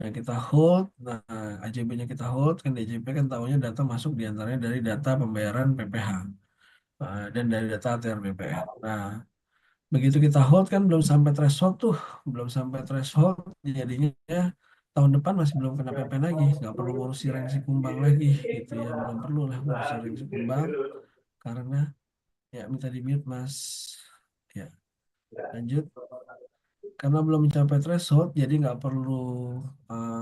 Nah, kita hold, nah AJB-nya kita hold, kan DJP kan tahunya data masuk diantaranya dari data pembayaran PPh dan dari data ATR BPN. Nah, begitu kita hold kan belum sampai threshold tuh, belum sampai threshold, jadinya tahun depan masih belum kena PPN lagi, nggak perlu ngurusi rengsi kumbang lagi gitu ya, belum perlu lah ngurusi rengsi kumbang karena ya minta di mute Mas. Ya, lanjut. Karena belum mencapai threshold, jadi nggak perlu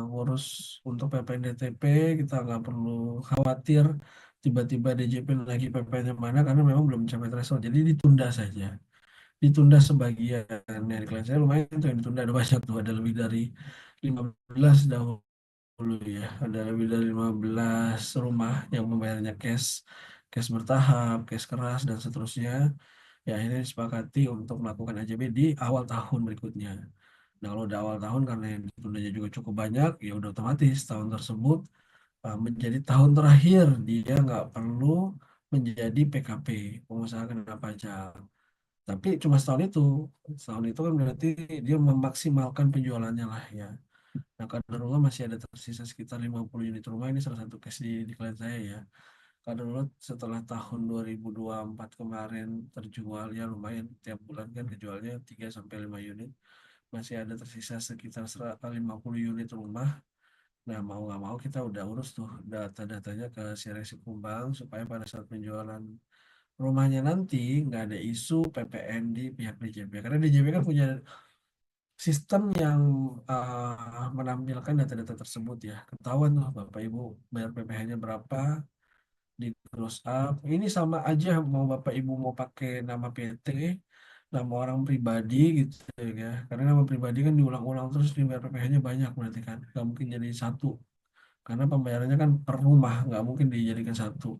ngurus untuk PPN DTP, kita nggak perlu khawatir tiba-tiba DJP lagi PPN-nya mana karena memang belum mencapai threshold. Jadi ditunda saja. Ditunda sebagian. Nah, di klien saya lumayan tuh yang ditunda ada banyak tuh, ada lebih dari 15 dahulu ya. Ada lebih dari 15 rumah yang membayarnya cash, cash bertahap, cash keras dan seterusnya. Ya, akhirnya disepakati untuk melakukan AJB di awal tahun berikutnya. Nah, kalau di awal tahun karena yang ditundanya juga cukup banyak, ya udah otomatis tahun tersebut menjadi tahun terakhir dia nggak perlu menjadi PKP, pengusaha kena pajak. Tapi cuma setahun itu kan berarti dia memaksimalkan penjualannya lah ya. Nah, kadarullah masih ada tersisa sekitar 50 unit rumah, ini salah satu case di klien saya ya. Kadarullah setelah tahun 2024 kemarin terjual ya lumayan, tiap bulan kan kejualnya 3 sampai 5 unit, masih ada tersisa sekitar 150 unit rumah. Nah, mau nggak mau kita udah urus tuh data-datanya ke Siresi Kumbang supaya pada saat penjualan rumahnya nanti nggak ada isu PPN di pihak DJP. Karena DJP kan punya sistem yang menampilkan data-data tersebut ya. Ketahuan tuh Bapak Ibu bayar PPh-nya berapa, di cross up. Ini sama aja mau Bapak Ibu mau pakai nama PT, nama orang pribadi gitu ya. Karena nama pribadi kan diulang-ulang terus dibayar PPh-nya banyak berarti kan. Nggak mungkin jadi satu. Karena pembayarannya kan per rumah, nggak mungkin dijadikan satu.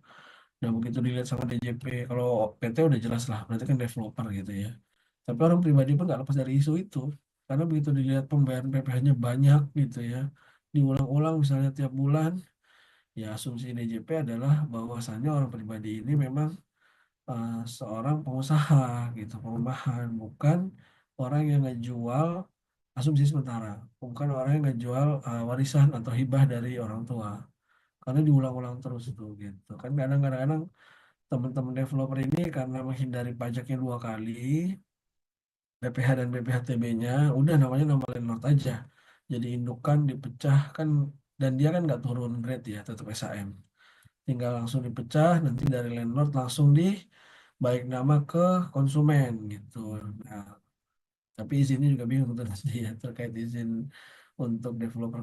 Dan begitu dilihat sama DJP, kalau PT udah jelas lah, berarti kan developer gitu ya. Tapi orang pribadi pun nggak lepas dari isu itu. Karena begitu dilihat pembayaran PPh-nya banyak gitu ya, diulang-ulang misalnya tiap bulan, ya asumsi DJP adalah bahwasannya orang pribadi ini memang seorang pengusaha gitu, perumahan, bukan orang yang ngejual asumsi sementara, bukan orang yang ngejual warisan atau hibah dari orang tua. Karena diulang-ulang terus itu gitu. Kan kadang-kadang teman-teman developer ini karena menghindari pajaknya 2 kali, BPH dan BPHTB-nya, udah namanya nama landlord aja. Jadi indukan dipecah kan, dan dia kan nggak turun grade ya, tetap SHM. Tinggal langsung dipecah, nanti dari landlord langsung di baik nama ke konsumen gitu. Nah, tapi izinnya juga bingung tuh nanti ya terkait izin untuk developer.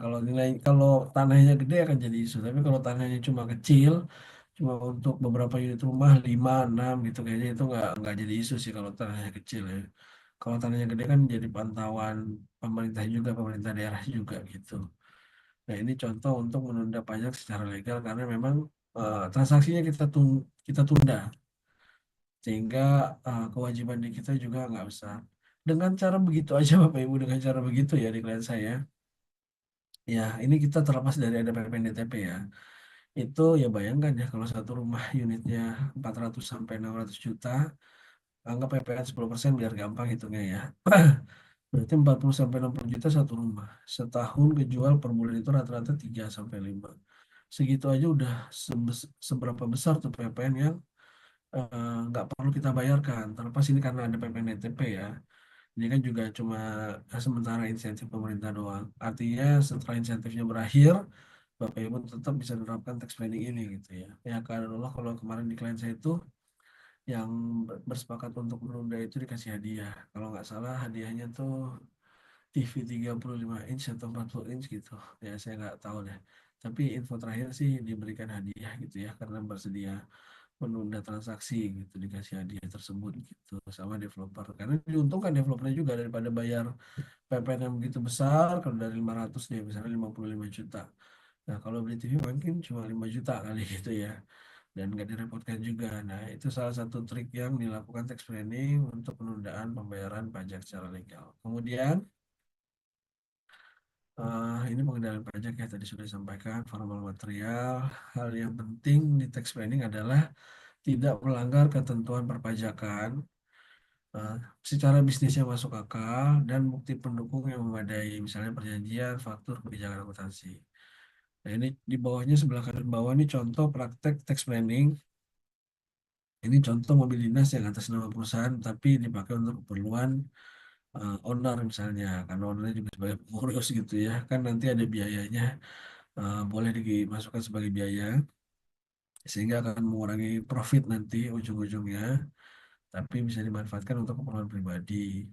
Kalau tanahnya gede akan jadi isu. Tapi kalau tanahnya cuma kecil, cuma untuk beberapa unit rumah 5, 6 gitu kayaknya itu nggak jadi isu sih kalau tanahnya kecil ya. Kalau tanahnya gede kan jadi pantauan pemerintah juga, pemerintah daerah juga gitu. Nah, ini contoh untuk menunda pajak secara legal karena memang transaksinya kita tunda sehingga kewajiban di kita juga nggak besar. Dengan cara begitu aja Bapak Ibu, dengan cara begitu ya di klien saya, ya ini kita terlepas dari ada PPN DTP ya. Itu ya bayangkan ya kalau satu rumah unitnya 400 sampai 600 juta, anggap PPN 10% biar gampang hitungnya ya. Berarti 40 sampai 60 juta satu rumah. Setahun kejual per bulan itu rata-rata 3 sampai 5. Segitu aja udah seberapa besar tuh PPN yang nggak perlu kita bayarkan. Terlepas ini karena ada PPN DTP ya. Ini kan juga cuma sementara insentif pemerintah doang. Artinya setelah insentifnya berakhir, Bapak Ibu tetap bisa menerapkan tax planning ini gitu ya. Ya karena Allah kalau kemarin di klien saya itu yang bersepakat untuk menunda itu dikasih hadiah. Kalau nggak salah hadiahnya tuh TV 35 inch atau 40 inch gitu. Ya saya nggak tahu deh. Tapi info terakhir sih diberikan hadiah gitu ya karena bersedia menunda transaksi gitu dikasih hadiah tersebut gitu sama developer. Karena diuntungkan developernya juga daripada bayar PPN yang begitu besar kalau dari 500 nih misalnya 55 juta. Nah, kalau beli TV mungkin cuma 5 juta kali gitu ya. Dan nggak direpotkan juga. Nah, itu salah satu trik yang dilakukan tax planning untuk penundaan pembayaran pajak secara legal. Kemudian ini pengendalian pajak ya tadi sudah disampaikan formal material. Hal yang penting di tax planning adalah tidak melanggar ketentuan perpajakan eh, secara bisnisnya masuk akal dan bukti pendukung yang memadai, misalnya perjanjian, faktur, kebijakan akuntansi. Nah, ini di bawahnya sebelah kanan bawah ini contoh praktek tax planning. Ini contoh mobil dinas yang atas nama perusahaan tapi dipakai untuk keperluan owner misalnya, karena ownernya juga sebagai pengurus gitu ya. Kan nanti ada biayanya, boleh dimasukkan sebagai biaya sehingga akan mengurangi profit nanti ujung-ujungnya, tapi bisa dimanfaatkan untuk keperluan pribadi.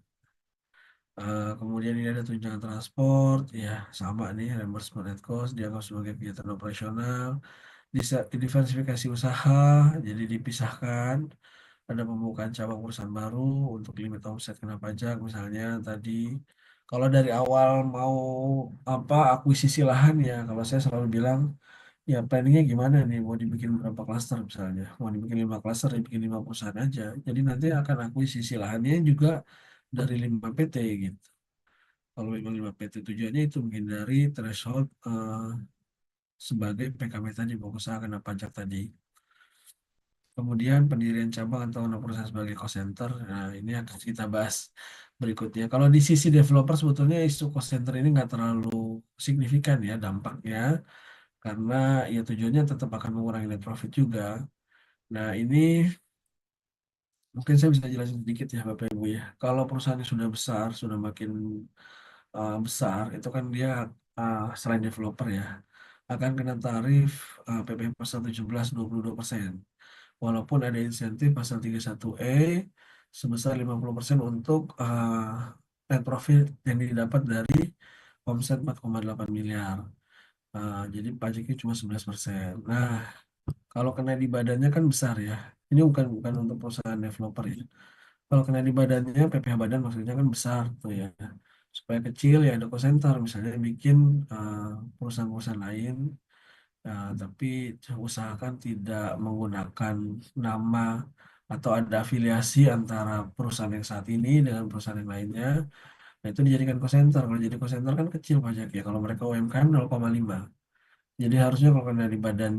Kemudian ini ada tunjangan transport, ya sama nih reimbursement at cost dianggap sebagai kegiatan operasional. Diversifikasi usaha, jadi dipisahkan. Ada pembukaan cabang perusahaan baru untuk limit omset kena pajak misalnya tadi. Kalau dari awal mau apa akuisisi lahan ya, kalau saya selalu bilang ya planningnya gimana nih, mau dibikin berapa klaster misalnya, mau dibikin 5 klaster, dibikin 5 perusahaan aja. Jadi nanti akan akuisisi lahannya juga dari 5 PT gitu. Kalau memang 5 PT tujuannya itu menghindari threshold sebagai PKW tadi, pengusaha kena pajak tadi. Kemudian pendirian cabang atau anak perusahaan sebagai cost center. Nah, ini akan kita bahas berikutnya. Kalau di sisi developer sebetulnya isu cost center ini nggak terlalu signifikan ya dampaknya, karena ya tujuannya tetap akan mengurangi net profit juga. Nah, ini mungkin saya bisa jelasin sedikit ya Bapak Ibu ya. Kalau perusahaannya sudah besar, sudah makin besar, itu kan dia selain developer ya, akan kena tarif PPh pasal 17 22%. Walaupun ada insentif pasal 31E sebesar 50% untuk net profit yang didapat dari omset 4,8 miliar. Jadi pajaknya cuma 11%. Nah, kalau kena di badannya kan besar ya. Ini bukan untuk perusahaan developer ya. Kalau kena di badannya, PPh badan maksudnya kan besar tuh ya. Supaya kecil ya ada cost center, misalnya bikin uh, perusahaan-perusahaan lain. Tapi usahakan tidak menggunakan nama atau ada afiliasi antara perusahaan yang saat ini dengan perusahaan yang lainnya. Nah, itu dijadikan cost center. Kalau jadi cost center kan kecil pajaknya. Kalau mereka UMKM 0,5. Jadi harusnya kalau kena di badan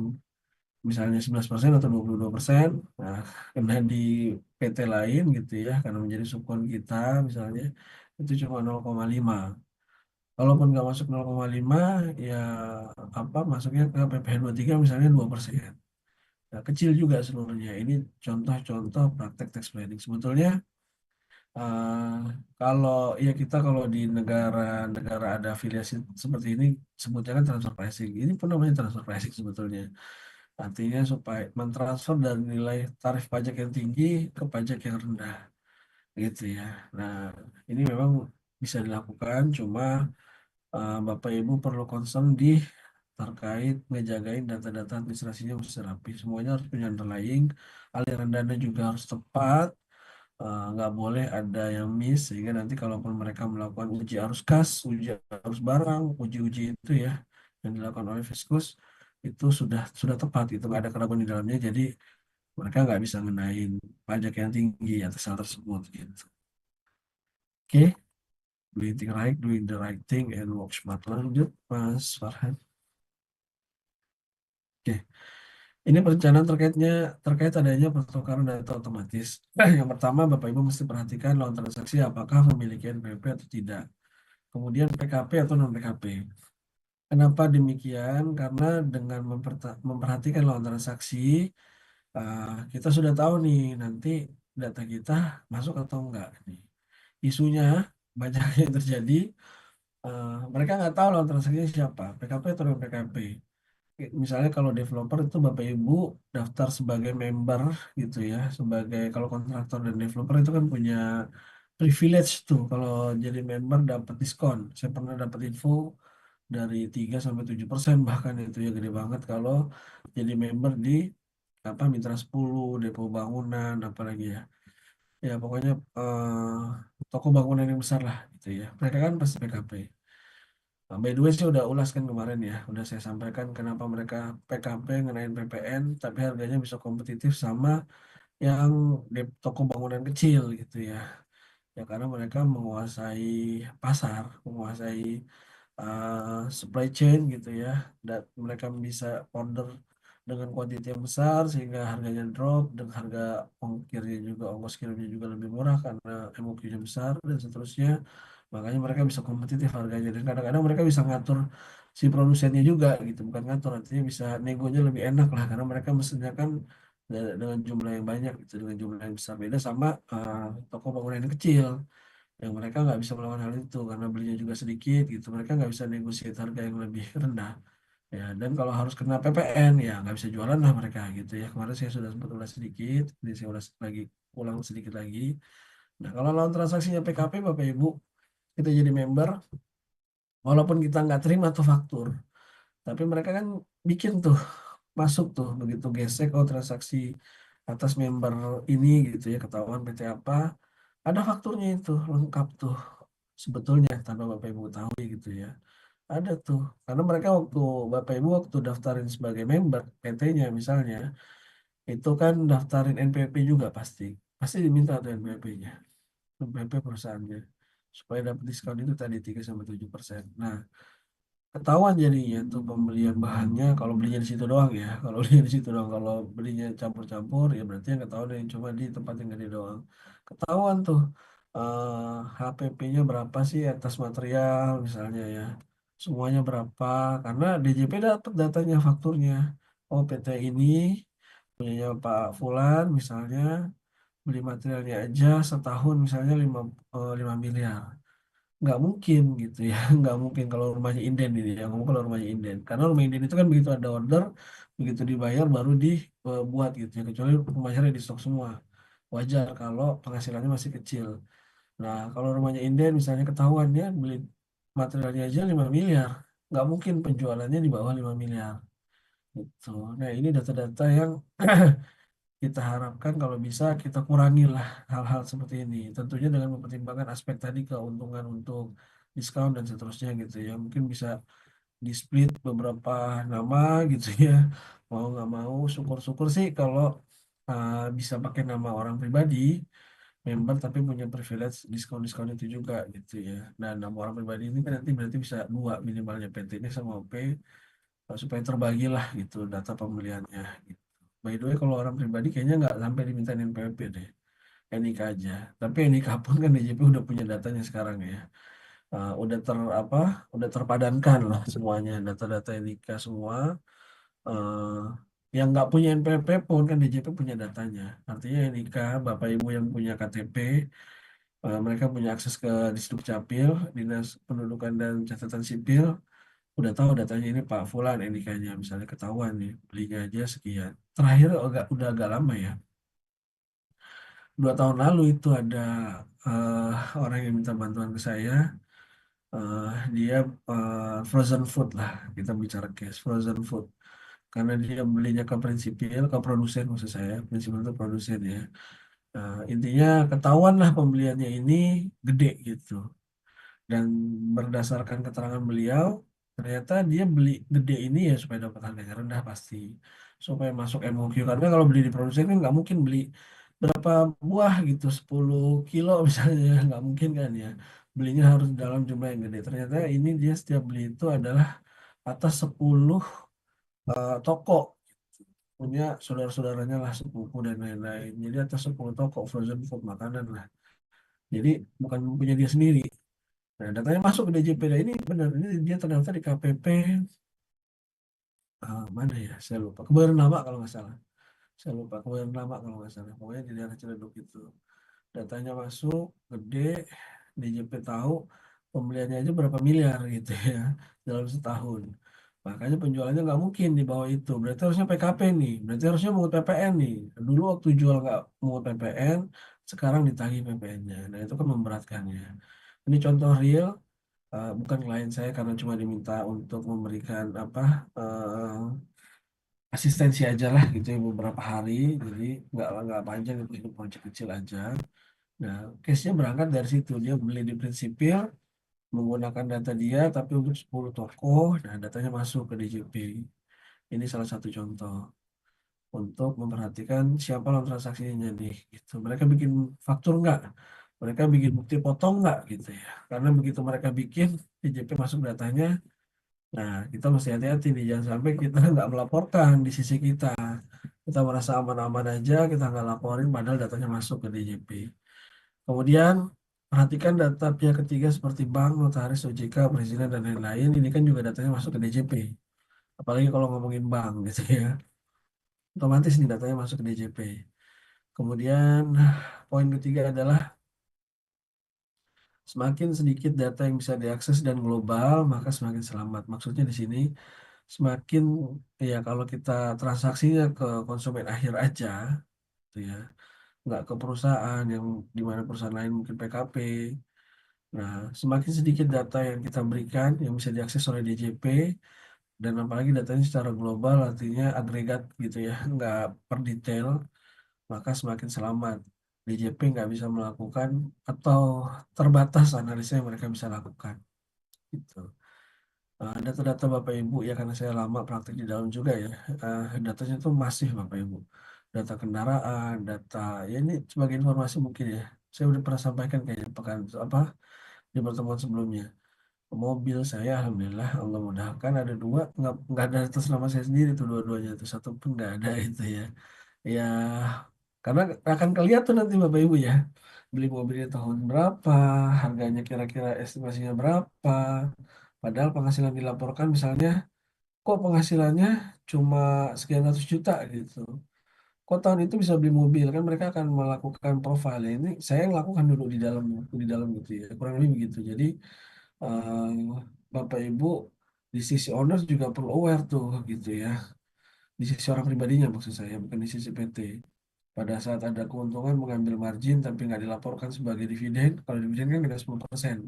misalnya 11% atau 22%, nah kena di PT lain gitu ya, karena menjadi subkon kita misalnya, itu cuma 0,5. Kalaupun nggak masuk 0,5, ya apa masuknya ke PPh tiga misalnya 2%. Nah, kecil juga seluruhnya. Ini contoh-contoh praktek tax planning. Sebetulnya eh, kalau ya kita kalau di negara-negara ada afiliasi seperti ini sebutnya kan transfer pricing. Ini pun namanya transfer pricing sebetulnya. Artinya supaya mentransfer dari nilai tarif pajak yang tinggi ke pajak yang rendah gitu ya. Nah, ini memang bisa dilakukan, cuma Bapak Ibu perlu concern di terkait ngejagain data-data administrasinya mesti rapi. Semuanya harus punya underlying, aliran dana juga harus tepat, nggak boleh ada yang miss, sehingga nanti kalaupun mereka melakukan uji arus kas, uji arus barang, uji-uji itu ya, yang dilakukan oleh Fiskus, itu sudah tepat, itu nggak ada keraguan di dalamnya, jadi mereka nggak bisa ngenain pajak yang tinggi atas hal tersebut gitu. Oke, doing the right thing and work smart. Lanjut, Mas Farhan. Oke. Ini perencanaan terkait adanya pertukaran data otomatis. Yang pertama, Bapak Ibu mesti perhatikan lawan transaksi apakah memiliki NPWP atau tidak. Kemudian PKP atau non PKP. Kenapa demikian? Karena dengan memperhatikan lawan transaksi, kita sudah tahu nih nanti data kita masuk atau enggak. Nih. Isunya banyak yang terjadi. Mereka nggak tahu lawan transaksinya siapa, PKP atau non PKP. Misalnya kalau developer itu Bapak Ibu daftar sebagai member gitu ya, sebagai kalau kontraktor dan developer itu kan punya privilege tuh kalau jadi member dapat diskon. Saya pernah dapat info dari 3 sampai 7% bahkan itu ya gede banget kalau jadi member di apa Mitra 10, Depo Bangunan, apalagi ya. Ya pokoknya toko bangunan yang besar lah gitu ya. Mereka kan pasti PKP. Nah, by the way, saya udah ulas kan kemarin ya, udah saya sampaikan kenapa mereka PKP ngenain PPN, tapi harganya bisa kompetitif sama yang di toko bangunan kecil gitu ya. Ya karena mereka menguasai pasar, menguasai supply chain gitu ya, dan mereka bisa order dengan kuantitas yang besar sehingga harganya drop dan harga ongkirnya juga ongkos kirimnya juga lebih murah karena MOQ-nya besar dan seterusnya. Makanya mereka bisa kompetitif harganya dan kadang-kadang mereka bisa ngatur si produsennya juga gitu, bukan ngatur artinya bisa negonya lebih enak lah karena mereka mesennya kan dengan jumlah yang banyak gitu, dengan jumlah yang besar, beda sama toko bangunan yang kecil yang mereka nggak bisa melakukan hal itu karena belinya juga sedikit gitu, mereka nggak bisa negosiasi harga yang lebih rendah. Ya, dan kalau harus kena PPN ya nggak bisa jualan lah mereka gitu ya. Kemarin saya sudah sempat ulas sedikit, ini saya ulas lagi, ulang sedikit lagi. Nah, kalau lawan transaksinya PKP Bapak Ibu, kita jadi member, walaupun kita nggak terima tuh faktur, tapi mereka kan bikin tuh masuk tuh begitu gesek oh transaksi atas member ini gitu ya, ketahuan PT apa, ada fakturnya itu lengkap tuh sebetulnya tanpa Bapak Ibu tahu gitu ya. Ada tuh, karena mereka waktu Bapak Ibu waktu daftarin sebagai member PT-nya misalnya, itu kan daftarin NPP juga pasti. Pasti diminta tuh NPP-nya, NPP perusahaannya. Supaya dapat diskon itu tadi 3 sampai 7%. Nah, ketahuan jadinya tuh pembelian bahannya kalau belinya di situ doang ya. Kalau belinya di situ doang, kalau belinya campur-campur ya berarti yang ketahuan yang cuma di tempat yang gede doang. Ketahuan tuh HPP-nya berapa sih atas material misalnya ya. Semuanya berapa? Karena DJP dapat datanya fakturnya. Oh, PT ini punyanya Pak Fulan misalnya beli materialnya aja setahun misalnya 5 miliar, nggak mungkin gitu ya. Nggak mungkin kalau rumahnya inden ini ya, ngomong kalau rumahnya inden karena rumah inden itu kan begitu ada order begitu dibayar baru dibuat gitu ya, kecuali rumahnya di stok semua, wajar kalau penghasilannya masih kecil. Nah, kalau rumahnya inden misalnya ketahuan ya beli materialnya aja 5 miliar, nggak mungkin penjualannya di bawah 5 miliar gitu. Nah, ini data-data yang kita harapkan kalau bisa kita kurangi lah hal-hal seperti ini. Tentunya dengan mempertimbangkan aspek tadi keuntungan untuk diskon dan seterusnya gitu ya. Mungkin bisa di split beberapa nama gitu ya. Mau nggak mau, syukur-syukur sih kalau bisa pakai nama orang pribadi, member tapi punya privilege diskon-diskon itu juga gitu ya. Dan nama orang pribadi ini kan nanti berarti bisa dua minimalnya PT ini sama OP supaya terbagi lah gitu data pembeliannya gitu. By the way, kalau orang pribadi kayaknya nggak sampai diminta NPWP deh, NIK aja. Tapi NIK pun kan DJP udah punya datanya sekarang ya. Udah apa? Udah terpadankan lah semuanya data-data NIK semua. Eh, yang nggak punya NPWP pun kan DJP punya datanya. Artinya NIK, Bapak Ibu yang punya KTP, mereka punya akses ke Disdukcapil, Dinas Pendudukan dan Catatan Sipil, udah tahu datanya ini Pak Fulan NIK-nya misalnya ketahuan nih belinya aja sekian. Terakhir udah agak lama ya, 2 tahun lalu itu ada eh, orang yang minta bantuan ke saya. Dia frozen food lah, kita bicara case frozen food karena dia belinya ke Prinsipil, ke produsen maksud saya, Prinsipil itu produsen ya. Intinya ketahuan lah pembeliannya ini gede gitu. Dan berdasarkan keterangan beliau, ternyata dia beli gede ini ya supaya dapat harga yang rendah pasti. Supaya masuk MOQ. Karena kalau beli di produsen kan nggak mungkin beli berapa buah gitu, 10 kilo misalnya. Nggak mungkin kan ya. Belinya harus dalam jumlah yang gede. Ternyata ini dia setiap beli itu adalah atas 10 toko. Punya saudara-saudaranya lah, sepupu dan lain-lain. Jadi atas 10 toko frozen food makanan lah. Jadi bukan punya dia sendiri. Nah, datanya masuk ke DJP. Nah, ini benar, ini dia terdaftar di KPP mana ya? Saya lupa. Kebayoran Lama kalau nggak salah. Saya lupa. Kebayoran Lama kalau nggak salah. Pokoknya di daerah Ciledug itu. Datanya masuk, gede, DJP tahu pembeliannya aja berapa miliar gitu ya dalam setahun. Makanya penjualannya nggak mungkin di bawah itu. Berarti harusnya PKP nih. Berarti harusnya mungut PPN nih. Dulu waktu jual nggak mungut PPN, sekarang ditagih PPN-nya. Nah, itu kan memberatkan ya. Ini contoh real, bukan klien saya karena cuma diminta untuk memberikan apa asistensi aja lah gitu ya beberapa hari, jadi nggak panjang itu proyek kecil aja. Nah, case-nya berangkat dari situ, dia beli di Prinsipil menggunakan data dia tapi untuk 10 toko, nah datanya masuk ke DJP. Ini salah satu contoh untuk memperhatikan siapa lawan transaksinya nih gitu. Mereka bikin faktur nggak, mereka bikin bukti potong nggak gitu ya, karena begitu mereka bikin DJP masuk datanya Nah, kita mesti hati-hati nih, jangan sampai kita nggak melaporkan di sisi kita. Kita merasa aman-aman aja, kita nggak laporin, padahal datanya masuk ke DJP. Kemudian, perhatikan data pihak ketiga seperti bank, notaris, OJK, perizinan, dan lain-lain. Ini kan juga datanya masuk ke DJP. Apalagi kalau ngomongin bank gitu ya. Otomatis nih datanya masuk ke DJP. Kemudian, poin ketiga adalah semakin sedikit data yang bisa diakses dan global, maka semakin selamat. Maksudnya di sini semakin ya kalau kita transaksinya ke konsumen akhir aja, gitu ya, nggak ke perusahaan yang di mana perusahaan lain mungkin PKP. Nah, semakin sedikit data yang kita berikan yang bisa diakses oleh DJP dan apalagi datanya secara global, artinya agregat gitu ya, nggak per detail, maka semakin selamat. DJP nggak bisa melakukan atau terbatas analisa yang mereka bisa lakukan. Gitu. Data-data Bapak Ibu ya karena saya lama praktik di dalam juga ya, datanya itu masif Bapak Ibu. Data kendaraan, data ya ini sebagai informasi mungkin ya. Saya udah pernah sampaikan kayaknya pekan apa di pertemuan sebelumnya. Mobil saya alhamdulillah Allah mudahkan ada dua nggak ada atas nama saya sendiri tuh dua-duanya itu satu pun nggak ada itu ya. Ya karena akan kelihatan nanti Bapak Ibu ya beli mobilnya tahun berapa, harganya kira-kira estimasinya berapa. Padahal penghasilan dilaporkan misalnya, kok penghasilannya cuma sekian ratus juta gitu. Kok tahun itu bisa beli mobil kan mereka akan melakukan profile ini. Saya yang lakukan dulu di dalam gitu ya. Kurang lebih begitu. Jadi eh, Bapak Ibu di sisi owner juga perlu aware tuh gitu ya. Di sisi orang pribadinya maksud saya bukan di sisi PT. Pada saat ada keuntungan mengambil margin tapi nggak dilaporkan sebagai dividen. Kalau dividen kan ada 10%.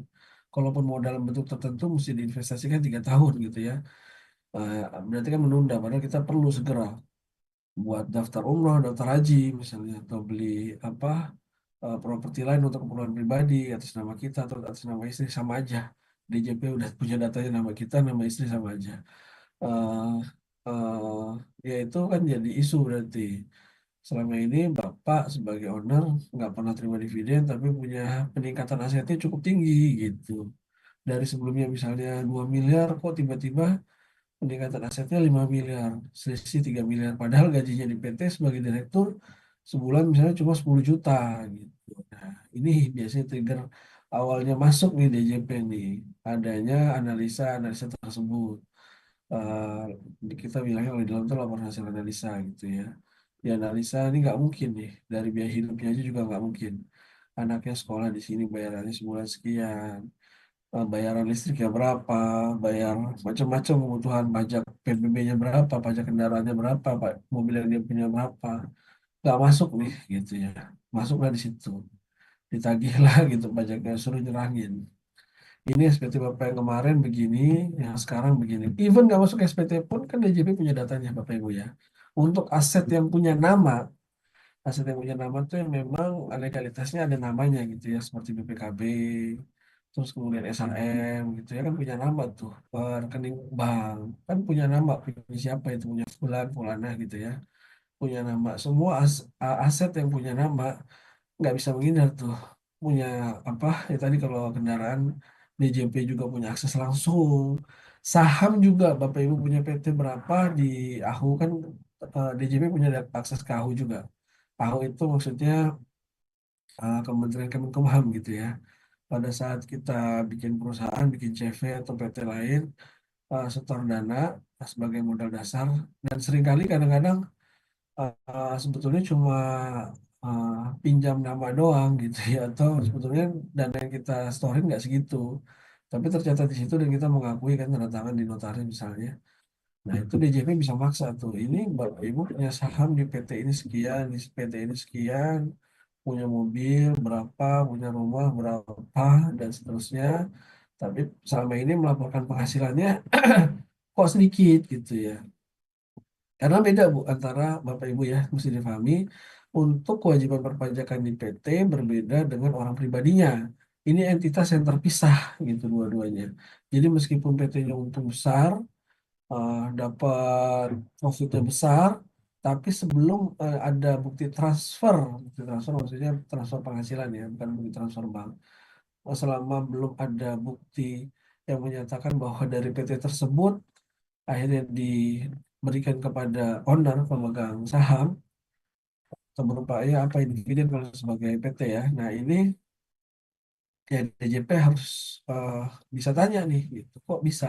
Kalaupun mau dalam bentuk tertentu mesti diinvestasikan 3 tahun gitu ya. Eh, Berarti kan menunda, padahal kita perlu segera buat daftar umroh, daftar haji misalnya, atau beli apa properti lain untuk keperluan pribadi atas nama kita atau atas nama istri sama aja. DJP udah punya datanya nama kita, nama istri sama aja. Eh Ya itu kan jadi isu berarti. Selama ini Bapak sebagai owner nggak pernah terima dividen, tapi punya peningkatan asetnya cukup tinggi gitu. Dari sebelumnya misalnya 2 miliar, kok tiba-tiba peningkatan asetnya 5 miliar, selisih 3 miliar. Padahal gajinya di PT sebagai direktur sebulan misalnya cuma 10 juta gitu. Nah, ini biasanya trigger awalnya masuk nih DJP nih, adanya analisa-analisa tersebut. Kita bilangnya kalau di dalam itu laporan hasil analisa gitu ya. Di analisa ini nggak mungkin nih, dari biaya hidupnya aja juga nggak mungkin. Anaknya sekolah di sini bayarannya sebulan sekian, bayaran listriknya berapa, bayar macam-macam kebutuhan pajak PBB-nya berapa, pajak kendaraannya berapa, mobil yang dia punya berapa, nggak masuk nih gitu ya, masuklah di situ, ditagihlah gitu pajaknya suruh nyerangin. Ini SPT Bapak yang kemarin begini, yang sekarang begini. Even nggak masuk SPT pun kan DJP punya datanya Bapak Ibu ya. Untuk aset yang punya nama, aset yang punya nama tuh yang memang legalitasnya ada namanya gitu ya, seperti BPKB, terus kemudian SHM gitu ya kan punya nama tuh, rekening bank kan punya nama, punya siapa itu punya Fulan, Fulana gitu ya, punya nama. Semua aset yang punya nama nggak bisa menghindar tuh. Punya apa ya tadi kalau kendaraan DJP juga punya akses langsung. Saham juga Bapak Ibu punya PT berapa di AHU kan, DJP punya akses ke AHU juga. AHU itu maksudnya Kementerian Kemenkumham gitu ya. Pada saat kita bikin perusahaan, bikin CV atau PT lain, setor dana sebagai modal dasar dan seringkali kadang-kadang sebetulnya cuma uh, pinjam nama doang gitu ya atau sebetulnya dana yang kita storein nggak segitu tapi tercatat di situ dan kita mengakui kan tanda tangan di notaris misalnya. Nah itu DJP bisa maksa tuh ini Bapak Ibu punya saham di PT ini sekian, di PT ini sekian, punya mobil berapa, punya rumah berapa, dan seterusnya. Tapi selama ini melaporkan penghasilannya kok sedikit gitu ya. Karena beda Bu antara Bapak Ibu ya, mesti difahami untuk kewajiban perpajakan di PT berbeda dengan orang pribadinya. Ini entitas yang terpisah gitu dua-duanya. Jadi meskipun PT-nya untung besar, dapat profitnya besar, tapi sebelum ada bukti transfer maksudnya transfer penghasilan ya, bukan bukti transfer bank. Selama belum ada bukti yang menyatakan bahwa dari PT tersebut akhirnya diberikan kepada owner pemegang saham atau berupa ya apa dividen kalau sebagai PT ya. Nah ini ya DJP harus eh, bisa tanya nih, gitu. Kok bisa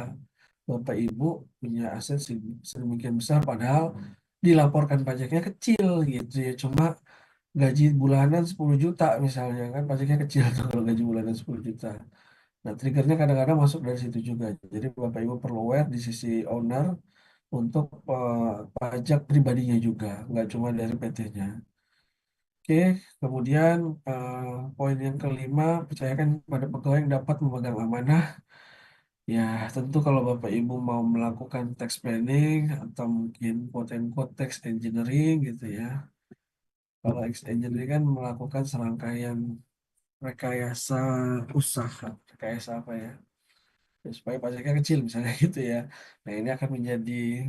Bapak Ibu punya aset sedemikian besar padahal dilaporkan pajaknya kecil gitu ya. Cuma gaji bulanan 10 juta misalnya kan pajaknya kecil tuh kalau gaji bulanan 10 juta. Nah, triggernya kadang-kadang masuk dari situ juga. Jadi Bapak Ibu perlu aware di sisi owner untuk pajak pribadinya juga, nggak cuma dari PT-nya. Oke, kemudian poin yang kelima, percayakan pada pegawai yang dapat memegang amanah. Ya, tentu kalau Bapak Ibu mau melakukan tax planning atau mungkin quote and quote tax engineering gitu ya. Kalau tax engineering kan melakukan serangkaian rekayasa usaha, rekayasa apa ya? Ya, supaya pajaknya kecil misalnya gitu ya. Nah, ini akan menjadi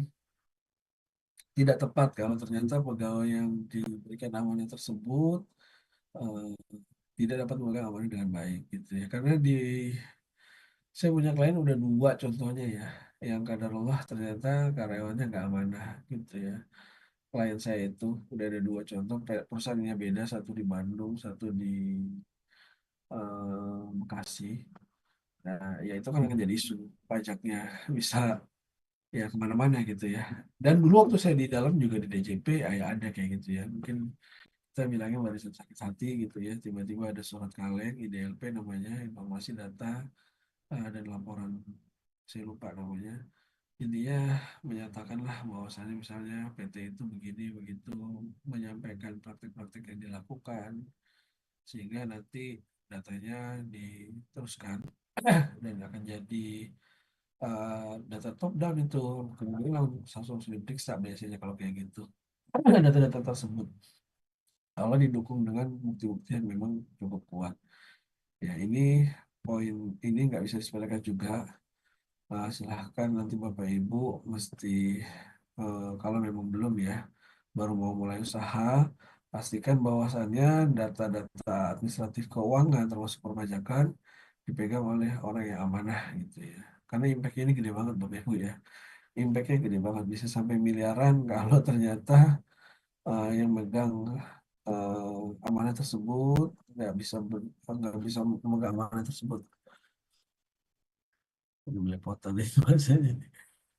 tidak tepat kalau ternyata pegawai yang diberikan amanah tersebut eh, tidak dapat memegang amanah dengan baik gitu ya. Karena saya punya klien udah dua contohnya ya, yang kadarullah ternyata karyawannya nggak amanah gitu ya. Klien saya itu udah ada dua contoh, perusahaannya beda, satu di Bandung, satu di Bekasi. Nah, ya itu kan akan jadi isu pajaknya bisa ya kemana-mana gitu ya. Dan dulu waktu saya di dalam juga di DJP, ya ada kayak gitu ya. Mungkin kita bilangnya barisan sakit hati gitu ya. Tiba-tiba ada surat kaleng, IDLP namanya, informasi data dan laporan, saya lupa namanya. Intinya menyatakanlah bahwasannya misalnya PT itu begini begitu, menyampaikan praktik-praktik yang dilakukan sehingga nanti datanya diteruskan dan akan jadi data top down itu kemudian langsung diperiksa biasanya kalau kayak gitu data-data tersebut kalau didukung dengan bukti-bukti yang memang cukup kuat. Ya ini poin ini nggak bisa disepelekan juga. Silahkan nanti Bapak Ibu mesti kalau memang belum ya baru mau mulai usaha, pastikan bahwasannya data-data administratif keuangan termasuk perpajakan dipegang oleh orang yang amanah gitu ya. Karena impact ini gede banget Bapak Ibu ya. Impactnya gede banget bisa sampai miliaran kalau ternyata yang megang amanah tersebut nggak bisa memegang amanah tersebut. Ini belepotan itu bahasanya.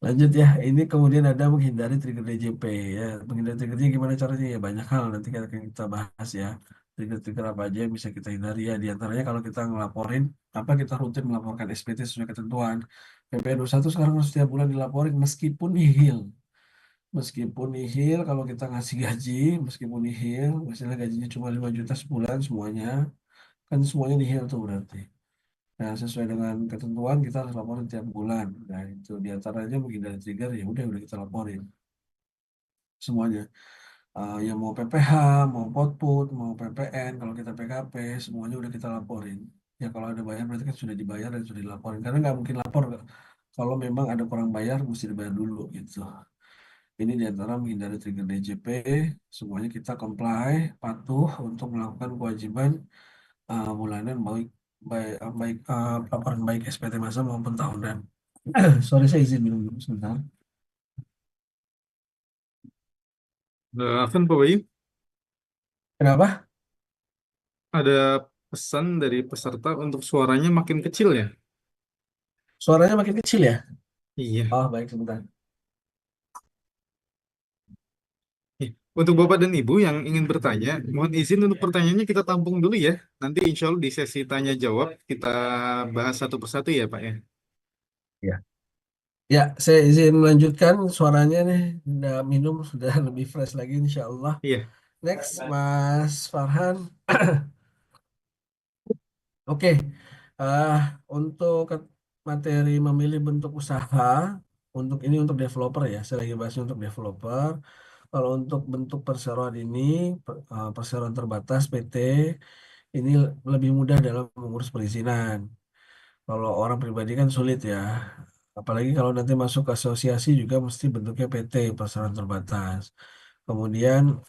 Lanjut ya, ini kemudian ada menghindari trigger DJP ya. Menghindari triggernya gimana caranya ya banyak hal nanti akan kita bahas ya. Trigger-trigger apa aja yang bisa kita hindari ya. Di antaranya kalau kita ngelaporin apa kita rutin melaporkan SPT sesuai ketentuan. PP 21 sekarang harus setiap bulan dilaporin meskipun nihil. Meskipun nihil kalau kita ngasih gaji, meskipun nihil, misalnya gajinya cuma 5 juta sebulan semuanya, kan semuanya nihil tuh berarti. Nah, sesuai dengan ketentuan kita harus laporin tiap bulan. Nah, itu diantaranya menghindari trigger ya udah kita laporin semuanya. Yang mau PPH, mau potput, mau PPN, kalau kita PKP, semuanya udah kita laporin. Ya kalau ada bayar berarti kan sudah dibayar dan sudah dilaporin. Karena nggak mungkin lapor kalau memang ada kurang bayar mesti dibayar dulu gitu. Ini diantara menghindari trigger DJP, semuanya kita comply, patuh untuk melakukan kewajiban bulanan baik laporan baik SPT masa maupun tahunan. Sorry saya izin minum dulu sebentar. Afan Pak Bayu, Kenapa? ada pesan dari peserta untuk suaranya makin kecil ya? Suaranya makin kecil ya? Iya. Oh baik sebentar. Ih, untuk Bapak dan Ibu yang ingin bertanya, mohon izin untuk pertanyaannya kita tampung dulu ya. Nanti insya Allah di sesi tanya jawab kita bahas satu persatu ya Pak ya. Ya. Ya, saya izin melanjutkan suaranya nih. Udah minum, sudah lebih fresh lagi insya Allah. Iya. Next, Mas Farhan. Oke, eh, untuk materi memilih bentuk usaha, untuk ini untuk developer ya, saya lagi bahasnya untuk developer. Kalau untuk bentuk perseroan ini, perseroan terbatas PT, ini lebih mudah dalam mengurus perizinan. Kalau orang pribadi kan sulit ya. Apalagi kalau nanti masuk ke asosiasi juga mesti bentuknya PT, perseroan terbatas. Kemudian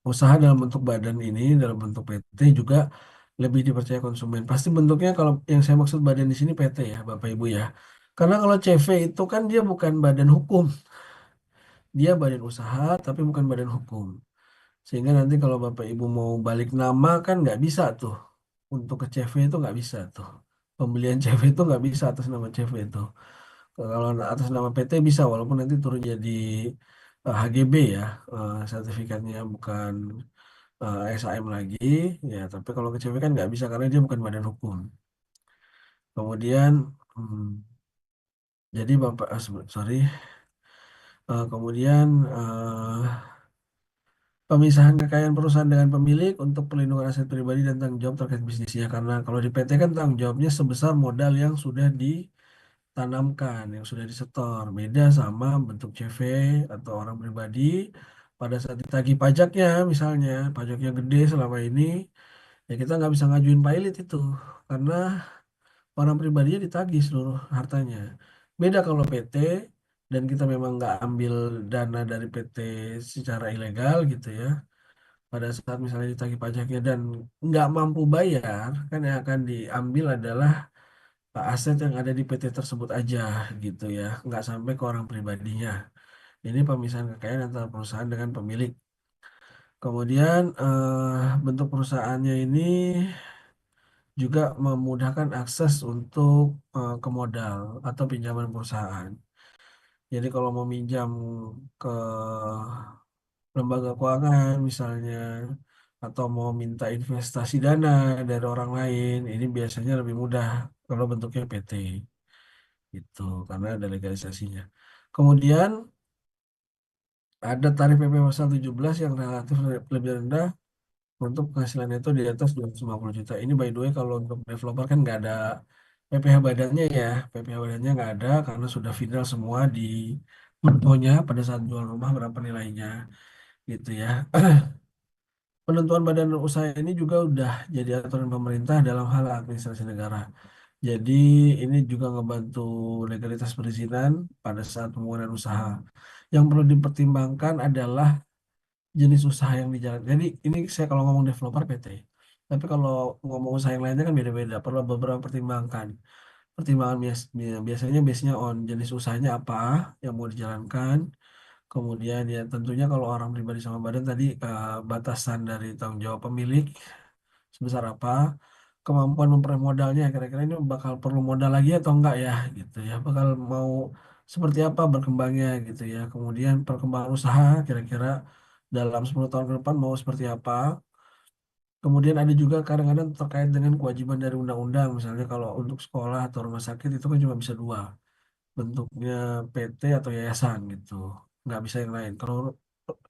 usaha dalam bentuk badan ini, dalam bentuk PT juga lebih dipercaya konsumen. Pasti bentuknya kalau yang saya maksud badan di sini PT ya, Bapak Ibu ya. Karena kalau CV itu kan dia bukan badan hukum, dia badan usaha tapi bukan badan hukum. Sehingga nanti kalau Bapak Ibu mau balik nama kan nggak bisa tuh. Untuk ke CV itu nggak bisa tuh. Pembelian CV itu nggak bisa atas nama CV itu. Kalau atas nama PT bisa, walaupun nanti turun jadi HGB ya, sertifikatnya bukan SAM lagi, ya. Tapi kalau ke CV kan nggak bisa karena dia bukan badan hukum. Kemudian, jadi Bapak, sorry, kemudian pemisahan kekayaan perusahaan dengan pemilik untuk perlindungan aset pribadi dan tanggung jawab terkait bisnisnya. Karena kalau di PT kan tanggung jawabnya sebesar modal yang sudah ditanamkan, yang sudah disetor. Beda sama bentuk CV atau orang pribadi pada saat ditagih pajaknya, misalnya pajaknya gede selama ini, ya kita nggak bisa ngajuin pilot itu karena orang pribadinya ditagih seluruh hartanya. Beda kalau PT dan kita memang nggak ambil dana dari PT secara ilegal gitu ya. Pada saat misalnya ditagih pajaknya dan nggak mampu bayar, kan yang akan diambil adalah aset yang ada di PT tersebut aja gitu ya, nggak sampai ke orang pribadinya. Ini pemisahan kekayaan antara perusahaan dengan pemilik. Kemudian bentuk perusahaannya ini juga memudahkan akses untuk ke modal atau pinjaman perusahaan. Jadi kalau mau minjam ke lembaga keuangan misalnya atau mau minta investasi dana dari orang lain, ini biasanya lebih mudah kalau bentuknya PT itu karena ada legalisasinya. Kemudian ada tarif PP pasal 17 yang relatif lebih rendah untuk penghasilan itu di atas 250 juta. Ini by the way kalau untuk developer kan nggak ada PPh badannya ya. PPh badannya nggak ada karena sudah final semua di fotonya pada saat jual rumah berapa nilainya gitu ya. Penentuan badan usaha ini juga udah jadi aturan pemerintah dalam hal administrasi negara. Jadi ini juga ngebantu legalitas perizinan pada saat pembangunan usaha. Yang perlu dipertimbangkan adalah jenis usaha yang dijalankan. Jadi ini saya kalau ngomong developer PT. Tapi kalau ngomong usaha yang lainnya kan beda-beda. Perlu beberapa pertimbangan. Pertimbangan biasanya biasanya on jenis usahanya apa yang mau dijalankan. Kemudian ya tentunya kalau orang pribadi sama badan tadi batasan dari tanggung jawab pemilik sebesar apa, kemampuan memperoleh modalnya kira-kira ini bakal perlu modal lagi atau enggak ya gitu ya. Bakal mau seperti apa berkembangnya gitu ya. Kemudian perkembangan usaha kira-kira dalam 10 tahun ke depan mau seperti apa. Kemudian ada juga kadang-kadang terkait dengan kewajiban dari undang-undang, misalnya kalau untuk sekolah atau rumah sakit itu kan cuma bisa dua, bentuknya PT atau yayasan gitu, nggak bisa yang lain. Kalau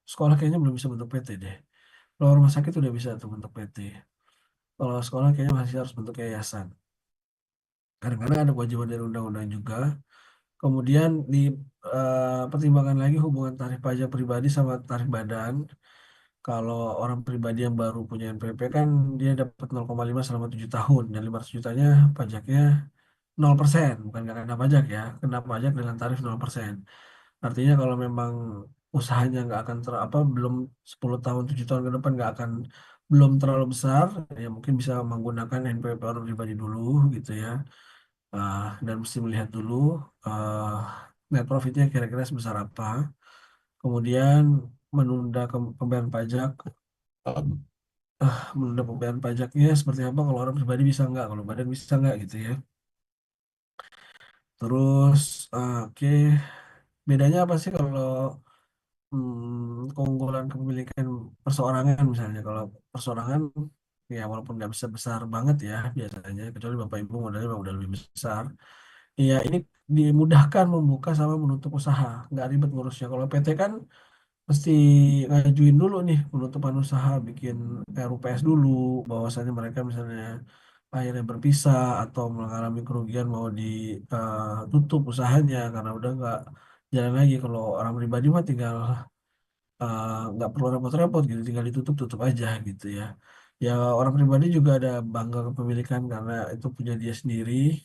sekolah kayaknya belum bisa bentuk PT deh. Kalau rumah sakit udah bisa tuh bentuk PT. Kalau sekolah kayaknya masih harus bentuk yayasan. Kadang-kadang ada kewajiban dari undang-undang juga. Kemudian di pertimbangan lagi hubungan tarif pajak pribadi sama tarif badan. Kalau orang pribadi yang baru punya NPP kan dia dapat 0,5 selama 7 tahun dan 500 jutanya pajaknya 0%, bukan nggak kena pajak ya, kena pajak dengan tarif 0%. Artinya kalau memang usahanya nggak akan apa belum 10 tahun 7 tahun ke depan nggak akan belum terlalu besar ya mungkin bisa menggunakan NPP orang pribadi dulu gitu ya. Dan mesti melihat dulu ah, net profitnya kira-kira sebesar apa. Kemudian menunda pembayaran pajak. Menunda pembayaran pajaknya seperti apa kalau orang pribadi bisa nggak, kalau badan bisa nggak gitu ya. Terus oke, bedanya apa sih kalau keunggulan kepemilikan perseorangan misalnya. Kalau perseorangan ya walaupun nggak bisa besar banget ya biasanya, kecuali bapak ibu modalnya memang udah lebih besar. Ya ini dimudahkan membuka sama menutup usaha, nggak ribet ngurusnya. Kalau PT kan mesti ngajuin dulu nih penutupan usaha, bikin RUPS dulu, bahwasannya mereka misalnya akhirnya berpisah atau mengalami kerugian mau ditutup usahanya karena udah nggak jalan lagi. Kalau orang pribadi mah tinggal nggak perlu repot-repot gitu, tinggal ditutup-tutup aja gitu ya. Ya orang pribadi juga ada bangga kepemilikan karena itu punya dia sendiri,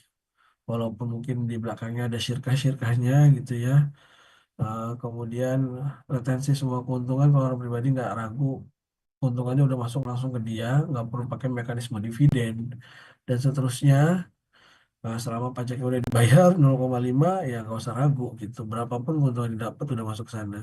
walaupun mungkin di belakangnya ada syirkah-syirkahnya gitu ya. Kemudian retensi semua keuntungan kalau orang pribadi nggak ragu keuntungannya udah masuk langsung ke dia, nggak perlu pakai mekanisme dividen dan seterusnya. Nah, selama pajaknya udah dibayar 0,5 ya nggak usah ragu gitu. Berapapun keuntungan yang didapat udah masuk ke sana.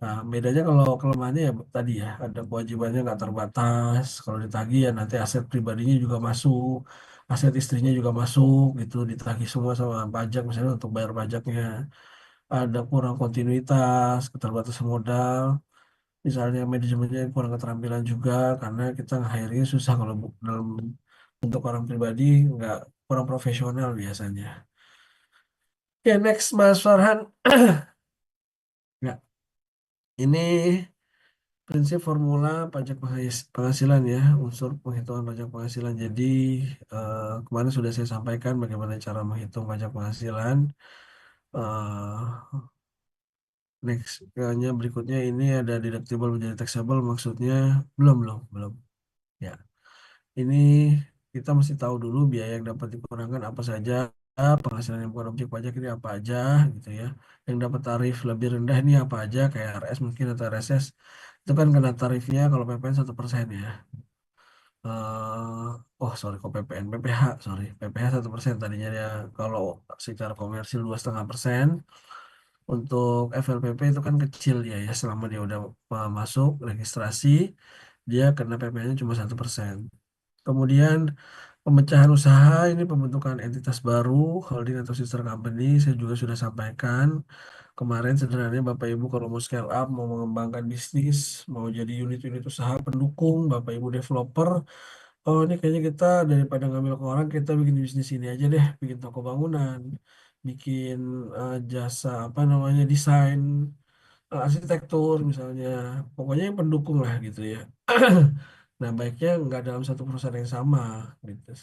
Nah, bedanya kalau kelemahannya ya tadi ya, ada kewajibannya nggak terbatas. Kalau ditagih ya nanti aset pribadinya juga masuk, aset istrinya juga masuk gitu, ditagih semua sama pajak misalnya untuk bayar pajaknya. Ada kurang kontinuitas, keterbatasan modal, misalnya manajemennya kurang keterampilan juga karena kita nge-hiring susah kalau dalam untuk orang pribadi nggak kurang profesional biasanya. Ya next Mas Farhan. Ya, ini prinsip formula pajak penghasilan ya, unsur penghitungan pajak penghasilan. Jadi kemarin sudah saya sampaikan bagaimana cara menghitung pajak penghasilan. Eh Next-nya berikutnya ini ada deductible menjadi taxable, maksudnya belum. Ya, ini kita mesti tahu dulu biaya yang dapat dikurangkan apa saja, penghasilan yang bukan objek pajak ini apa aja gitu ya. Yang dapat tarif lebih rendah ini apa aja, kayak RS mungkin atau RSS. Itu kan kena tarifnya kalau PPN 1% ya. Oh sorry kok PPN, PPH sorry, PPH 1% tadinya dia kalau secara komersil 2,5%. Untuk FLPP itu kan kecil ya selama dia udah masuk registrasi dia kena PPN-nya cuma 1%. Kemudian pemecahan usaha ini pembentukan entitas baru, holding atau sister company, saya juga sudah sampaikan kemarin sebenarnya Bapak Ibu kalau mau scale up, mau mengembangkan bisnis, mau jadi unit-unit usaha pendukung, Bapak Ibu developer, oh ini kayaknya kita daripada ngambil ke orang, kita bikin bisnis ini aja deh, bikin toko bangunan, bikin jasa apa namanya desain, arsitektur misalnya, pokoknya yang pendukung lah gitu ya. Nah, baiknya nggak dalam satu perusahaan yang sama gitu.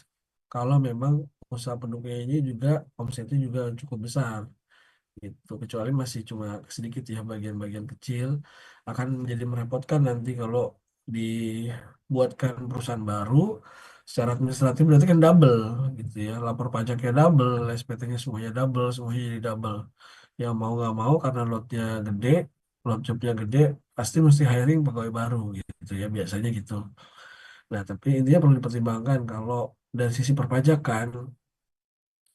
Kalau memang usaha pendukungnya ini juga omsetnya juga cukup besar gitu. Kecuali masih cuma sedikit ya bagian-bagian kecil, akan menjadi merepotkan nanti kalau dibuatkan perusahaan baru. Secara administratif berarti kan double gitu ya. Lapor pajaknya double, SPT-nya semuanya double, semuanya jadi double. Yang mau nggak mau karena lotnya gede, lot jobnya gede, pasti mesti hiring pegawai baru gitu ya biasanya gitu. Nah, tapi intinya perlu dipertimbangkan kalau dari sisi perpajakan,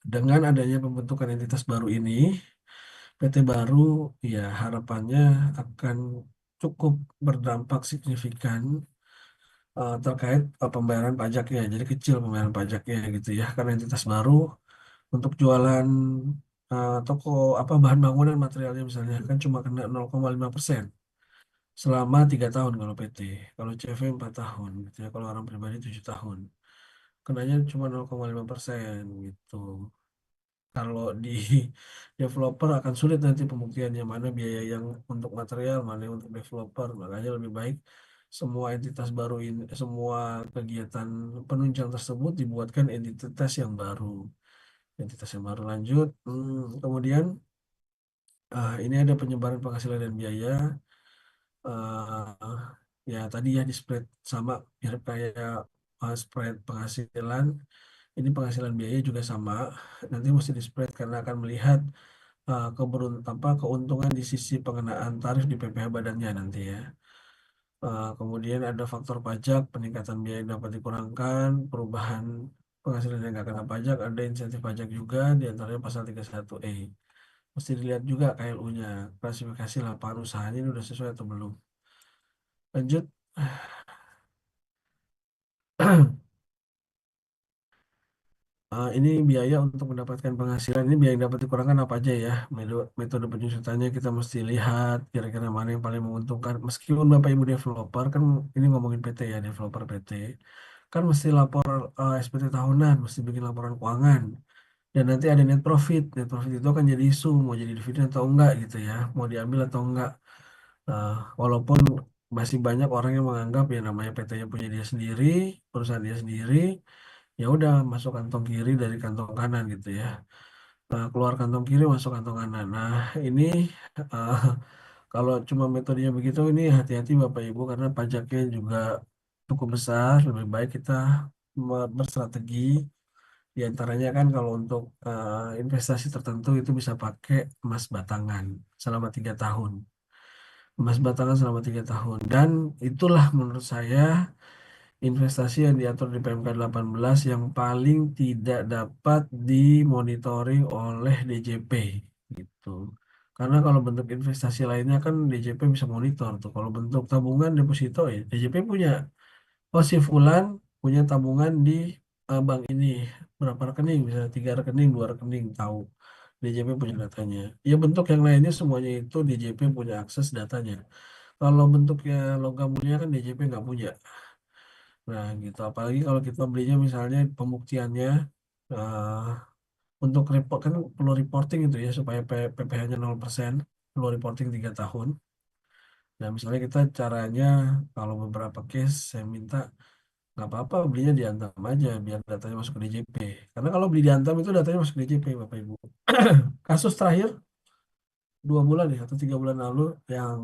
dengan adanya pembentukan entitas baru ini, PT baru ya harapannya akan cukup berdampak signifikan terkait pembayaran pajaknya. Jadi kecil pembayaran pajaknya gitu ya, karena entitas baru untuk jualan toko apa bahan bangunan materialnya misalnya kan cuma kena 0,5% selama 3 tahun kalau PT, kalau CV 4 tahun, gitu ya. Kalau orang pribadi 7 tahun, kenanya cuma 0,5% gitu. Kalau di developer akan sulit nanti pembuktiannya mana biaya yang untuk material, mana yang untuk developer. Makanya lebih baik semua entitas baru ini, semua kegiatan penunjang tersebut dibuatkan entitas yang baru. Entitas yang baru lanjut. Kemudian ini ada penyebaran penghasilan dan biaya. eh, Ya tadi ya di spread sama mirip kayak spread penghasilan. Ini penghasilan biaya juga sama. Nanti mesti di spread karena akan melihat apa keuntungan di sisi pengenaan tarif di PPh badannya nanti ya. Kemudian ada faktor pajak, peningkatan biaya yang dapat dikurangkan, perubahan penghasilan yang nggak kena pajak, ada insentif pajak juga, di antaranya pasal 31E. Mesti dilihat juga KLU-nya, klasifikasi lapangan usahanya ini udah sesuai atau belum. Lanjut. Ini biaya untuk mendapatkan penghasilan ini biaya yang dapat dikurangkan apa aja ya? Metode penyusutannya kita mesti lihat kira-kira mana yang paling menguntungkan. Meskipun Bapak Ibu developer kan ini ngomongin PT ya, developer PT kan mesti lapor SPT tahunan, mesti bikin laporan keuangan dan nanti ada net profit. Net profit itu akan jadi isu mau jadi dividen atau enggak gitu ya, mau diambil atau enggak. Nah, walaupun masih banyak orang yang menganggap ya namanya PT-nya punya dia sendiri, perusahaan dia sendiri, ya udah masuk kantong kiri dari kantong kanan gitu ya. Keluar kantong kiri masuk kantong kanan. Nah ini eh, kalau cuma metodenya begitu ini hati-hati Bapak Ibu karena pajaknya juga cukup besar. Lebih baik kita berstrategi. Di antaranya kan kalau untuk investasi tertentu itu bisa pakai emas batangan selama 3 tahun. emas batangan selama 3 tahun. Dan itulah menurut saya investasi yang diatur di PMK 18 yang paling tidak dapat dimonitoring oleh DJP gitu. Karena kalau bentuk investasi lainnya kan DJP bisa monitor tuh. Kalau bentuk tabungan deposito ya DJP punya. Oh si Fulan punya tabungan di bank ini berapa rekening, bisa 3 rekening, 2 rekening, tahu. DJP punya datanya. Ya bentuk yang lainnya semuanya itu DJP punya akses datanya. Kalau bentuknya logam mulia kan DJP nggak punya. Nah gitu. Apalagi kalau kita belinya misalnya pembuktiannya eh, untuk report kan perlu reporting itu ya supaya PPh-nya 0%, perlu reporting 3 tahun. Nah misalnya kita caranya kalau beberapa case saya minta nggak apa-apa belinya di Antam aja biar datanya masuk ke DJP. Karena kalau beli di Antam itu datanya masuk ke DJP Bapak Ibu. Kasus terakhir 2 bulan ya atau 3 bulan lalu yang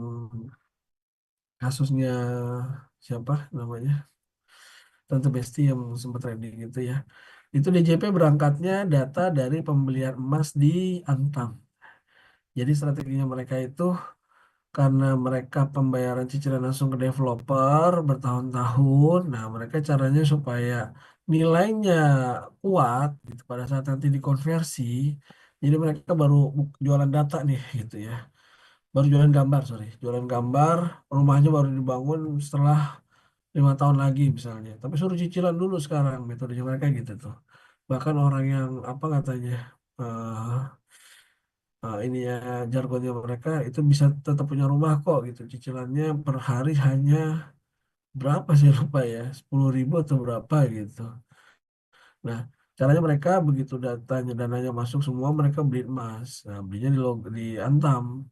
kasusnya siapa namanya Tante Besti yang sempat trending gitu ya. Itu DJP berangkatnya data dari pembelian emas di Antam. Jadi strateginya mereka itu karena mereka pembayaran cicilan langsung ke developer bertahun-tahun. Nah, mereka caranya supaya nilainya kuat gitu pada saat nanti dikonversi. Jadi mereka baru jualan data nih gitu ya. Baru jualan gambar, sorry. Jualan gambar, rumahnya baru dibangun setelah 5 tahun lagi misalnya. Tapi suruh cicilan dulu sekarang, metodenya mereka gitu tuh. Bahkan orang yang apa katanya, ini ya jargonnya mereka itu bisa tetap punya rumah kok gitu. Cicilannya per hari hanya berapa sih lupa ya, 10.000 atau berapa gitu. Nah, caranya mereka begitu dananya masuk semua mereka beli emas. Nah, belinya di Antam,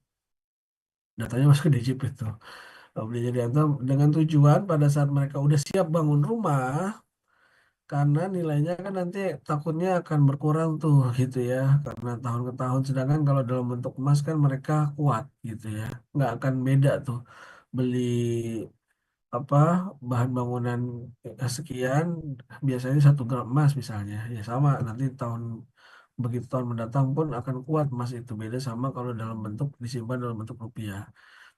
datanya masuk ke DJP tuh. Nah, belinya di Antam dengan tujuan pada saat mereka udah siap bangun rumah, karena nilainya kan nanti takutnya akan berkurang tuh gitu ya karena tahun ke tahun sedangkan kalau dalam bentuk emas kan mereka kuat gitu ya nggak akan beda tuh beli apa bahan bangunan sekian biasanya 1 gram emas misalnya ya sama nanti begitu tahun mendatang pun akan kuat emas itu beda sama kalau dalam bentuk disimpan dalam bentuk rupiah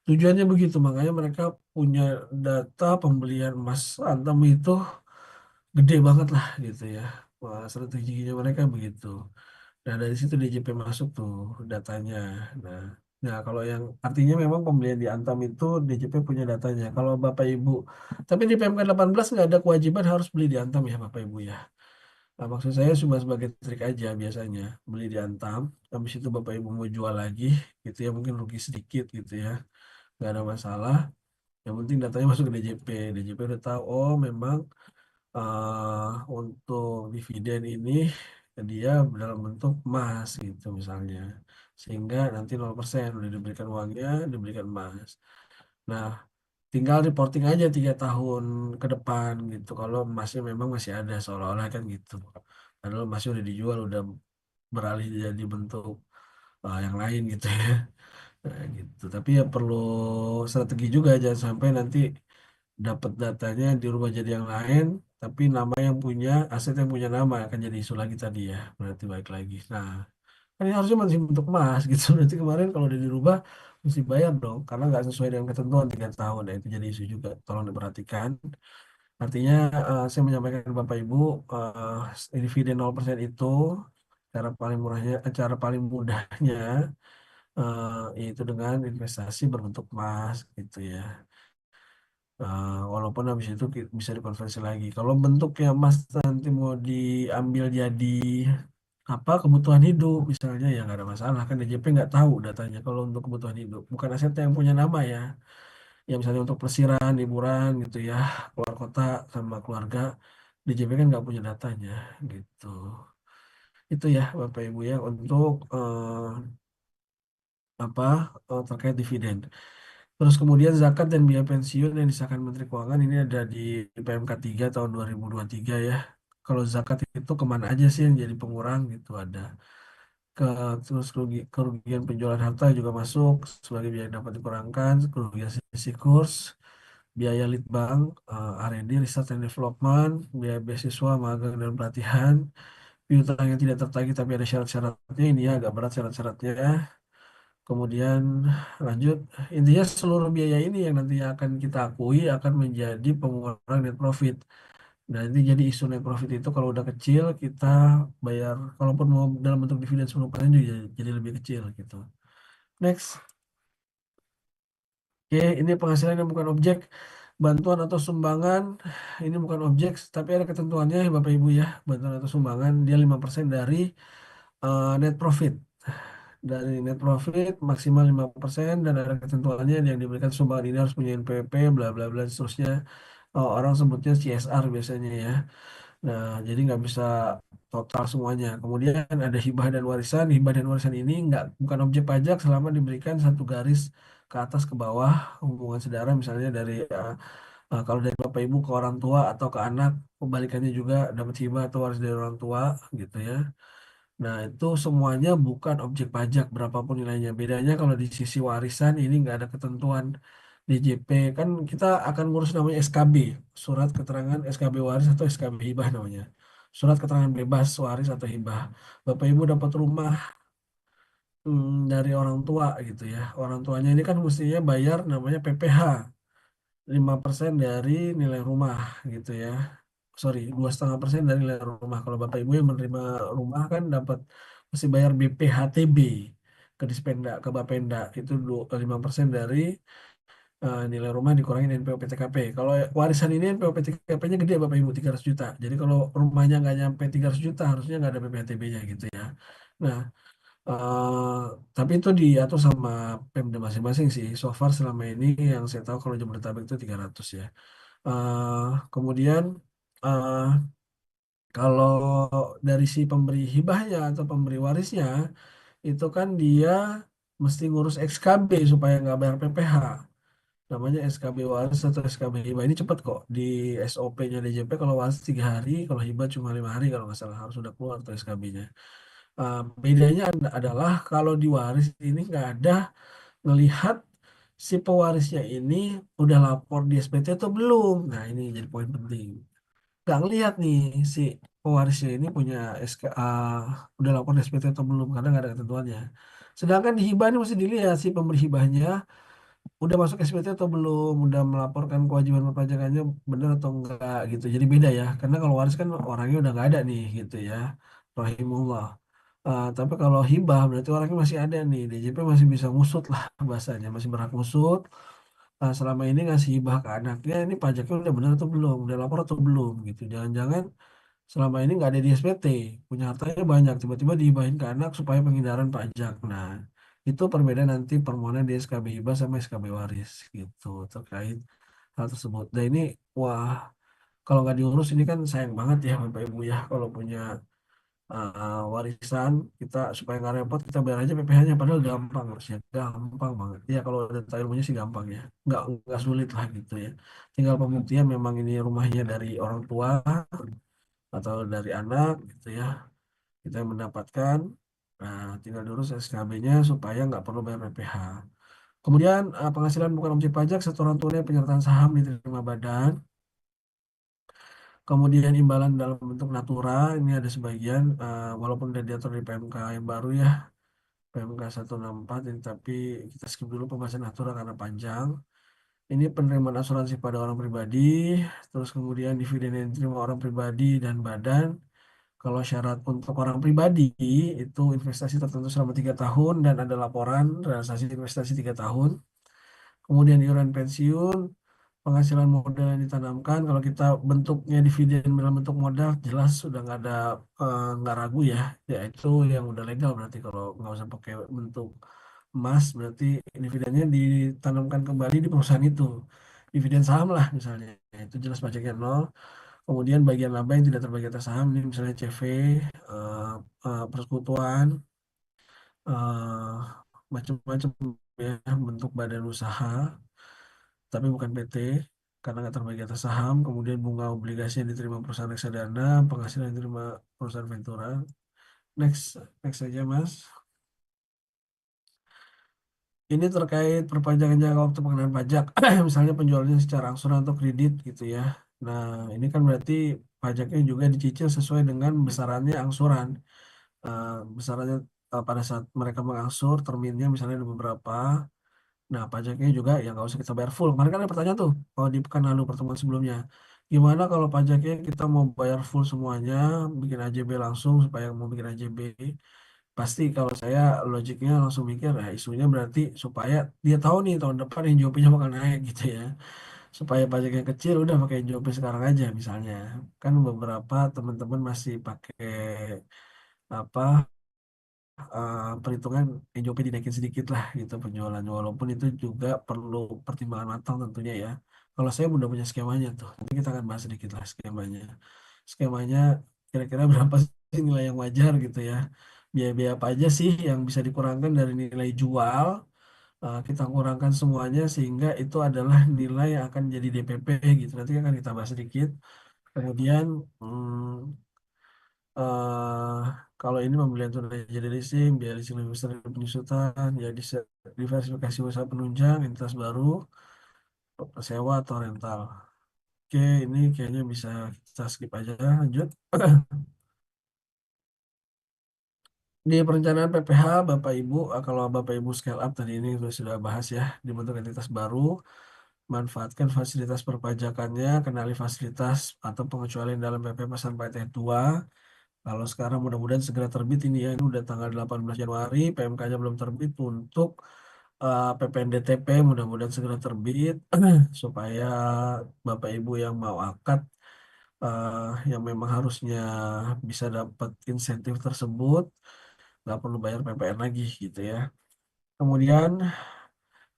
tujuannya begitu makanya mereka punya data pembelian emas antam itu gede banget lah gitu ya. Wah, strateginya mereka begitu. Nah, dari situ DJP masuk tuh datanya. Nah, nah kalau yang artinya memang pembelian di Antam itu DJP punya datanya. Kalau Bapak Ibu, tapi di PMK 18 nggak ada kewajiban harus beli di Antam ya Bapak Ibu ya. Nah, maksud saya cuma sebagai trik aja biasanya beli di Antam. Habis itu Bapak Ibu mau jual lagi, gitu ya mungkin rugi sedikit gitu ya, nggak ada masalah. Yang penting datanya masuk ke DJP. DJP udah tahu, oh memang untuk dividen ini dia dalam bentuk emas gitu misalnya sehingga nanti 0% udah diberikan uangnya diberikan emas nah tinggal reporting aja 3 tahun ke depan gitu kalau emasnya memang masih ada seolah-olah kan gitu padahal emasnya udah dijual udah beralih jadi bentuk yang lain gitu ya nah, gitu tapi ya perlu strategi juga jangan sampai nanti dapat datanya dirubah jadi yang lain, tapi nama yang punya, aset yang punya nama akan jadi isu lagi tadi ya, berarti baik lagi. Nah, kan ini harusnya masih bentuk emas gitu. Berarti kemarin kalau udah dirubah mesti bayar dong, karena nggak sesuai dengan ketentuan 3 tahun. Nah, itu jadi isu juga. Tolong diperhatikan. Artinya saya menyampaikan ke Bapak Ibu, dividen 0% itu cara paling mudahnya yaitu dengan investasi berbentuk emas gitu ya. Walaupun habis itu bisa dikonversi lagi. Kalau bentuknya emas nanti mau diambil jadi apa kebutuhan hidup misalnya ya nggak ada masalah kan DJP nggak tahu datanya kalau untuk kebutuhan hidup bukan aset yang punya nama ya ya misalnya untuk pelesiran liburan gitu ya keluar kota sama keluarga DJP kan nggak punya datanya gitu itu ya Bapak Ibu ya untuk apa terkait dividen. Terus kemudian zakat dan biaya pensiun yang disahkan Menteri Keuangan ini ada di PMK 3 tahun 2023 ya. Kalau zakat itu kemana aja sih yang jadi pengurang gitu ada. Ke, terus kerugian penjualan harta juga masuk sebagai biaya yang dapat dikurangkan, kerugian selisih kurs, biaya litbang, R&D, Research and Development, biaya beasiswa, magang dan pelatihan, piutang yang tidak tertagih tapi ada syarat-syaratnya, ini ya agak berat syarat-syaratnya, Kemudian lanjut, intinya seluruh biaya ini yang nanti akan kita akui akan menjadi pengurangan net profit. Nah, ini jadi isu net profit itu kalau udah kecil kita bayar, kalaupun mau dalam bentuk dividen 10% juga jadi lebih kecil gitu. Next. Oke, ini penghasilan yang bukan objek, bantuan atau sumbangan, ini bukan objek, tapi ada ketentuannya Bapak Ibu ya. Bantuan atau sumbangan dia 5% dari net profit. Dari net profit maksimal 5% dan ada ketentuannya yang diberikan sumbangan ini harus punya NPWP, bla bla bla, seterusnya. Orang sebutnya CSR biasanya ya. Nah, jadi nggak bisa total semuanya. Kemudian ada hibah dan warisan. Hibah dan warisan ini nggak bukan objek pajak selama diberikan satu garis ke atas ke bawah hubungan saudara, misalnya dari kalau dari bapak ibu ke orang tua atau ke anak, kebalikannya juga dapat hibah atau waris dari orang tua gitu ya. Nah, itu semuanya bukan objek pajak berapapun nilainya. Bedanya kalau di sisi warisan ini nggak ada ketentuan DJP. Kan kita akan ngurus namanya SKB, surat keterangan SKB waris atau SKB hibah namanya. Surat keterangan bebas waris atau hibah. Bapak Ibu dapat rumah dari orang tua gitu ya. Orang tuanya ini kan mestinya bayar namanya PPh. 5% dari nilai rumah gitu ya. Sorry, 2,5% dari nilai rumah. Kalau Bapak Ibu yang menerima rumah kan dapat mesti bayar BPHTB ke Dispenda, ke Bapenda. Itu 5% dari nilai rumah dikurangin NPWP TKP. Kalau warisan ini NPWP TKP-nya gede Bapak Ibu 300 juta. Jadi kalau rumahnya nggak nyampe 300 juta harusnya nggak ada BPHTB-nya gitu ya. Nah, eh, tapi itu diatur sama Pemda masing-masing sih. So far selama ini yang saya tahu kalau Jabodetabek itu 300 ya. Kemudian eh, kalau dari si pemberi hibahnya atau pemberi warisnya itu kan dia mesti ngurus XKB supaya nggak bayar PPh. Namanya SKB waris atau SKB hibah ini cepat kok di SOP-nya DJP. Kalau waris 3 hari, kalau hibah cuma 5 hari kalau nggak salah harus sudah keluar tuh SKB-nya. Bedanya adalah kalau di waris ini nggak ada ngelihat si pewarisnya ini udah lapor di SPT atau belum. Nah, ini jadi poin penting. Nggak ngelihat nih si pewarisnya ini punya SKA udah lapor di SPT atau belum karena nggak ada ketentuannya. Sedangkan di hibah ini mesti dilihat si pemberi hibahnya udah masuk SPT atau belum, udah melaporkan kewajiban perpajakannya benar atau enggak gitu. Jadi beda ya, karena kalau waris kan orangnya udah nggak ada nih gitu ya, rahimullah. Tapi kalau hibah berarti orangnya masih ada nih, DJP masih bisa ngusut lah bahasanya, masih berhak ngusut. Selama ini ngasih hibah ke anaknya, ini pajaknya udah benar atau belum, udah lapor atau belum gitu. Jangan-jangan selama ini nggak ada di SPT, punya hartanya banyak, tiba-tiba dihibahin ke anak supaya penghindaran pajak. Nah, itu perbedaan nanti permohonan di SKB hibah sama SKB waris gitu terkait hal tersebut. Dan ini, wah, kalau nggak diurus ini kan sayang banget ya Bapak Ibu ya, kalau punya warisan kita supaya nggak repot kita bayar aja PPh-nya padahal gampang harusnya gampang banget ya kalau data ilmunya sih gampang ya nggak sulit lah gitu ya tinggal pembuktian memang ini rumahnya dari orang tua atau dari anak gitu ya kita yang mendapatkan. Nah, tinggal diurus SKB-nya supaya nggak perlu bayar PPh. Kemudian penghasilan bukan objek pajak, setoran tunai penyertaan saham diterima badan. Kemudian imbalan dalam bentuk natura, ini ada sebagian, walaupun udah diatur di PMK yang baru ya, PMK 164, ini, tapi kita skip dulu pembahasan natura karena panjang. Ini penerimaan asuransi pada orang pribadi, terus kemudian dividen yang diterima orang pribadi dan badan. Kalau syarat untuk orang pribadi itu investasi tertentu selama 3 tahun dan ada laporan realisasi investasi 3 tahun. Kemudian iuran pensiun, penghasilan modal yang ditanamkan. Kalau kita bentuknya dividen dalam bentuk modal, jelas sudah nggak ada nggak ragu ya. Ya itu yang udah legal berarti kalau nggak usah pakai bentuk emas berarti dividennya ditanamkan kembali di perusahaan itu. Dividen saham lah misalnya, itu jelas pajaknya nol. Kemudian bagian laba yang tidak terbagi atas saham ini misalnya CV, eh, persekutuan, eh, macam-macam ya bentuk badan usaha, tapi bukan PT karena nggak terbagi atas saham. Kemudian bunga obligasi yang diterima perusahaan reksadana, penghasilan yang diterima perusahaan Ventura. Next, next saja Mas. Ini terkait perpanjangan jangka waktu pengenaan pajak, misalnya penjualannya secara angsuran atau kredit gitu ya. Nah, ini kan berarti pajaknya juga dicicil sesuai dengan besarannya angsuran. Besarannya pada saat mereka mengangsur terminnya misalnya ada beberapa. Nah, pajaknya juga ya nggak usah kita bayar full. Kemarin kan ada pertanyaan tuh, kalau di pekan lalu pertemuan sebelumnya. Gimana kalau pajaknya kita mau bayar full semuanya, bikin AJB langsung supaya mau bikin AJB. Pasti kalau saya logiknya langsung mikir ya isunya berarti supaya dia tahu nih tahun depan NJOP-nya bakal naik gitu ya. Supaya pajaknya kecil udah pakai NJOP sekarang aja misalnya. Kan beberapa teman-teman masih pakai apa perhitungan NJOP dinaikin sedikit lah gitu penjualannya walaupun itu juga perlu pertimbangan matang tentunya ya. Kalau saya udah punya skemanya tuh, nanti kita akan bahas sedikit lah skemanya. Skemanya kira-kira berapa sih nilai yang wajar gitu ya. Biaya-biaya apa aja sih yang bisa dikurangkan dari nilai jual. Kita kurangkan semuanya sehingga itu adalah nilai yang akan jadi DPP gitu. Nanti akan kita bahas sedikit. Kemudian eh kalau ini pembelian tunai jadi leasing, biaya leasing lebih besar dari penyusutan, ya diversifikasi usaha penunjang, entitas baru, sewa atau rental. Oke, ini kayaknya bisa kita skip aja. Lanjut. Di perencanaan PPH, Bapak Ibu, kalau Bapak Ibu scale up tadi ini sudah bahas ya, dibentuk entitas baru, manfaatkan fasilitas perpajakannya, kenali fasilitas atau pengecualian dalam PP Pasal 4 Ayat 2. Kalau sekarang mudah-mudahan segera terbit ini ya, ini udah tanggal 18 Januari, PMK-nya belum terbit untuk PPNDTP mudah-mudahan segera terbit supaya Bapak Ibu yang mau akad yang memang harusnya bisa dapat insentif tersebut nggak perlu bayar PPN lagi gitu ya. Kemudian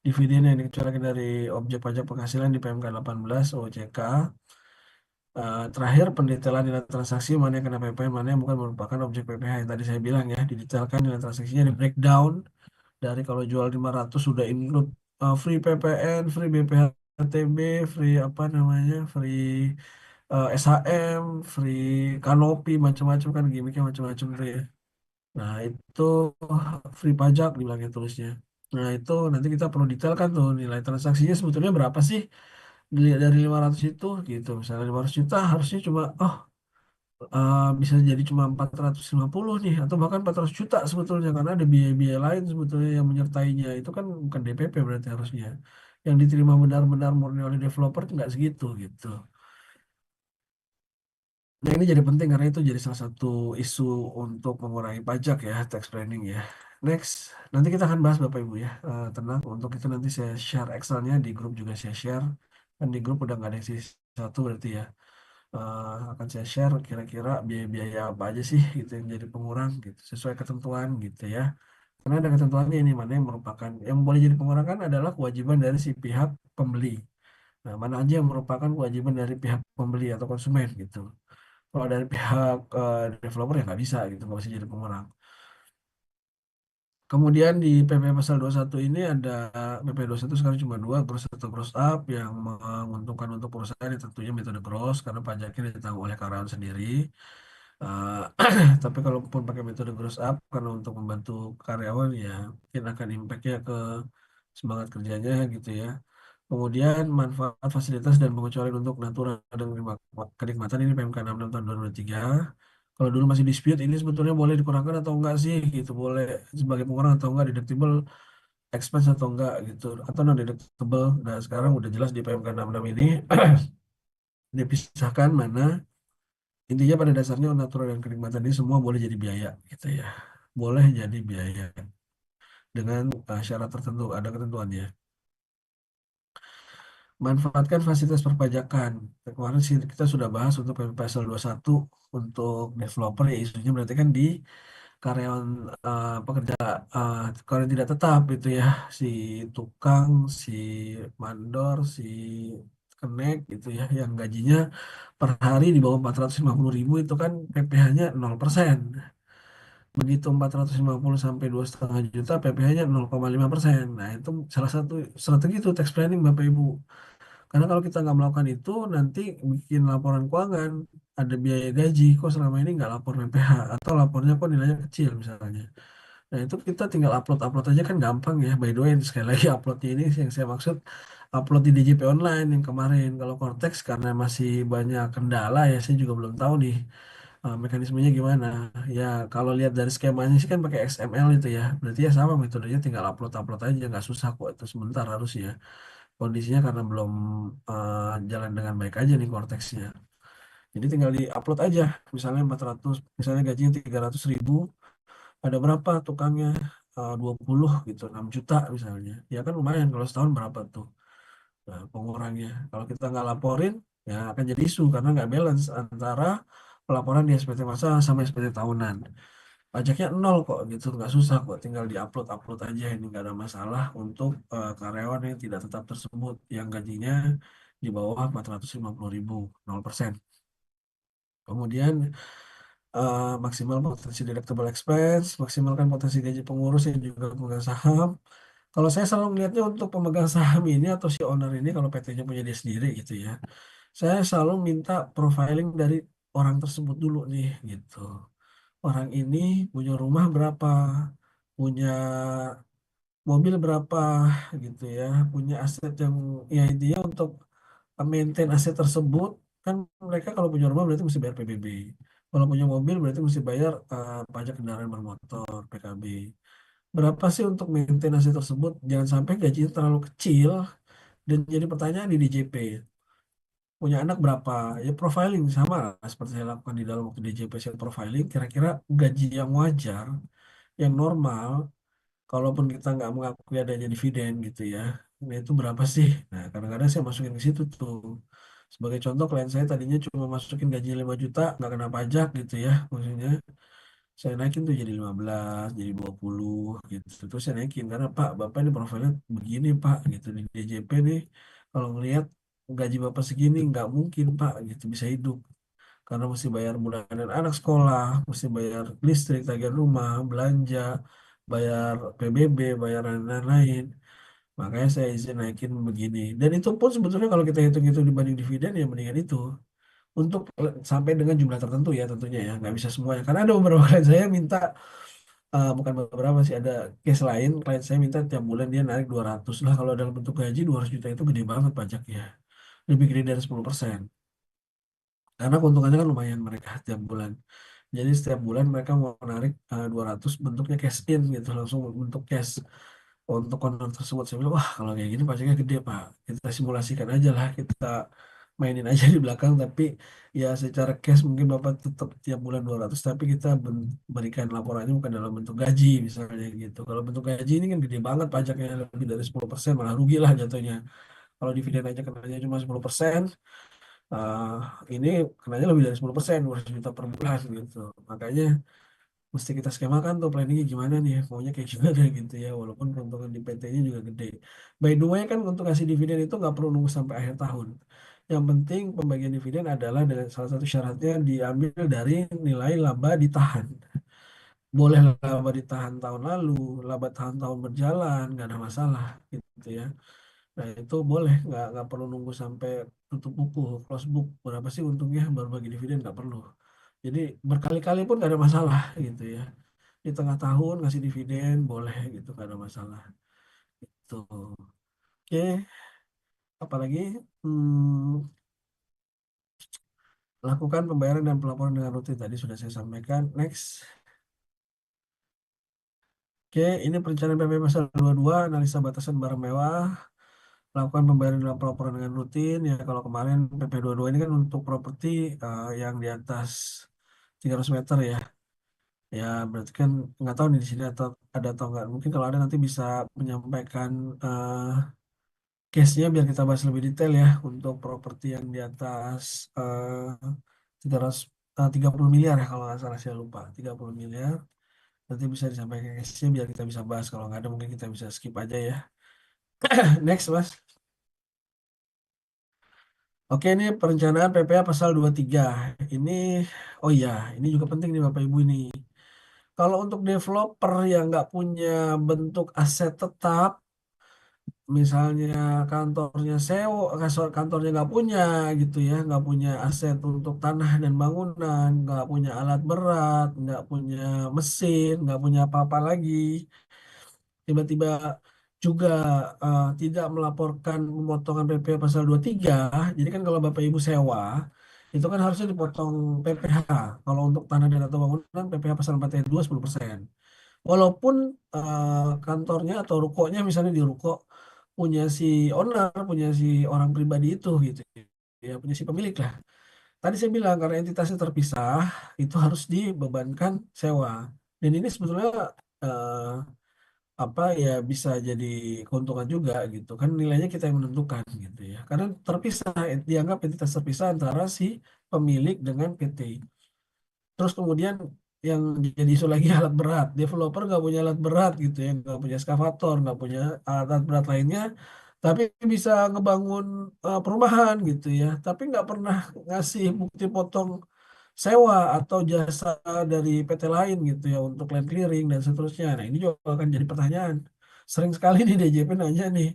dividen yang dikecualikan dari objek pajak penghasilan di PMK 18 OJK. Terakhir pendetailan nilai transaksi mana yang kena PPN mana yang bukan merupakan objek PPh yang tadi saya bilang ya didetailkan nilai transaksinya di breakdown dari kalau jual 500 sudah include free PPN, free BPHTB, free apa namanya, free SHM, free kanopi macam-macam kan gimmicknya macam-macam tuh ya. Nah itu free pajak dibilangnya tulisnya. Nah itu nanti kita perlu detailkan tuh nilai transaksinya sebetulnya berapa sih dari 500 itu gitu. Misalnya 500 juta harusnya cuma bisa jadi cuma 450 nih atau bahkan 400 juta sebetulnya karena ada biaya-biaya lain sebetulnya yang menyertainya itu kan bukan DPP berarti harusnya yang diterima benar-benar murni oleh developer itu nggak segitu gitu. Nah ini jadi penting karena itu jadi salah satu isu untuk mengurangi pajak ya tax planning ya. Next, nanti kita akan bahas Bapak Ibu ya. Tenang, untuk itu nanti saya share Excelnya di grup juga saya share. Kan di grup udah nggak ada yang sisi satu berarti ya. Akan saya share kira-kira biaya-biaya apa aja sih gitu yang jadi pengurang gitu sesuai ketentuan gitu ya. Karena ada ketentuannya ini mana yang merupakan yang boleh jadi pengurang kan adalah kewajiban dari si pihak pembeli. Nah, mana aja yang merupakan kewajiban dari pihak pembeli atau konsumen gitu. Kalau dari pihak developer ya nggak bisa gitu, nggak bisa jadi pengurang. Kemudian di PP pasal 21 ini ada PP 21 sekarang cuma dua, gross atau gross up yang menguntungkan untuk perusahaan yang tentunya metode gross karena pajaknya ditanggung oleh karyawan sendiri. Eh, tapi kalaupun pakai metode gross up karena untuk membantu karyawan ya mungkin akan impactnya ke semangat kerjanya gitu ya. Kemudian manfaat fasilitas dan pengecualian untuk natura dan kenikmatan ini PMK 66 tahun 2023. Kalau dulu masih dispute ini sebetulnya boleh dikurangkan atau enggak sih gitu, boleh sebagai pengurang atau enggak, deductible expense atau enggak gitu, atau non deductible. Nah sekarang udah jelas di PMK 66 ini dipisahkan mana intinya pada dasarnya natural dan kenikmatan ini semua boleh jadi biaya gitu ya, boleh jadi biaya dengan syarat tertentu, ada ketentuannya. Manfaatkan fasilitas perpajakan. Kemarin sih kita sudah bahas untuk PP Pasal 21 untuk developer ya isunya berarti kan di karyawan pekerja uh, karyawan tidak tetap itu ya si tukang, si mandor, si kenek gitu ya yang gajinya per hari di bawah 450.000 itu kan PPh-nya 0%. Begitu 450 sampai 2,5 juta PPh-nya 0,5%. Nah, itu salah satu strategi itu tax planning Bapak Ibu. Karena kalau kita nggak melakukan itu, nanti bikin laporan keuangan, ada biaya gaji, kok selama ini nggak lapor PPh, atau lapornya kok nilainya kecil misalnya. Nah, itu kita tinggal upload-upload aja kan gampang ya. By the way, sekali lagi uploadnya ini yang saya maksud, upload di DJP online yang kemarin. Kalau Cortex karena masih banyak kendala ya, saya juga belum tahu nih Mekanismenya gimana? Ya kalau lihat dari skemanya sih kan pakai XML itu ya. Berarti ya sama metodenya, tinggal upload-upload aja, nggak susah kok. Itu sebentar harus ya. Kondisinya karena belum jalan dengan baik aja nih Cortex-nya. Jadi tinggal di-upload aja. Misalnya 400, misalnya gajinya 300.000, ada berapa tukangnya? 20 gitu, 6 juta misalnya. Ya kan lumayan, kalau setahun berapa tuh? Nah, pengurangnya. Kalau kita nggak laporin, ya akan jadi isu karena nggak balance antara pelaporan di SPT masa sama SPT tahunan. Pajaknya nol kok gitu, nggak susah kok. Tinggal di-upload aja, ini nggak ada masalah untuk karyawan yang tidak tetap tersebut yang gajinya di bawah 450.000, 0%. Kemudian maksimal potensi deductible expense, maksimalkan potensi gaji pengurus yang juga pemegang saham. Kalau saya selalu melihatnya untuk pemegang saham ini atau si owner ini, kalau PT-nya punya dia sendiri gitu ya, saya selalu minta profiling dari orang tersebut dulu nih gitu. Orang ini punya rumah berapa, punya mobil berapa gitu ya, punya aset yang ya intinya untuk maintain aset tersebut kan. Mereka kalau punya rumah berarti mesti bayar PBB. Kalau punya mobil berarti mesti bayar pajak kendaraan bermotor, PKB. Berapa sih untuk maintain aset tersebut? Jangan sampai gajinya terlalu kecil dan jadi pertanyaan di DJP. Punya anak berapa? Ya profiling sama lah seperti saya lakukan di dalam waktu DJP, saya profiling kira-kira gaji yang wajar, yang normal, kalaupun kita nggak mengakui adanya dividen gitu ya. Nah itu berapa sih? Nah kadang-kadang saya masukin ke situ tuh. Sebagai contoh, klien saya tadinya cuma masukin gaji 5 juta, nggak kena pajak gitu ya. Maksudnya saya naikin tuh jadi 15, jadi 20 gitu. Terus saya naikin karena Pak, Bapak ini profilnya begini Pak gitu di DJP nih. Kalau ngelihat gaji Bapak segini nggak mungkin Pak gitu bisa hidup. Karena mesti bayar bulanan anak sekolah, mesti bayar listrik, tagihan rumah, belanja, bayar PBB, bayar lain-lain. Makanya saya izin naikin begini. Dan itu pun sebetulnya kalau kita hitung-hitung dibanding dividen ya mendingan itu. Untuk sampai dengan jumlah tertentu ya tentunya ya. Nggak bisa semuanya. Karena ada beberapa klien saya minta, bukan beberapa sih, ada case lain. Klien saya minta tiap bulan dia narik 200 lah. Kalau dalam bentuk gaji 200 juta itu gede banget pajaknya. Lebih gede dari 10%. Karena keuntungannya kan lumayan mereka tiap bulan. Jadi setiap bulan mereka mau menarik 200 bentuknya cash in gitu, langsung bentuk cash untuk konten tersebut. Saya bilang, wah kalau kayak gini pajaknya gede Pak. Kita simulasikan aja lah, kita mainin aja di belakang. Tapi ya secara cash mungkin Bapak tetap tiap bulan 200, tapi kita berikan laporannya bukan dalam bentuk gaji misalnya gitu. Kalau bentuk gaji ini kan gede banget pajaknya, lebih dari 10%, malah rugi lah jatuhnya. Kalau dividen aja kenanya cuma 10%, eh, ini kenanya lebih dari 10%, 200 juta per bulan gitu. Makanya mesti kita skemakan tuh planningnya gimana nih, maunya kayak gimana gitu ya, walaupun keuntungan di PT-nya juga gede. By the way kan untuk ngasih dividen itu nggak perlu nunggu sampai akhir tahun. Yang penting pembagian dividen adalah dengan salah satu syaratnya diambil dari nilai laba ditahan. Boleh laba ditahan tahun lalu, laba tahan tahun berjalan, nggak ada masalah gitu ya. Nah itu boleh, nggak perlu nunggu sampai tutup buku, close book. Berapa sih untungnya baru bagi dividen, nggak perlu. Jadi berkali-kali pun nggak ada masalah gitu ya. Di tengah tahun ngasih dividen boleh gitu, nggak ada masalah. Tuh. Oke, apalagi lakukan pembayaran dan pelaporan dengan rutin, tadi sudah saya sampaikan. Next. Oke, ini perencanaan PP pasal 22, analisa batasan barang mewah. Lakukan pembayaran dan pelaporan dengan rutin. Ya kalau kemarin PP 22 ini kan untuk properti yang di atas 300 meter ya. Ya berarti kan nggak tahu nih di sini atau ada atau nggak. Mungkin kalau ada nanti bisa menyampaikan case-nya biar kita bahas lebih detail ya untuk properti yang di atas 300, 30 miliar ya kalau nggak salah, saya lupa 30 miliar. Nanti bisa disampaikan case-nya biar kita bisa bahas. Kalau nggak ada mungkin kita bisa skip aja ya. Next Mas. Oke, ini perencanaan PPA pasal 23. Ini, oh iya, ini juga penting nih Bapak Ibu ini. Kalau untuk developer yang nggak punya bentuk aset tetap, misalnya kantornya sewa, kantornya nggak punya gitu ya, nggak punya aset untuk tanah dan bangunan, nggak punya alat berat, nggak punya mesin, nggak punya apa-apa lagi, tiba-tiba juga tidak melaporkan pemotongan PP pasal 23. Jadi kan kalau Bapak Ibu sewa itu kan harusnya dipotong PPh. Kalau untuk tanah dan atau bangunan PPh pasal 4 ayat 2 10%. Walaupun kantornya atau rukonya misalnya di ruko punya si owner, punya si orang pribadi itu gitu. Ya, punya si pemilik lah. Tadi saya bilang karena entitasnya terpisah, itu harus dibebankan sewa. Dan ini sebetulnya eh, apa ya bisa jadi keuntungan juga gitu kan nilainya kita yang menentukan gitu ya karena terpisah dianggap entitas terpisah antara si pemilik dengan PT. Terus kemudian yang jadi isu lagi alat berat, developer nggak punya alat berat gitu ya, nggak punya eskavator, nggak punya alat berat lainnya, tapi bisa ngebangun perumahan gitu ya, tapi nggak pernah ngasih bukti potong sewa atau jasa dari PT lain gitu ya untuk land clearing dan seterusnya. Nah ini juga akan jadi pertanyaan. Sering sekali nih DJP nanya nih,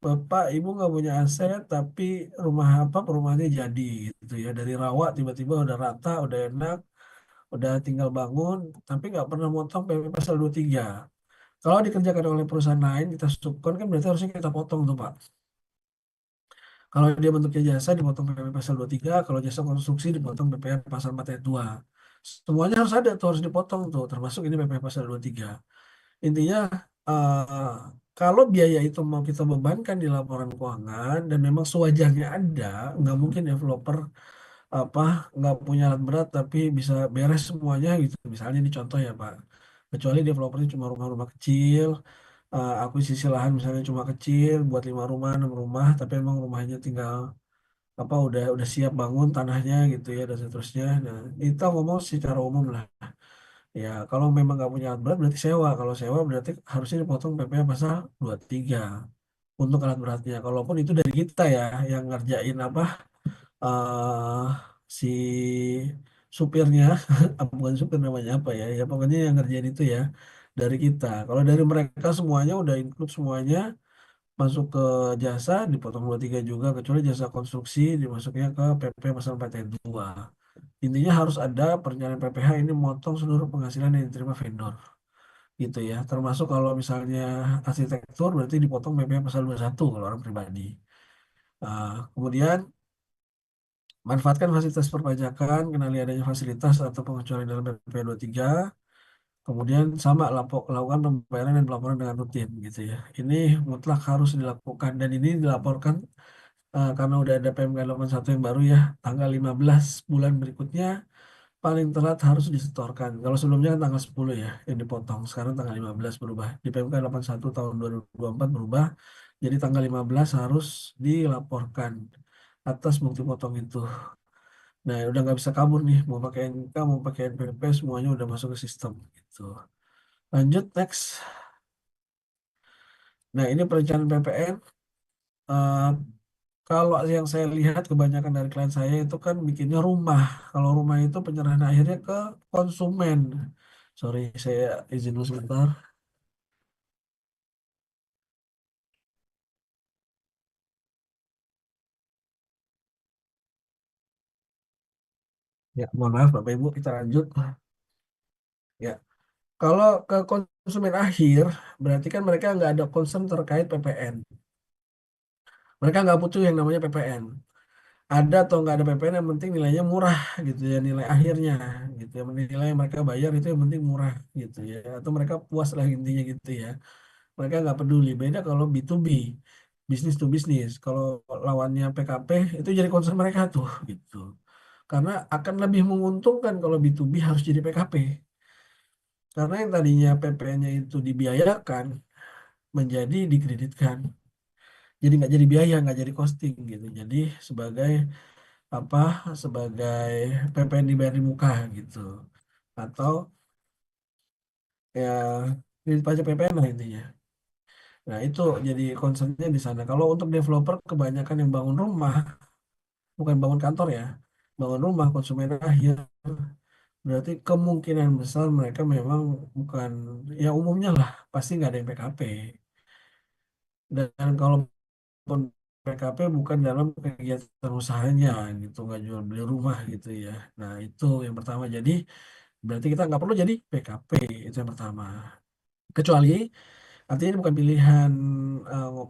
Bapak Ibu nggak punya aset tapi rumah apa perumahannya jadi gitu ya dari rawa tiba-tiba udah rata, udah enak, udah tinggal bangun, tapi nggak pernah motong PP pasal 23. Kalau dikerjakan oleh perusahaan lain kita subkon kan berarti harusnya kita potong tuh Pak. Kalau dia bentuknya jasa dipotong PP pasal 23, kalau jasa konstruksi dipotong PPh pasal 4 ayat 2. Semuanya harus ada tuh, harus dipotong tuh, termasuk ini PPh pasal 23. Intinya eh, kalau biaya itu mau kita bebankan di laporan keuangan dan memang sewajarnya ada, nggak mungkin developer apa nggak punya alat berat tapi bisa beres semuanya gitu. Misalnya ini contoh ya Pak. Kecuali developernya cuma rumah-rumah kecil, akuisisi lahan misalnya cuma kecil buat 5 rumah, 6 rumah, tapi emang rumahnya tinggal apa udah siap bangun tanahnya gitu ya dan seterusnya. Nah, kita ngomong secara umum lah. Ya, kalau memang nggak punya alat berat berarti sewa. Kalau sewa berarti harusnya dipotong PPh pasal 23 untuk alat beratnya. Kalaupun itu dari kita ya yang ngerjain apa si supirnya, bukan supir namanya apa ya, ya pokoknya yang ngerjain itu ya dari kita. Kalau dari mereka semuanya udah include semuanya masuk ke jasa dipotong 23 juga kecuali jasa konstruksi dimasuknya ke PP pasal 4 ayat 2. Intinya harus ada perencanaan PPh ini motong seluruh penghasilan yang diterima vendor gitu ya. Termasuk kalau misalnya arsitektur berarti dipotong PPh pasal 21 kalau orang pribadi. Kemudian manfaatkan fasilitas perpajakan, kenali adanya fasilitas atau pengecualian dalam PPh 23. Kemudian sama lakukan pembayaran dan pelaporan dengan rutin gitu ya. Ini mutlak harus dilakukan dan ini dilaporkan karena udah ada PMK 81 yang baru ya, tanggal 15 bulan berikutnya paling telat harus disetorkan. Kalau sebelumnya kan tanggal 10 ya yang dipotong, sekarang tanggal 15 berubah. Di PMK 81 tahun 2024 berubah, jadi tanggal 15 harus dilaporkan atas bukti potong itu. Nah, udah nggak bisa kabur nih, mau pakai NK, mau pakai NPWP, semuanya udah masuk ke sistem gitu. Lanjut, next. Nah, ini perencanaan PPN. Eh, kalau yang saya lihat kebanyakan dari klien saya itu kan bikinnya rumah. Kalau rumah itu penyerahan akhirnya ke konsumen. Sorry, saya izin dulu sebentar. Ya, mohon maaf Bapak Ibu, kita lanjut. Ya, kalau ke konsumen akhir, berarti kan mereka nggak ada concern terkait PPN. Mereka nggak butuh yang namanya PPN. Ada atau nggak ada PPN yang penting nilainya murah gitu ya, nilai akhirnya gitu ya, nilai yang mereka bayar itu yang penting murah gitu ya, atau mereka puas lah intinya gitu ya. Mereka nggak peduli. Beda kalau B2B, bisnis to bisnis. Kalau lawannya PKP itu jadi concern mereka tuh gitu. Karena akan lebih menguntungkan kalau B2B harus jadi PKP. Karena yang tadinya PPN-nya itu dibiayakan menjadi dikreditkan. Jadi nggak jadi biaya, nggak jadi costing gitu. Jadi sebagai apa? Sebagai PPN dibayar di muka gitu. Atau ya kredit pajak PPN lah intinya. Nah, itu jadi concernnya di sana. Kalau untuk developer kebanyakan yang bangun rumah, bukan bangun kantor ya, bangun rumah konsumen akhir, berarti kemungkinan besar mereka memang bukan, ya umumnya lah, pasti nggak ada yang PKP. Dan kalau pun PKP bukan dalam kegiatan usahanya gitu, nggak jual beli rumah gitu ya. Nah, itu yang pertama. Jadi, berarti kita nggak perlu jadi PKP, itu yang pertama. Kecuali artinya ini bukan pilihan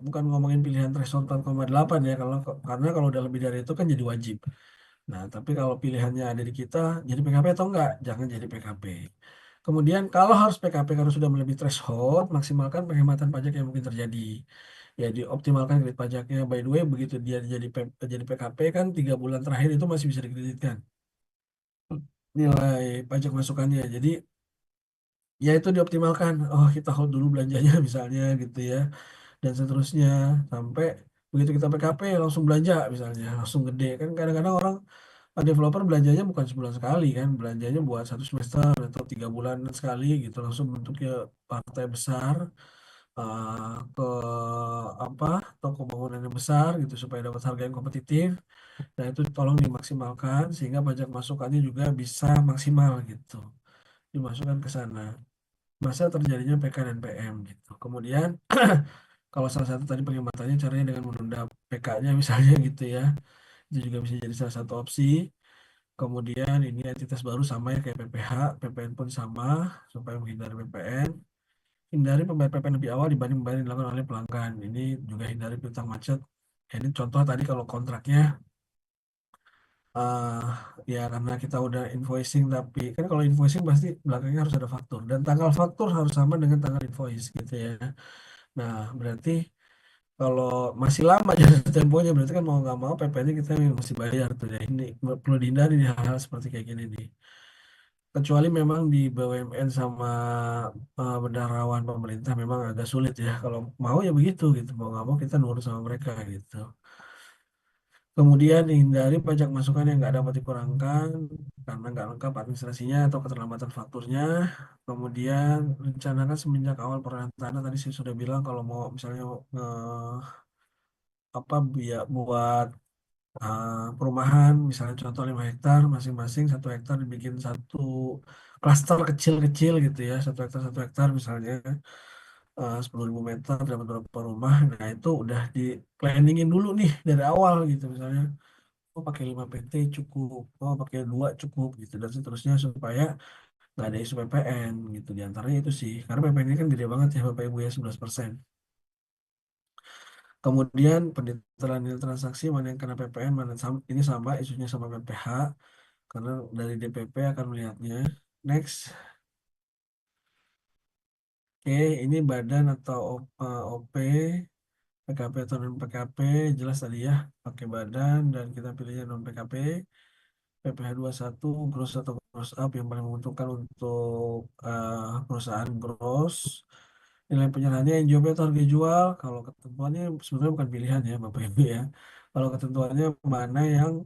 bukan ngomongin pilihan threshold 4,8 ya kalau karena kalau udah lebih dari itu kan jadi wajib. Nah, tapi kalau pilihannya ada di kita, jadi PKP atau enggak, jangan jadi PKP. Kemudian kalau harus PKP karena sudah melebihi threshold, maksimalkan penghematan pajak yang mungkin terjadi. Ya, dioptimalkan kredit pajaknya. By the way, begitu dia jadi PKP kan 3 bulan terakhir itu masih bisa dikreditkan nilai pajak masukannya. Jadi ya itu dioptimalkan. Oh, kita hold dulu belanjanya misalnya gitu ya, dan seterusnya sampai begitu kita PKP langsung belanja misalnya, langsung gede kan. Kadang-kadang orang developer belanjanya bukan sebulan sekali kan, belanjanya buat 1 semester atau 3 bulan sekali gitu, langsung bentuknya partai besar, ke apa, toko bangunan yang besar gitu supaya dapat harga yang kompetitif. Nah itu tolong dimaksimalkan sehingga pajak masukannya juga bisa maksimal gitu, dimasukkan ke sana masa terjadinya PK dan PM gitu. Kemudian kalau salah satu tadi penghematannya caranya dengan menunda PK-nya misalnya gitu ya, itu juga bisa jadi salah satu opsi. Kemudian ini entitas baru sama ya kayak PPH, PPN pun sama supaya menghindari PPN. Hindari pembayar PPN lebih awal dibanding pembayaran yang dilakukan oleh pelanggan. Ini juga hindari piutang macet. Ya, ini contoh tadi kalau kontraknya, eh ya karena kita udah invoicing, tapi kan kalau invoicing pasti belakangnya harus ada faktur dan tanggal faktur harus sama dengan tanggal invoice gitu ya. Nah berarti kalau masih lama jatuh temponya berarti kan mau nggak mau PPN-nya kita mesti bayar tuh ya. Ini perlu dihindari nih hal-hal seperti kayak gini nih. Kecuali memang di BUMN sama bendaharawan pemerintah memang agak sulit ya. Kalau mau ya begitu gitu, mau nggak mau kita nurut sama mereka gitu. Kemudian hindari pajak masukan yang nggak dapat dikurangkan karena nggak lengkap administrasinya atau keterlambatan fakturnya. Kemudian rencanakan semenjak awal perolehan tanah, tadi saya sudah bilang kalau mau misalnya apa biar buat perumahan misalnya contoh 5 hektar, masing-masing 1 hektar dibikin satu klaster kecil-kecil gitu ya, 1 hektar 1 hektar misalnya, 10.000 meter dapat berapa rumah. Nah itu udah di planningin dulu nih dari awal gitu, misalnya oh pakai 5 PT cukup, oh pakai 2 cukup gitu, dan seterusnya supaya nggak ada isu PPN gitu. Di antaranya itu sih karena PPN ini kan gede banget ya Bapak Ibu ya, 11%. Kemudian pendetaran nilai transaksi mana yang kena PPN, mana ini sama isunya sama PPH karena dari DPP akan melihatnya. Next, oke, ini badan atau OP, PKP atau non PKP, jelas tadi ya, pakai badan dan kita pilihnya non PKP. PPh satu gross atau gross up yang paling menguntungkan untuk perusahaan gross. Nilai penyerahannya NJOP atau harga jual. Kalau ketentuannya sebenarnya bukan pilihan ya Bapak Ibu ya. Kalau ketentuannya mana yang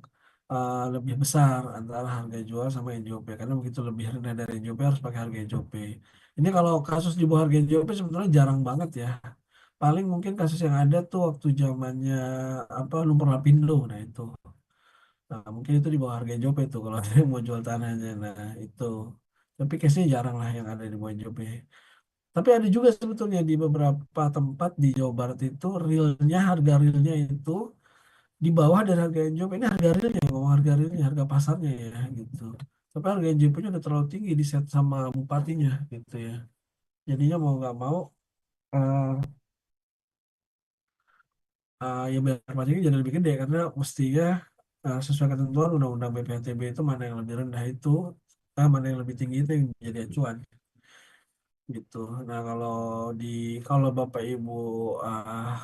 lebih besar antara harga jual sama NJOP. Karena begitu lebih rendah dari NJOP harus pakai harga NJOP. Ini kalau kasus di bawah harga NJOP sebenarnya jarang banget ya. Paling mungkin kasus yang ada tuh waktu zamannya apa Lumpur Lapindo. Nah itu. Nah, mungkin itu di bawah harga NJOP itu kalau ada yang mau jual tanahnya. Nah, itu. Tapi case-nya jarang lah yang ada di bawah NJOP. Tapi ada juga sebetulnya di beberapa tempat di Jawa Barat itu realnya, harga realnya itu di bawah dari harga NJOP. Ini harga realnya, ngomong harga realnya, harga pasarnya ya gitu. Tapi harga NJOP-nya udah terlalu tinggi di set sama bupatinya gitu ya. Jadinya mau nggak mau eh ya bayar pajaknya jadi lebih gede karena mestinya sesuai ketentuan Undang-Undang BPHTB itu mana yang lebih rendah itu, mana yang lebih tinggi itu yang jadi acuan gitu. Nah di kalau Bapak Ibu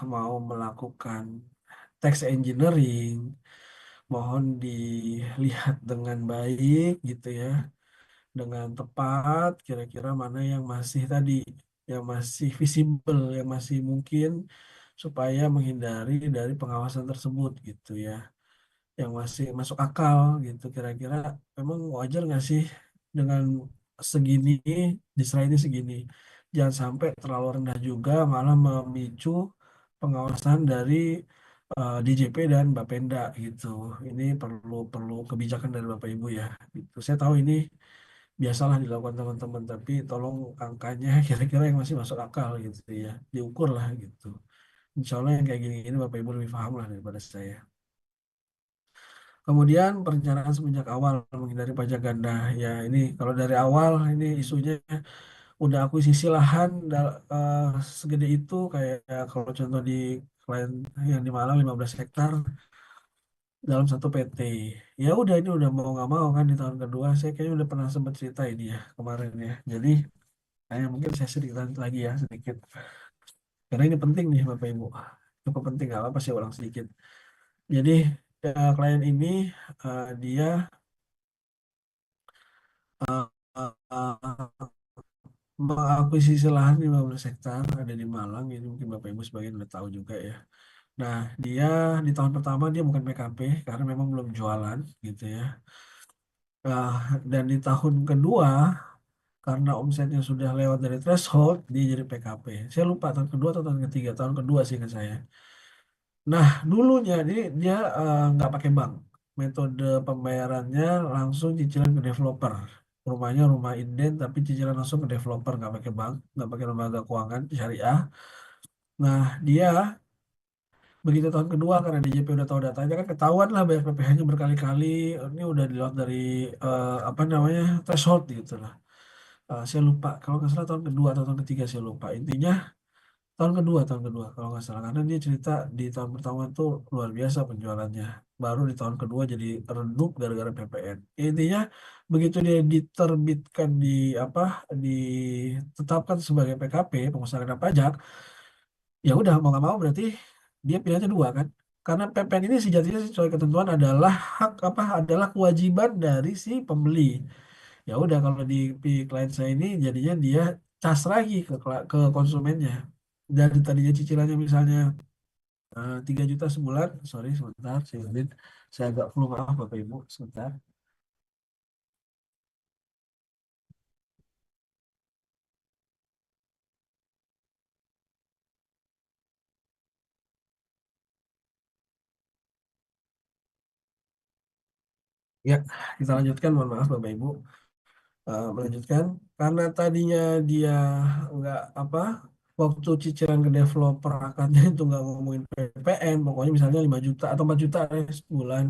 mau melakukan tax engineering, mohon dilihat dengan baik gitu ya, dengan tepat kira-kira mana yang masih tadi, yang masih visible, yang masih mungkin supaya menghindari dari pengawasan tersebut gitu ya, yang masih masuk akal gitu. Kira-kira memang wajar nggak sih dengan segini, diserahinnya segini. Jangan sampai terlalu rendah juga malah memicu pengawasan dari DJP dan Bapenda gitu. Ini perlu perlu kebijakan dari Bapak Ibu ya. Gitu. Saya tahu ini biasalah dilakukan teman-teman, tapi tolong angkanya kira-kira yang masih masuk akal gitu ya. Diukur lah gitu. Insya Allah yang kayak gini-gini Bapak Ibu lebih paham lah daripada saya. Kemudian perencanaan semenjak awal menghindari pajak ganda. Ya ini kalau dari awal ini isunya udah akuisisi lahan segede itu, kayak kalau contoh di klien yang di Malang 15 hektar dalam satu PT. Ya udah ini udah mau nggak mau kan di tahun kedua saya kayaknya udah pernah sempat cerita ini ya kemarin ya. Jadi mungkin saya sedikit lagi ya sedikit karena ini penting nih Bapak Ibu. Cukup penting nggak apa-apa saya ulang sedikit. Jadi klien ini dia uh, mengakuisisi lahan 15 hektar ada di Malang. Ini mungkin Bapak Ibu sebagian udah tahu juga ya. Nah, dia di tahun pertama dia bukan PKP karena memang belum jualan gitu ya. Nah, dan di tahun kedua karena omsetnya sudah lewat dari threshold dia jadi PKP. Saya lupa tahun kedua atau tahun ketiga, tahun kedua sih ke saya. Nah, dulunya dia nggak pakai bank. Metode pembayarannya langsung cicilan ke developer. Rumahnya rumah inden tapi cicilan langsung ke developer, nggak pakai bank, nggak pakai lembaga keuangan syariah. Nah, dia begitu tahun kedua karena DJP udah tahu datanya kan ketahuan lah bayar PPh-nya berkali-kali. Ini udah di luar dari apa namanya threshold gitu lah. Saya lupa kalau nggak salah tahun kedua atau tahun ketiga saya lupa. Intinya tahun kedua kalau nggak salah karena dia cerita di tahun pertama tuh luar biasa penjualannya. Baru di tahun kedua jadi redup gara-gara PPN. Intinya begitu dia diterbitkan di apa ditetapkan sebagai PKP pengusaha kena pajak, ya udah mau nggak mau berarti dia pilihannya dua kan. Karena PPN ini sejatinya sesuai ketentuan adalah hak apa adalah kewajiban dari si pembeli. Ya udah kalau di klien saya ini jadinya dia cas lagi ke konsumennya. Dari tadinya cicilannya misalnya 3 juta sebulan, sorry sebentar, saya agak flu maaf Bapak Ibu, sebentar. Ya, kita lanjutkan, mohon maaf Bapak Ibu. Melanjutkan, karena tadinya dia nggak apa, waktu cicilan ke developer akadnya itu nggak ngomongin PPN, pokoknya misalnya 5 juta atau 4 juta sebulan.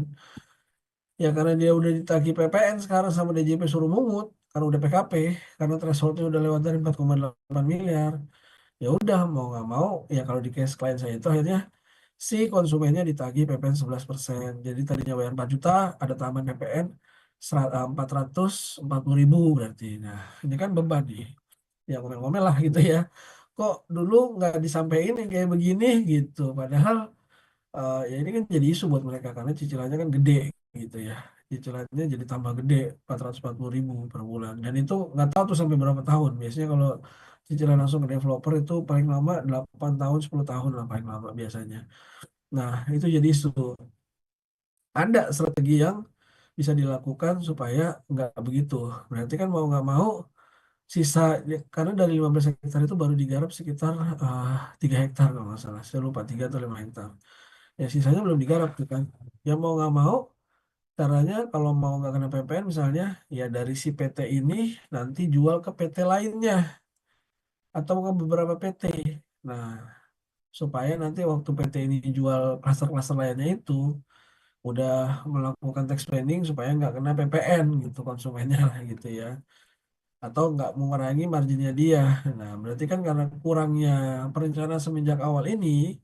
Ya karena dia udah ditagih PPN sekarang sama DJP suruh mungut, karena udah PKP, karena thresholdnya udah lewat dari 4,8 miliar. Ya udah mau nggak mau ya kalau di case klien saya itu akhirnya si konsumennya ditagih PPN 11%. Jadi tadinya bayar 4 juta ada tambahan PPN 440.000 berarti. Nah ini kan beban nih ya ngomel-ngomel lah gitu ya. Kok dulu nggak disampaikan yang kayak begini gitu. Padahal ya ini kan jadi isu buat mereka karena cicilannya kan gede gitu ya. Cicilannya jadi tambah gede 440.000 per bulan. Dan itu nggak tahu tuh sampai berapa tahun. Biasanya kalau cicilan langsung ke developer itu paling lama 8 tahun, 10 tahun lah paling lama biasanya. Nah, itu jadi isu. Ada strategi yang bisa dilakukan supaya nggak begitu. Berarti kan mau nggak mau sisa, ya, karena dari 15 hektar itu baru digarap sekitar 3 hektar kalau nggak salah. Saya lupa 3 atau 5 hektar. Ya sisanya belum digarap tuh kan. Ya mau nggak mau caranya kalau mau nggak kena PPN misalnya ya dari si PT ini nanti jual ke PT lainnya atau ke beberapa PT. Nah, supaya nanti waktu PT ini jual klaster-klaster lainnya itu udah melakukan tax planning supaya nggak kena PPN gitu konsumennya lah gitu ya atau nggak mengurangi marginnya dia. Nah berarti kan karena kurangnya perencanaan semenjak awal ini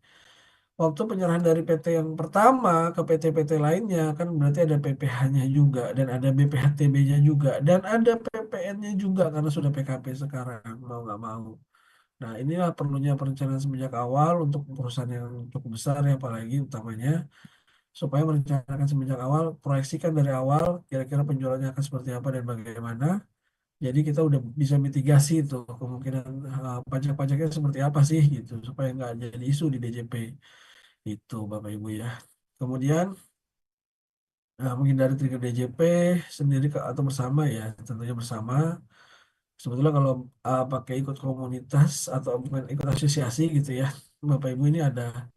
waktu penyerahan dari PT yang pertama ke PT-PT lainnya kan berarti ada PPh-nya juga dan ada BPHTB-nya juga dan ada PPN-nya juga karena sudah PKP sekarang mau nggak mau. Nah inilah perlunya perencanaan semenjak awal untuk perusahaan yang cukup besar ya apalagi utamanya supaya merencanakan semenjak awal, proyeksikan dari awal kira-kira penjualannya akan seperti apa dan bagaimana. Jadi kita udah bisa mitigasi itu kemungkinan pajak-pajaknya seperti apa sih gitu supaya nggak jadi isu di DJP itu Bapak Ibu ya. Kemudian menghindari trigger DJP sendiri atau bersama ya tentunya bersama. Sebetulnya kalau pakai ikut komunitas atau bukan ikut asosiasi gitu ya, Bapak Ibu ini ada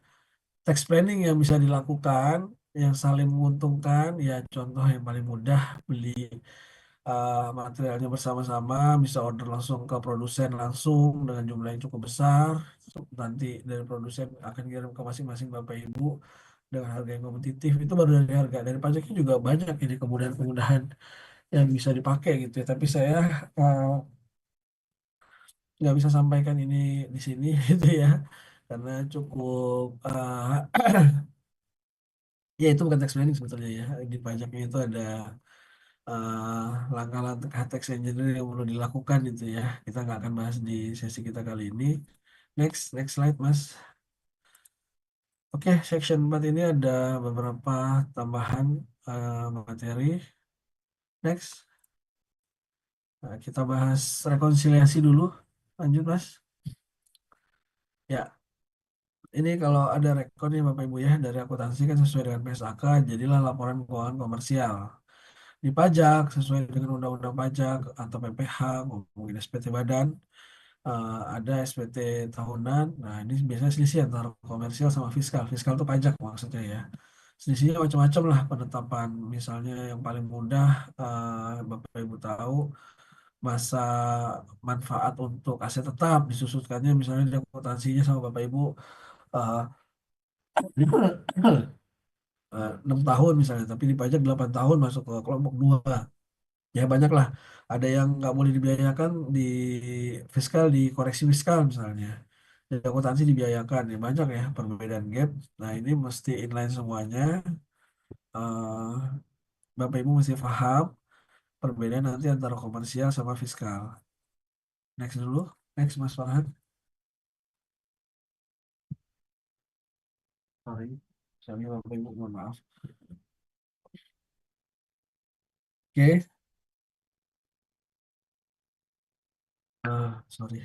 tax planning yang bisa dilakukan yang saling menguntungkan ya contoh yang paling mudah beli materialnya bersama-sama bisa order langsung ke produsen langsung dengan jumlah yang cukup besar nanti dari produsen akan kirim ke masing-masing Bapak Ibu dengan harga yang kompetitif itu baru dari harga dari pajaknya juga banyak ini kemudahan-kemudahan yang bisa dipakai gitu ya tapi saya uh, nggak bisa sampaikan ini di sini gitu ya karena cukup Ya itu bukan tax planning sebetulnya ya. Di pajaknya itu ada langkah-langkah tax engineering yang perlu dilakukan itu ya. Kita nggak akan bahas di sesi kita kali ini. Next slide, Mas. Oke, section 4 ini ada beberapa tambahan materi. Next, nah, kita bahas rekonsiliasi dulu. Lanjut, Mas. Ya, ini kalau ada rekor nih Bapak Ibu ya dari akuntansi kan sesuai dengan PSAK, jadilah laporan keuangan komersial. Di pajak sesuai dengan undang-undang pajak atau PPh, mungkin SPT badan, ada SPT tahunan. Nah, ini biasanya selisih antara komersial sama fiskal. Fiskal itu pajak maksudnya ya. Selisihnya macam-macam lah penetapan. Misalnya yang paling mudah Bapak Ibu tahu masa manfaat untuk aset tetap disusutkannya misalnya di akuntansinya sama Bapak Ibu eh, 6 tahun misalnya, tapi dipajak 8 tahun masuk ke kelompok dua. Ya banyak lah. Ada yang nggak boleh dibiayakan di fiskal, di koreksi fiskal misalnya. Di akuntansi dibiayakan. Ya banyak ya perbedaan gap. Nah ini mesti inline semuanya. Eh, Bapak Ibu mesti paham perbedaan nanti antara komersial sama fiskal. Next dulu. Next Mas Farhan. Sorry. Sorry Bapak Ibu, mohon maaf. Oke. Sorry.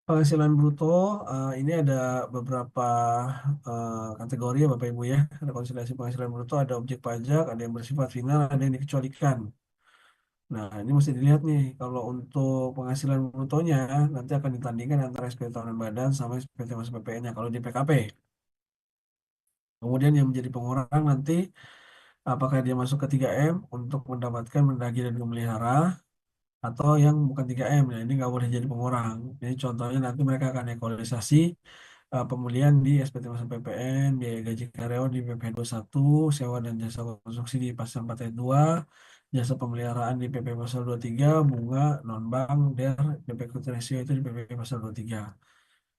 Penghasilan bruto ini ada beberapa kategori ya Bapak Ibu ya. Rekonsiliasi penghasilan bruto ada objek pajak, ada yang bersifat final, ada yang dikecualikan. Nah, ini mesti dilihat nih kalau untuk penghasilan brutonya nanti akan ditandingkan antara SPT tahunan badan sama SPT masa PPN-nya kalau di PKP. Kemudian yang menjadi pengurang nanti apakah dia masuk ke 3M untuk mendapatkan mendagri dan memelihara atau yang bukan 3M. Nah, ini nggak boleh jadi pengurang. Ini contohnya nanti mereka akan equalisasi pemulihan di SPT masa PPN, biaya gaji karyawan di PP satu, sewa dan jasa konstruksi di pasal 4 ayat 2, jasa pemeliharaan di PP pasal 23, bunga, non-bank, DER, DP equity ratio itu di PP pasal 23.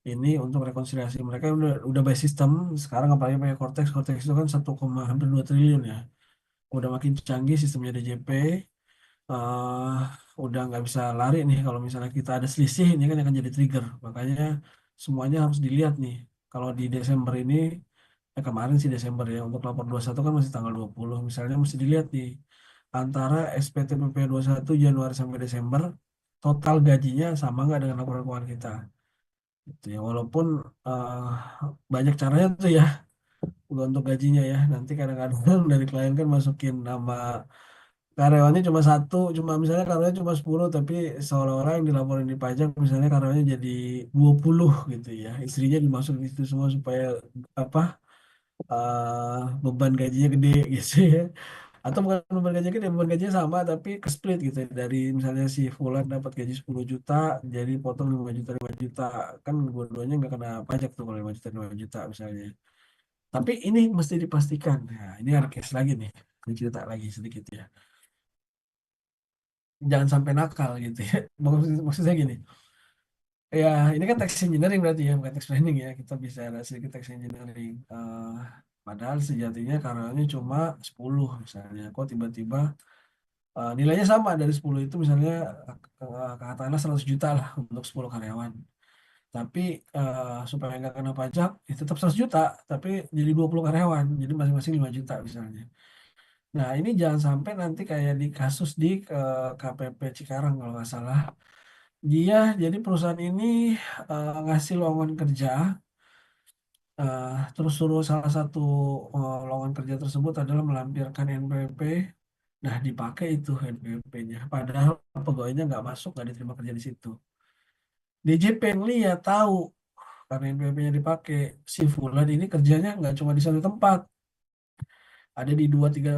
Ini untuk rekonsiliasi mereka udah by sistem, sekarang apalagi pakai Cortex, Cortex itu kan hampir 2 triliun ya. Udah makin canggih sistemnya DJP, eh udah nggak bisa lari nih kalau misalnya kita ada selisih ini kan akan jadi trigger, makanya semuanya harus dilihat nih kalau di Desember ini kemarin sih Desember ya untuk lapor 21 kan masih tanggal 20 misalnya mesti dilihat nih antara SPT PP 21 Januari sampai Desember total gajinya sama nggak dengan laporan keuangan kita gitu ya walaupun eh, banyak caranya tuh ya untuk gajinya ya nanti kadang-kadang dari klien kan masukin nama karyawannya cuma satu, cuma misalnya karyawannya cuma 10, tapi seolah-olah yang dilaporin di pajak misalnya karyawannya jadi 20 gitu ya. Istrinya dimasukin itu semua supaya apa beban gajinya gede gitu ya. Atau bukan beban gajinya gede, beban gajinya sama tapi ke split gitu ya. Dari misalnya si Fulan dapat gaji 10 juta, jadi potong 5 juta 5 juta. Kan dua-duanya nggak kena pajak tuh kalau 5 juta 5 juta misalnya. Tapi ini mesti dipastikan. Nah, ini ada case lagi nih. Ini cerita lagi sedikit ya. Jangan sampai nakal gitu ya. Maksudnya gini, ya ini kan tax engineering berarti ya, bukan tax planning ya. Kita bisa ada sedikit tax engineering. Padahal sejatinya karyawannya cuma 10 misalnya. Kok tiba-tiba nilainya sama dari 10 itu misalnya katakanlah 100 juta lah untuk 10 karyawan. Tapi supaya nggak kena pajak, ya tetap 100 juta. Tapi jadi 20 karyawan. Jadi masing-masing 5 juta misalnya. Nah ini jangan sampai nanti kayak di kasus di KPP Cikarang kalau nggak salah. Dia jadi perusahaan ini ngasih lowongan kerja, terus suruh salah satu lowongan kerja tersebut adalah melampirkan NPWP. Nah, dipakai itu NPWP-nya. Padahal pegawainya nggak masuk, nggak diterima kerja di situ. DJP yang lihat tahu karena NPWP-nya dipakai. Si Fulan ini kerjanya nggak cuma di satu tempat, ada di dua tiga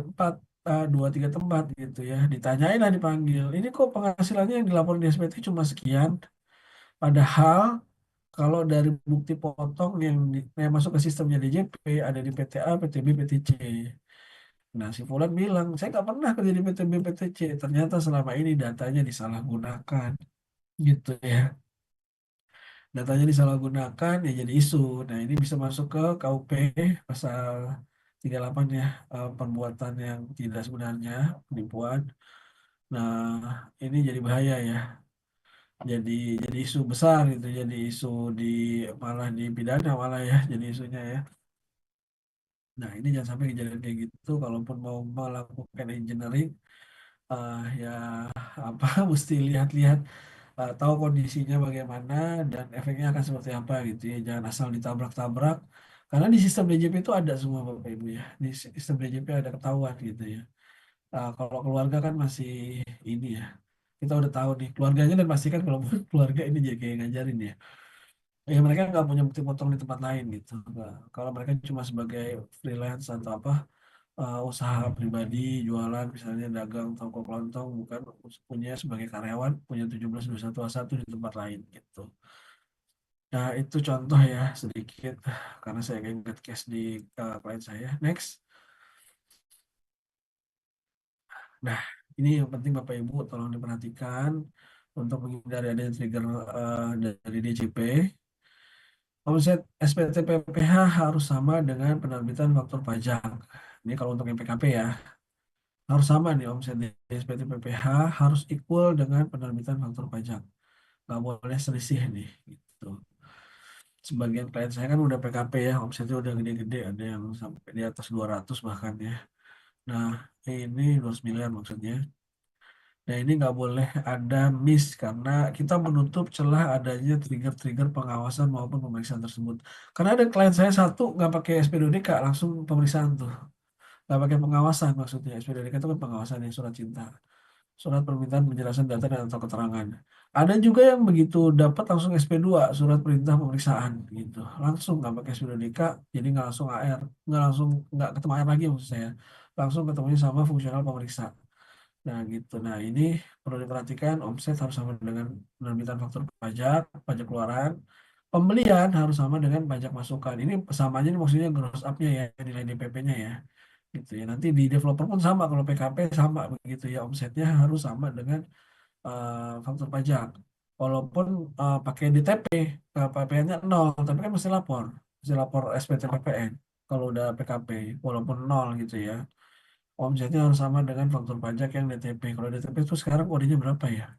tempat gitu ya. Ditanyain lah dipanggil. Ini kok penghasilannya yang dilaporin di SPT cuma sekian. Padahal kalau dari bukti potong yang masuk ke sistemnya DJP ada di PTA, PTB, PTC. Nah, si Fulan bilang, saya nggak pernah kerja di PTB, PTC. Ternyata selama ini datanya disalahgunakan, gitu ya. Datanya disalahgunakan ya jadi isu. Nah, ini bisa masuk ke KUP pasal 38 ya, perbuatan yang tidak sebenarnya, penipuan. Nah, ini jadi bahaya ya. Jadi jadi isu besar gitu, jadi isu di malah dipidana malah ya, jadi isunya ya. Nah, ini jangan sampai kejadian kayak gitu. Kalaupun mau melakukan engineering, ya apa mesti lihat-lihat, tahu kondisinya bagaimana dan efeknya akan seperti apa gitu ya. Jangan asal ditabrak-tabrak. Karena di sistem DJP itu ada semua Bapak Ibu ya. Di sistem DJP ada ketahuan gitu ya. Kalau keluarga kan masih ini ya. Kita udah tahu nih keluarganya dan pastikan kalau keluarga ini jadi kayak ngajarin ya. Ya mereka nggak punya bukti potong di tempat lain gitu. Nah, kalau mereka cuma sebagai freelance atau apa, usaha pribadi, jualan misalnya dagang toko kelontong, bukan punya sebagai karyawan, punya 1721 di tempat lain gitu. Nah, itu contoh ya sedikit karena saya ingat case di klien saya. Next. Nah, ini yang penting Bapak Ibu tolong diperhatikan untuk menghindari adanya trigger dari DJP. Omset SPT PPH harus sama dengan penerbitan faktur pajak. Ini kalau untuk yang PKP ya. Harus sama nih omset di SPT PPH harus equal dengan penerbitan faktur pajak. Nggak boleh selisih nih. Gitu. Sebagian klien saya kan udah PKP ya, omsetnya udah gede-gede, ada yang sampai di atas 200 bahkan ya. Nah, ini 200 miliar maksudnya. Nah, ini nggak boleh ada miss karena kita menutup celah adanya trigger-trigger pengawasan maupun pemeriksaan tersebut. Karena ada klien saya satu nggak pakai SP2DK langsung pemeriksaan tuh, nggak pakai pengawasan maksudnya. SP2DK itu kan pengawasan yang surat cinta, surat permintaan penjelasan data dan atau keterangan. Ada juga yang begitu dapat langsung SP2 surat perintah pemeriksaan gitu, langsung nggak pakai SP2DK, jadi nggak langsung AR, nggak ketemu AR lagi maksud saya, langsung ketemunya sama fungsional pemeriksa. Nah gitu. Nah ini perlu diperhatikan omset harus sama dengan penerbitan faktur pajak, pajak keluaran. Pembelian harus sama dengan pajak masukan. Ini samanya ini maksudnya gross up-nya ya, nilai DPP-nya ya. Gitu ya. Nanti di developer pun sama, kalau PKP sama begitu ya. Omsetnya harus sama dengan faktur pajak. Walaupun pakai DTP, PPN-nya nol, tapi kan mesti lapor SPT PPN kalau udah PKP, walaupun nol gitu ya. Omsetnya harus sama dengan faktur pajak yang DTP. Kalau DTP itu sekarang kodenya berapa ya?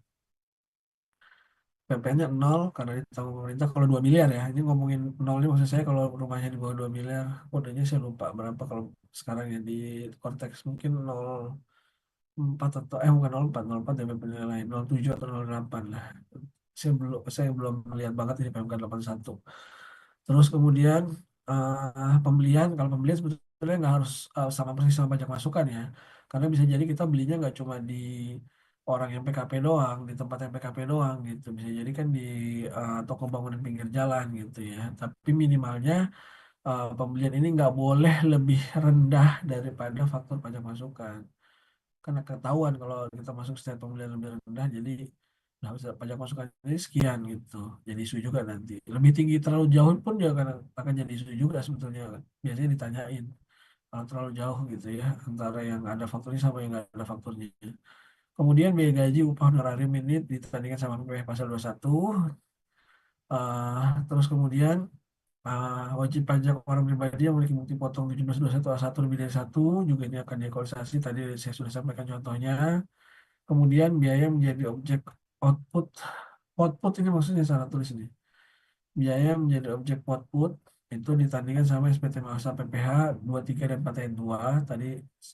PPN-nya nol karena ditanggung pemerintah kalau 2 miliar ya. Ini ngomongin nolnya maksud saya kalau rumahnya di bawah 2 miliar, kodenya saya lupa berapa kalau sekarang ya di konteks mungkin 0,4 atau bukan 0,4 DPP lain 0,7 atau 0,8 lah. Saya belum melihat banget ini PMK 81. Terus kemudian pembelian, kalau pembelian sebetulnya nggak harus sama persis sama pajak masukan ya, karena bisa jadi kita belinya nggak cuma di orang yang PKP doang, di tempat yang PKP doang gitu, bisa jadi kan di toko bangunan pinggir jalan gitu ya. Tapi minimalnya pembelian ini nggak boleh lebih rendah daripada faktur pajak masukan, karena ketahuan kalau kita masuk setiap pembelian lebih rendah, jadi nah bisa pajak masukan ini sekian gitu, jadi isu juga nanti lebih tinggi terlalu jauh pun juga akan jadi isu juga sebetulnya kan. Biasanya ditanyain kalau terlalu jauh gitu ya antara yang ada fakturnya sama yang nggak ada fakturnya. Kemudian biaya gaji upah honorarium ini ditandingkan sama PPh pasal 21. Terus kemudian wajib pajak orang pribadi yang memiliki bukti potong 1721 A1 lebih dari satu juga ini akan diekualisasi. Tadi saya sudah sampaikan contohnya. Kemudian biaya menjadi objek output. Output ini maksudnya salah tulis ini. Biaya menjadi objek output itu ditandingkan sama SPT masa PPh 23 dan 4 ayat 2. Tadi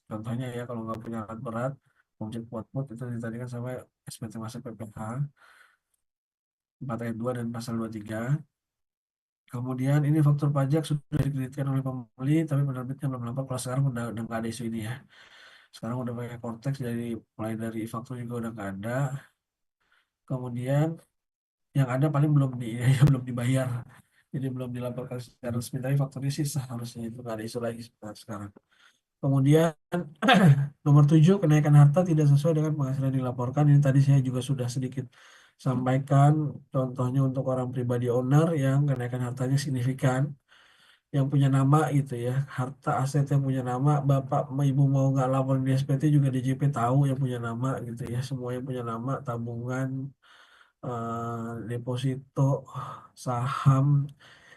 contohnya ya kalau nggak punya alat berat, objek output itu ditandingkan sama SPT masa PPh 4 ayat 2 dan pasal 23. Kemudian ini faktur pajak sudah dikreditkan oleh pembeli, tapi penerbitnya belum melapor. Kalau sekarang udah nggak ada isu ini ya. Sekarang udah pakai Cortex, jadi mulai dari faktur juga udah nggak ada. Kemudian yang ada paling belum ya, belum dibayar, jadi belum dilaporkan secara resmi. Tapi fakturnya sih seharusnya itu nggak ada isu lagi sekarang. Kemudian nomor 7, kenaikan harta tidak sesuai dengan penghasilan yang dilaporkan. Ini tadi saya juga sudah sedikit sampaikan. Contohnya untuk orang pribadi owner yang kenaikan hartanya signifikan, yang punya nama gitu ya, harta aset yang punya nama, bapak ibu mau nggak lapor di SPT juga DJP tahu yang punya nama gitu ya, semua yang punya nama, tabungan, deposito, saham.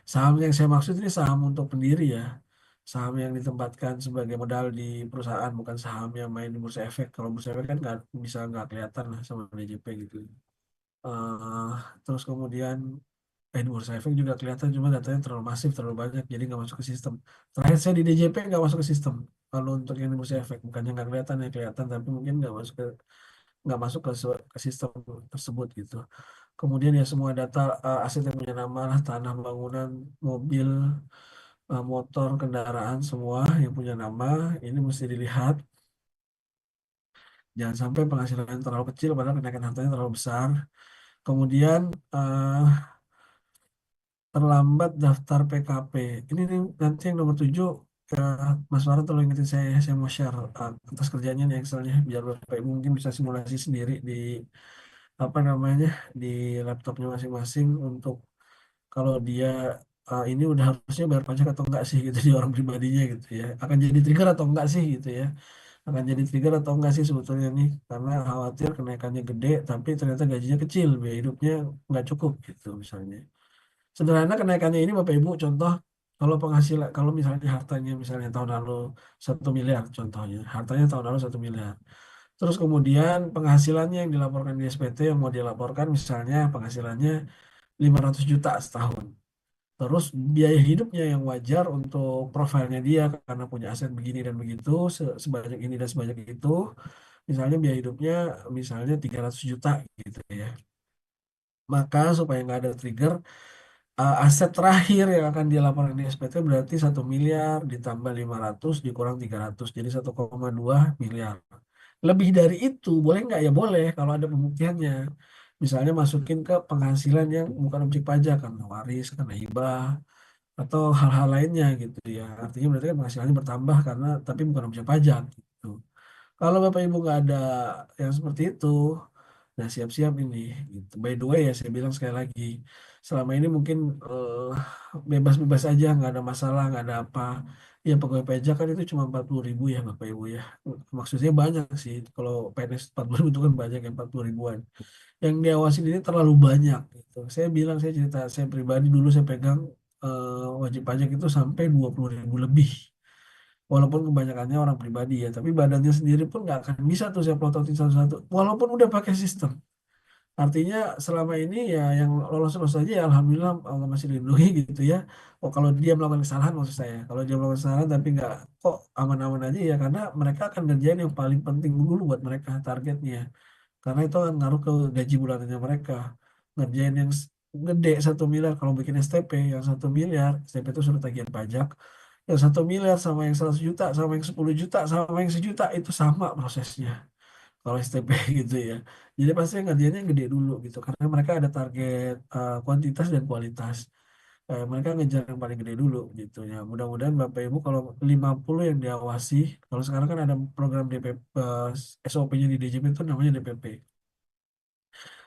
Saham yang saya maksud ini saham untuk pendiri ya. Saham yang ditempatkan sebagai modal di perusahaan, bukan saham yang main di bursa efek. Kalau bursa efek kan nggak kelihatan lah sama DJP gitu. eh Terus kemudian di bursa efek juga kelihatan, cuma datanya terlalu masif, terlalu banyak, jadi nggak masuk ke sistem. Terakhir saya di DJP nggak masuk ke sistem. Kalau untuk yang di bursa efek, bukannya nggak kelihatan ya kelihatan, tapi mungkin nggak masuk ke sistem tersebut gitu. Kemudian ya semua data aset yang punya nama lah, tanah, bangunan, mobil, motor, kendaraan, semua yang punya nama ini mesti dilihat. Jangan sampai penghasilan terlalu kecil padahal kenaikan hartanya terlalu besar. Kemudian eh, terlambat daftar PKP. Ini nih, nanti yang nomor 7, Mas Farah tolong ingetin saya mau share atas kerjanya nih Excelnya biar Bapak Ibu mungkin bisa simulasi sendiri di apa namanya di laptopnya masing-masing untuk kalau dia ini udah harusnya bayar pajak atau enggak sih gitu di orang pribadinya gitu ya. Akan jadi trigger atau enggak sih gitu ya. Akan jadi trigger atau enggak sih sebetulnya nih karena khawatir kenaikannya gede tapi ternyata gajinya kecil, biaya hidupnya nggak cukup gitu misalnya. Sederhana kenaikannya ini Bapak Ibu, contoh kalau penghasilan, kalau misalnya hartanya misalnya tahun lalu 1 miliar contohnya, hartanya tahun lalu 1 miliar. Terus kemudian penghasilannya yang dilaporkan di SPT yang mau dilaporkan misalnya penghasilannya 500 juta setahun. Terus biaya hidupnya yang wajar untuk profilnya dia karena punya aset begini dan begitu, sebanyak ini dan sebanyak itu, misalnya biaya hidupnya misalnya 300 juta gitu ya. Maka supaya nggak ada trigger, aset terakhir yang akan dilaporkan di SPT berarti 1 miliar ditambah 500 dikurang 300 jadi 1,2 miliar. Lebih dari itu boleh nggak? Ya boleh kalau ada pembuktiannya. Misalnya masukin ke penghasilan yang bukan objek pajak karena waris, karena hibah, atau hal-hal lainnya gitu ya. Artinya berarti kan penghasilannya bertambah karena tapi bukan objek pajak gitu. Kalau Bapak Ibu nggak ada yang seperti itu, nah siap-siap ini. Gitu. By the way ya saya bilang sekali lagi, selama ini mungkin bebas-bebas aja, nggak ada masalah, nggak ada apa. Ya pegawai pajak kan itu cuma 40.000 ya Bapak Ibu ya. Maksudnya banyak sih. Kalau PNS 40.000 itu kan banyak ya 40 ribuan. Yang diawasin ini terlalu banyak gitu. Saya bilang, saya cerita, saya pribadi dulu saya pegang wajib pajak itu sampai 20.000 lebih. Walaupun kebanyakannya orang pribadi ya, tapi badannya sendiri pun nggak akan bisa tuh saya plototin satu-satu. Walaupun udah pakai sistem. Artinya selama ini ya yang lolos-lolos saja ya Alhamdulillah Allah masih lindungi gitu ya. Oh kalau dia melakukan kesalahan maksud saya. Kalau dia melakukan kesalahan tapi nggak kok aman-aman aja ya karena mereka akan ngerjain yang paling penting dulu buat mereka targetnya. Karena itu akan ngaruh ke gaji bulanannya mereka. Ngerjain yang gede 1 miliar kalau bikin STP yang 1 miliar, STP itu surat tagihan pajak. Yang 1 miliar sama yang 100 juta, sama yang 10 juta, sama yang sejuta itu sama prosesnya. Kalau STP gitu ya. Jadi pasti ngerjainnya yang gede dulu gitu. Karena mereka ada target kuantitas dan kualitas. Mereka ngejar yang paling gede dulu gitu ya. Mudah-mudahan Bapak Ibu kalau 50 yang diawasi, kalau sekarang kan ada program DPP, SOP-nya di DJP itu namanya DPP.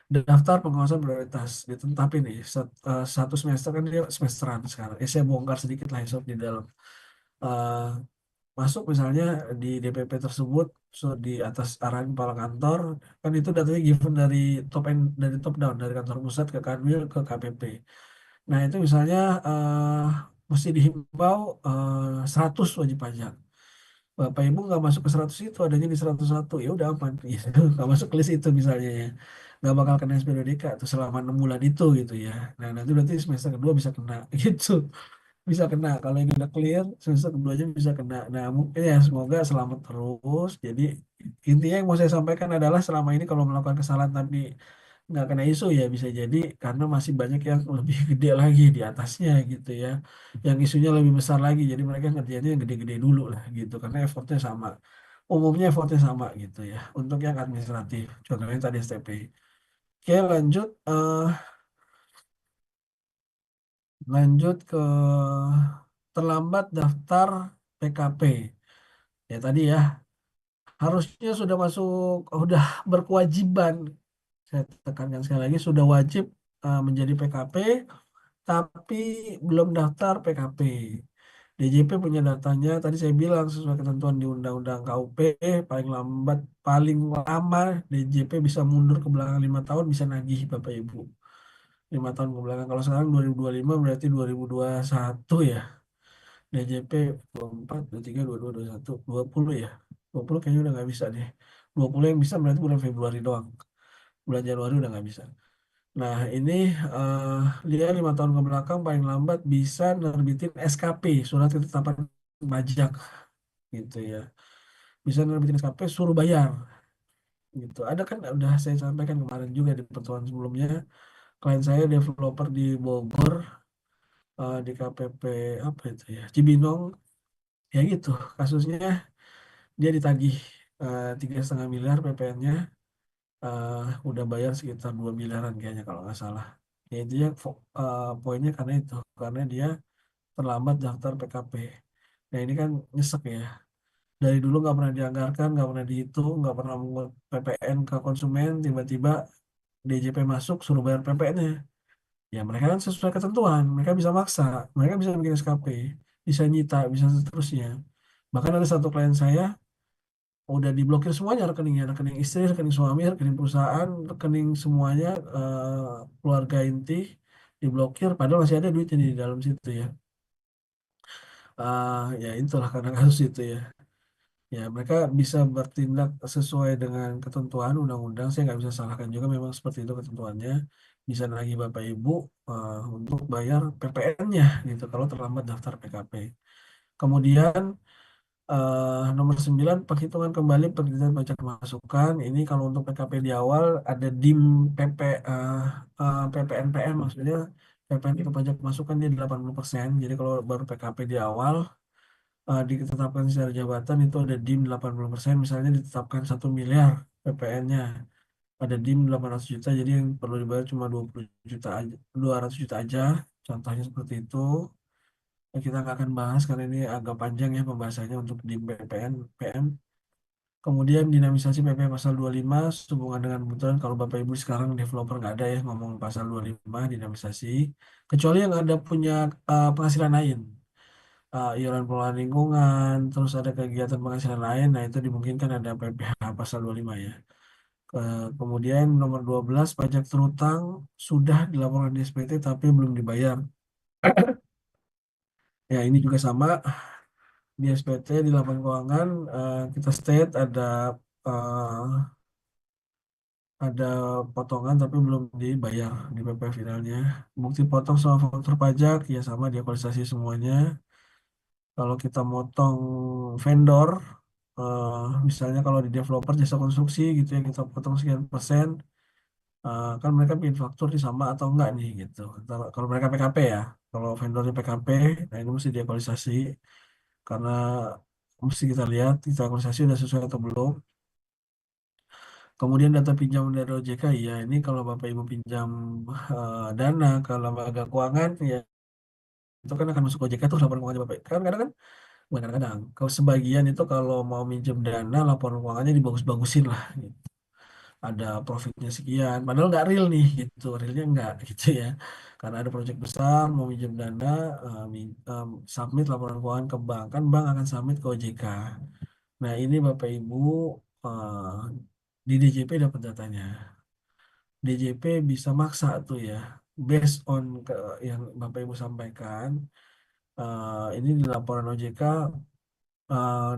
Daftar pengawasan prioritas ditetapin nih 1 semester kan dia semesteran sekarang. Saya bongkar sedikit lah SOP di dalam. Eh, Masuk misalnya di DPP tersebut di atas arahan kepala kantor kan itu datanya given dari top down dari kantor pusat ke Kanwil ke KPP. Nah itu misalnya mesti dihimbau 100 wajib pajak. Bapak Ibu nggak masuk ke 100 itu adanya di 101 ya udah aman gitu. Nggak masuk ke list itu misalnya ya nggak bakal kena SPDK tuh selama 6 bulan itu gitu ya. Nah nanti berarti semester kedua bisa kena gitu, bisa kena kalau ini udah clear semester keduanya bisa kena. Nah mungkin ya semoga selamat terus. Jadi intinya yang mau saya sampaikan adalah selama ini kalau melakukan kesalahan tapi nggak kena isu ya bisa jadi karena masih banyak yang lebih gede lagi di atasnya gitu ya, yang isunya lebih besar lagi jadi mereka ngerjainnya yang gede-gede dulu lah gitu karena effortnya sama, umumnya effortnya sama gitu ya untuk yang administratif contohnya tadi STP. Oke lanjut, lanjut ke terlambat daftar PKP. Ya tadi ya, harusnya sudah masuk, sudah berkewajiban. Saya tekankan sekali lagi, sudah wajib menjadi PKP, tapi belum daftar PKP. DJP punya datanya, tadi saya bilang sesuai ketentuan di Undang-Undang KUP, paling lambat, paling lama DJP bisa mundur ke belakang 5 tahun, bisa nagih Bapak Ibu. 5 tahun ke belakang. Kalau sekarang 2025 berarti 2021 ya. DJP 24, 23, 22, 21, 20 ya. 20 kayaknya udah nggak bisa deh. 20 yang bisa berarti bulan Februari doang. Bulan Januari udah nggak bisa. Nah, ini eh, dia 5 tahun ke belakang paling lambat bisa nerbitin SKP, surat ketetapan pajak gitu ya. Bisa nerbitin SKP suruh bayar gitu. Ada kan udah saya sampaikan kemarin juga di pertemuan sebelumnya, klien saya developer di Bogor, di KPP apa itu ya, Cibinong, ya gitu. Kasusnya dia ditagih 3,5 miliar PPN-nya, eh, udah bayar sekitar 2 miliaran kayaknya kalau nggak salah. Ya intinya poinnya karena itu, karena dia terlambat daftar PKP. Nah ini kan nyesek ya. Dari dulu nggak pernah dianggarkan, nggak pernah dihitung, nggak pernah mengut PPN ke konsumen, tiba-tiba DJP masuk suruh bayar PPN-nya. Ya mereka kan sesuai ketentuan, mereka bisa maksa, mereka bisa bikin SKP, bisa nyita, bisa seterusnya. Bahkan ada satu klien saya udah diblokir semuanya rekeningnya, rekening istri, rekening suami, rekening perusahaan, rekening semuanya, keluarga inti diblokir, padahal masih ada duitnya di dalam situ ya. Ya itulah karena kasus itu ya. Ya mereka bisa bertindak sesuai dengan ketentuan undang-undang. Saya nggak bisa salahkan juga, memang seperti itu ketentuannya. Bisa nagih Bapak Ibu untuk bayar PPN-nya gitu kalau terlambat daftar PKP. Kemudian nomor 9, penghitungan kembali penelitian pajak masukan. Ini kalau untuk PKP di awal ada DIM PP, PPNPM, maksudnya PPN itu pajak masukan dia 80%. Jadi kalau baru PKP di awal ditetapkan secara jabatan itu ada DIM 80%, misalnya ditetapkan 1 miliar PPN-nya. Ada DIM 800 juta, jadi yang perlu dibayar cuma 20 juta aja, 200 juta aja. Contohnya seperti itu. Kita nggak akan bahas karena ini agak panjang ya pembahasannya untuk DIM PPN, PM. Kemudian dinamisasi PP pasal 25 sehubungan dengan kebutuhan, kalau Bapak Ibu sekarang developer nggak ada ya ngomong pasal 25 dinamisasi, kecuali yang ada punya penghasilan lain, iuran pengelolaan lingkungan, terus ada kegiatan penghasilan lain, nah itu dimungkinkan ada PPh pasal 25 ya. Kemudian nomor 12, pajak terutang sudah dilaporkan di SPT tapi belum dibayar. Ya ini juga sama, di SPT di laporan keuangan kita state eh, ada potongan tapi belum dibayar di PP finalnya. Bukti potong sama faktur pajak ya sama diaktualisasi semuanya. Kalau kita motong vendor, eh, misalnya kalau di developer jasa konstruksi gitu ya kita potong sekian persen, kan mereka bikin faktur di sama atau enggak nih gitu. Kalau mereka PKP ya, kalau vendornya PKP, nah ini mesti diaktualisasi karena mesti kita lihat kita aktualisasi udah sesuai atau belum. Kemudian data pinjaman dari OJK, ya ini kalau Bapak Ibu pinjam dana ke lembaga keuangan, ya itu kan akan masuk OJK tuh laporan keuangan Bapak. Kan kadang kan, bukan kadang-kadang, kalau sebagian itu kalau mau minjem dana laporan keuangannya dibagus-bagusin lah. Gitu. Ada profitnya sekian, padahal nggak real nih gitu, realnya nggak gitu ya. Karena ada proyek besar mau minjem dana, submit laporan keuangan ke bank, kan bank akan submit ke OJK. Nah ini Bapak Ibu eh, di DJP dapat datanya. DJP bisa maksa tuh ya, based on yang Bapak Ibu sampaikan, ini di laporan OJK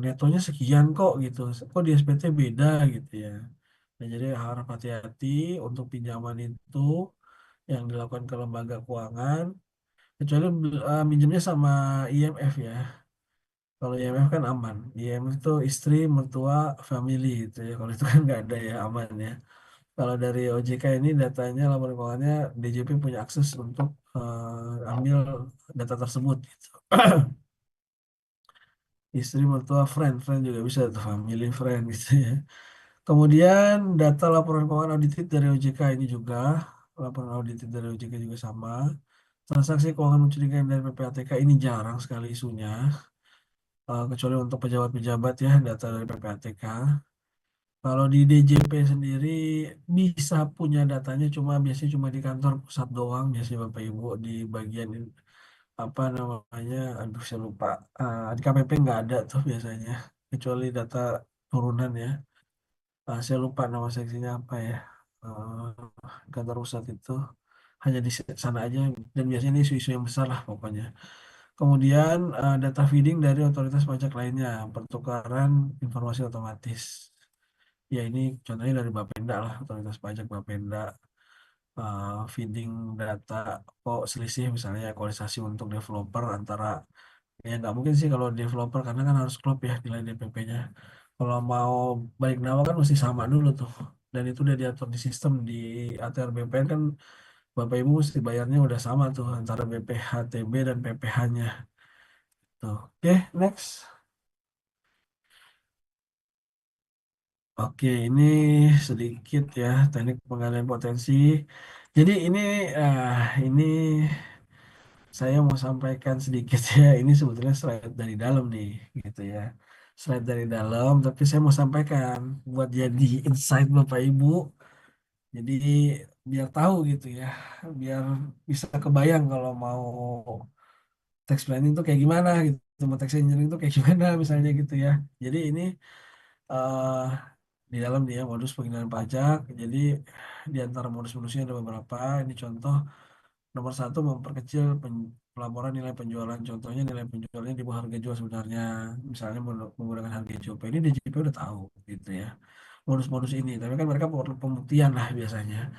netonya sekian kok gitu, kok di SPT beda gitu ya. Nah, jadi harap hati-hati untuk pinjaman itu yang dilakukan ke lembaga keuangan, kecuali minjemnya sama IMF ya. Kalau IMF kan aman, IMF itu istri, mertua, family gitu ya. Kalau itu kan nggak ada ya, aman ya. Kalau dari OJK ini datanya, laporan keuangannya, DJP punya akses untuk ambil data tersebut gitu. Istri, mertua, friend juga bisa tuh, family, friend gitu ya. Kemudian data laporan keuangan audited dari OJK ini juga, laporan audited dari OJK juga sama. Transaksi keuangan mencurigakan dari PPATK ini jarang sekali isunya, kecuali untuk pejabat-pejabat ya, data dari PPATK. Kalau di DJP sendiri bisa punya datanya, cuma biasanya cuma di kantor pusat doang, biasanya Bapak Ibu di bagian apa namanya, aduh saya lupa. Di KPP nggak ada tuh biasanya, kecuali data turunan ya. Saya lupa nama seksinya apa ya. Kantor pusat itu hanya di sana aja, dan biasanya ini isu-isu yang besar lah pokoknya. Kemudian data feeding dari otoritas pajak lainnya, pertukaran informasi otomatis. Ya ini contohnya dari Bapenda lah, otoritas pajak Bapenda, feeding data kok selisih misalnya ekualisasi untuk developer antara, ya nggak mungkin sih kalau developer karena kan harus klop ya nilai DPP-nya. Kalau mau balik nama kan mesti sama dulu tuh. Dan itu udah diatur di sistem di ATR BPN kan, Bapak Ibu mesti bayarnya udah sama tuh antara BPH TB dan PPH-nya. Tuh. Oke, next. Oke, ini sedikit ya teknik penggalian potensi. Jadi ini saya mau sampaikan sedikit ya. Ini sebetulnya slide dari dalam nih, gitu ya. Slide dari dalam, tapi saya mau sampaikan buat jadi insight Bapak Ibu. Jadi biar tahu gitu ya, biar bisa kebayang kalau mau tax planning itu kayak gimana gitu, mau tax engineering itu kayak gimana misalnya gitu ya. Jadi ini eh di dalam dia modus pengendalian pajak. Jadi di antara modus-modusnya ada beberapa. Ini contoh nomor satu, memperkecil pelaporan nilai penjualan. Contohnya nilai penjualnya di bawah harga jual sebenarnya. Misalnya menggunakan harga JP. Ini DJP udah tahu gitu ya. Modus-modus ini. Tapi kan mereka perlu pembuktian lah biasanya.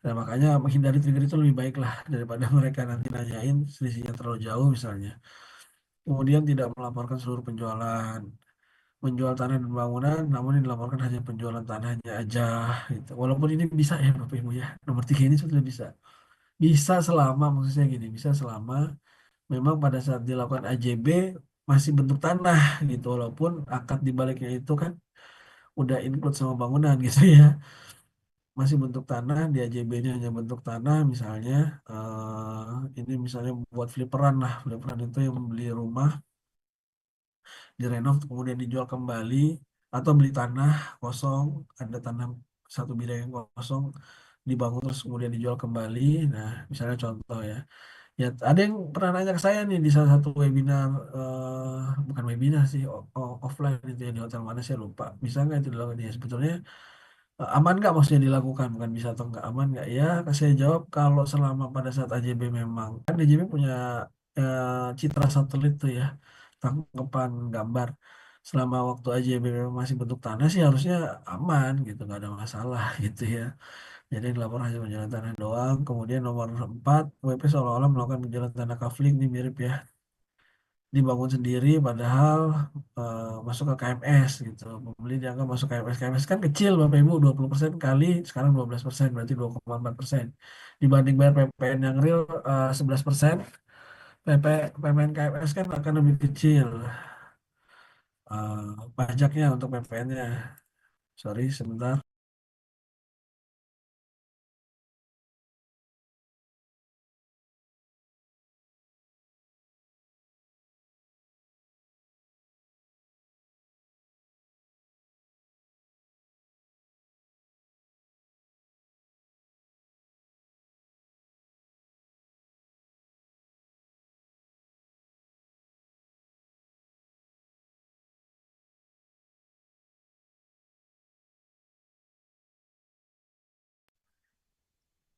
Dan makanya menghindari trigger itu lebih baik lah daripada mereka nanti nanyain selisihnya terlalu jauh misalnya. Kemudian tidak melaporkan seluruh penjualan, menjual tanah dan bangunan, namun yang dilaporkan hanya penjualan tanahnya aja gitu. Walaupun ini bisa ya Bapak Ibu ya. Nomor tiga ini sebetulnya bisa. Bisa selama, maksudnya gini, bisa selama memang pada saat dilakukan AJB masih bentuk tanah gitu. Walaupun akad di baliknya itu kan udah include sama bangunan gitu ya. Masih bentuk tanah, di AJB-nya hanya bentuk tanah misalnya. Ini misalnya buat fliperan lah. Fliperan itu yang membeli rumah, direnov kemudian dijual kembali, atau beli tanah kosong, ada tanah satu bidang yang kosong dibangun terus kemudian dijual kembali. Nah misalnya contoh ya, ya ada yang pernah nanya ke saya nih di salah satu webinar, bukan webinar sih, offline itu ya, di hotel mana saya lupa, bisa nggak itu dilakukan ya sebetulnya. Aman nggak maksudnya dilakukan, bukan bisa atau nggak aman nggak ya. Saya jawab kalau selama pada saat AJB, memang kan AJB punya citra satelit tuh ya, tangkapan gambar. Selama waktu AJB memang masih bentuk tanah sih harusnya aman gitu, nggak ada masalah gitu ya. Jadi yang dilaporkan hanya penjualan tanah doang. Kemudian nomor 4, WP seolah-olah melakukan penjualan tanah kafling, ini mirip ya, dibangun sendiri padahal masuk ke KMS gitu. Pembeli dianggap masuk KMS. KMS kan kecil Bapak Ibu, 20% kali sekarang 12%, berarti 2,4%. Dibanding bayar PPN yang real 11%, PPN KMS kan akan lebih kecil pajaknya untuk PPN-nya. Sorry, sebentar.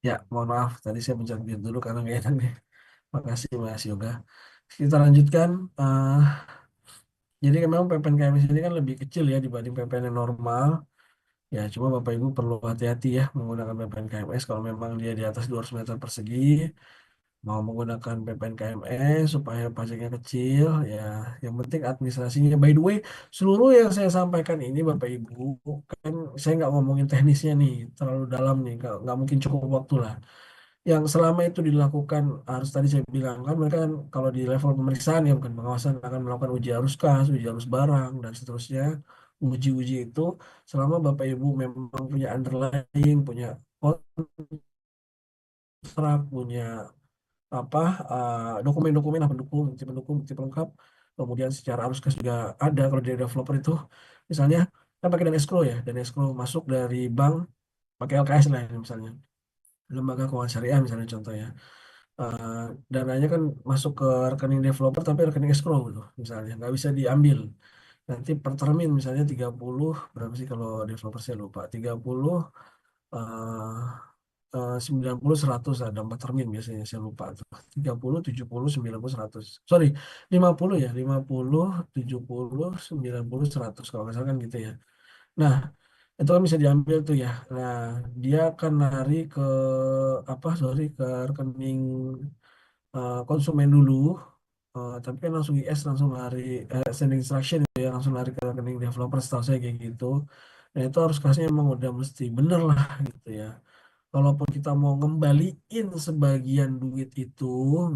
Ya, mohon maaf. Tadi saya pencet mute dulu karena nggak enak nih. Makasih Mas Yoga. Kita lanjutkan. eh jadi memang PPN KMS ini kan lebih kecil ya dibanding PPN yang normal. Ya, cuma Bapak Ibu perlu hati-hati ya menggunakan PPN KMS kalau memang dia di atas 200 meter persegi. Mau menggunakan PPN KMS supaya pajaknya kecil, ya yang penting administrasinya. By the way, seluruh yang saya sampaikan ini Bapak Ibu, kan saya nggak ngomongin teknisnya nih, terlalu dalam nih, nggak mungkin cukup waktu lah. Yang selama itu dilakukan, harus tadi saya bilang kan mereka kan kalau di level pemeriksaan ya bukan pengawasan, akan melakukan uji arus kas, uji arus barang dan seterusnya. Uji-uji itu selama Bapak Ibu memang punya underlying, punya kontrak, punya apa, dokumen-dokumen lah, pendukung, bukti pelengkap. Kemudian secara arus kas juga ada kalau dari developer itu, misalnya kan pakai dan escrow ya, dan escrow masuk dari bank pakai LKS lah ya, misalnya lembaga keuangan syariah misalnya contohnya. eh, dananya kan masuk ke rekening developer tapi rekening escrow gitu misalnya nggak bisa diambil. Nanti per termin misalnya 30 berapa sih kalau developer saya lupa 30 90 100 ada 4 termin biasanya saya lupa tuh 30 70 90 100 sorry 50 ya 50 70 90 100 kalau nggak salah kan gitu ya. Nah itu kan bisa diambil tuh ya. Nah dia akan lari ke apa sorry ke rekening konsumen dulu. Tapi kan langsung IS langsung lari sending instruction gitu ya langsung lari ke rekening developer setahu saya kayak gitu. Nah itu harus kasnya emang udah mesti bener lah gitu ya. Kalaupun kita mau ngembaliin sebagian duit itu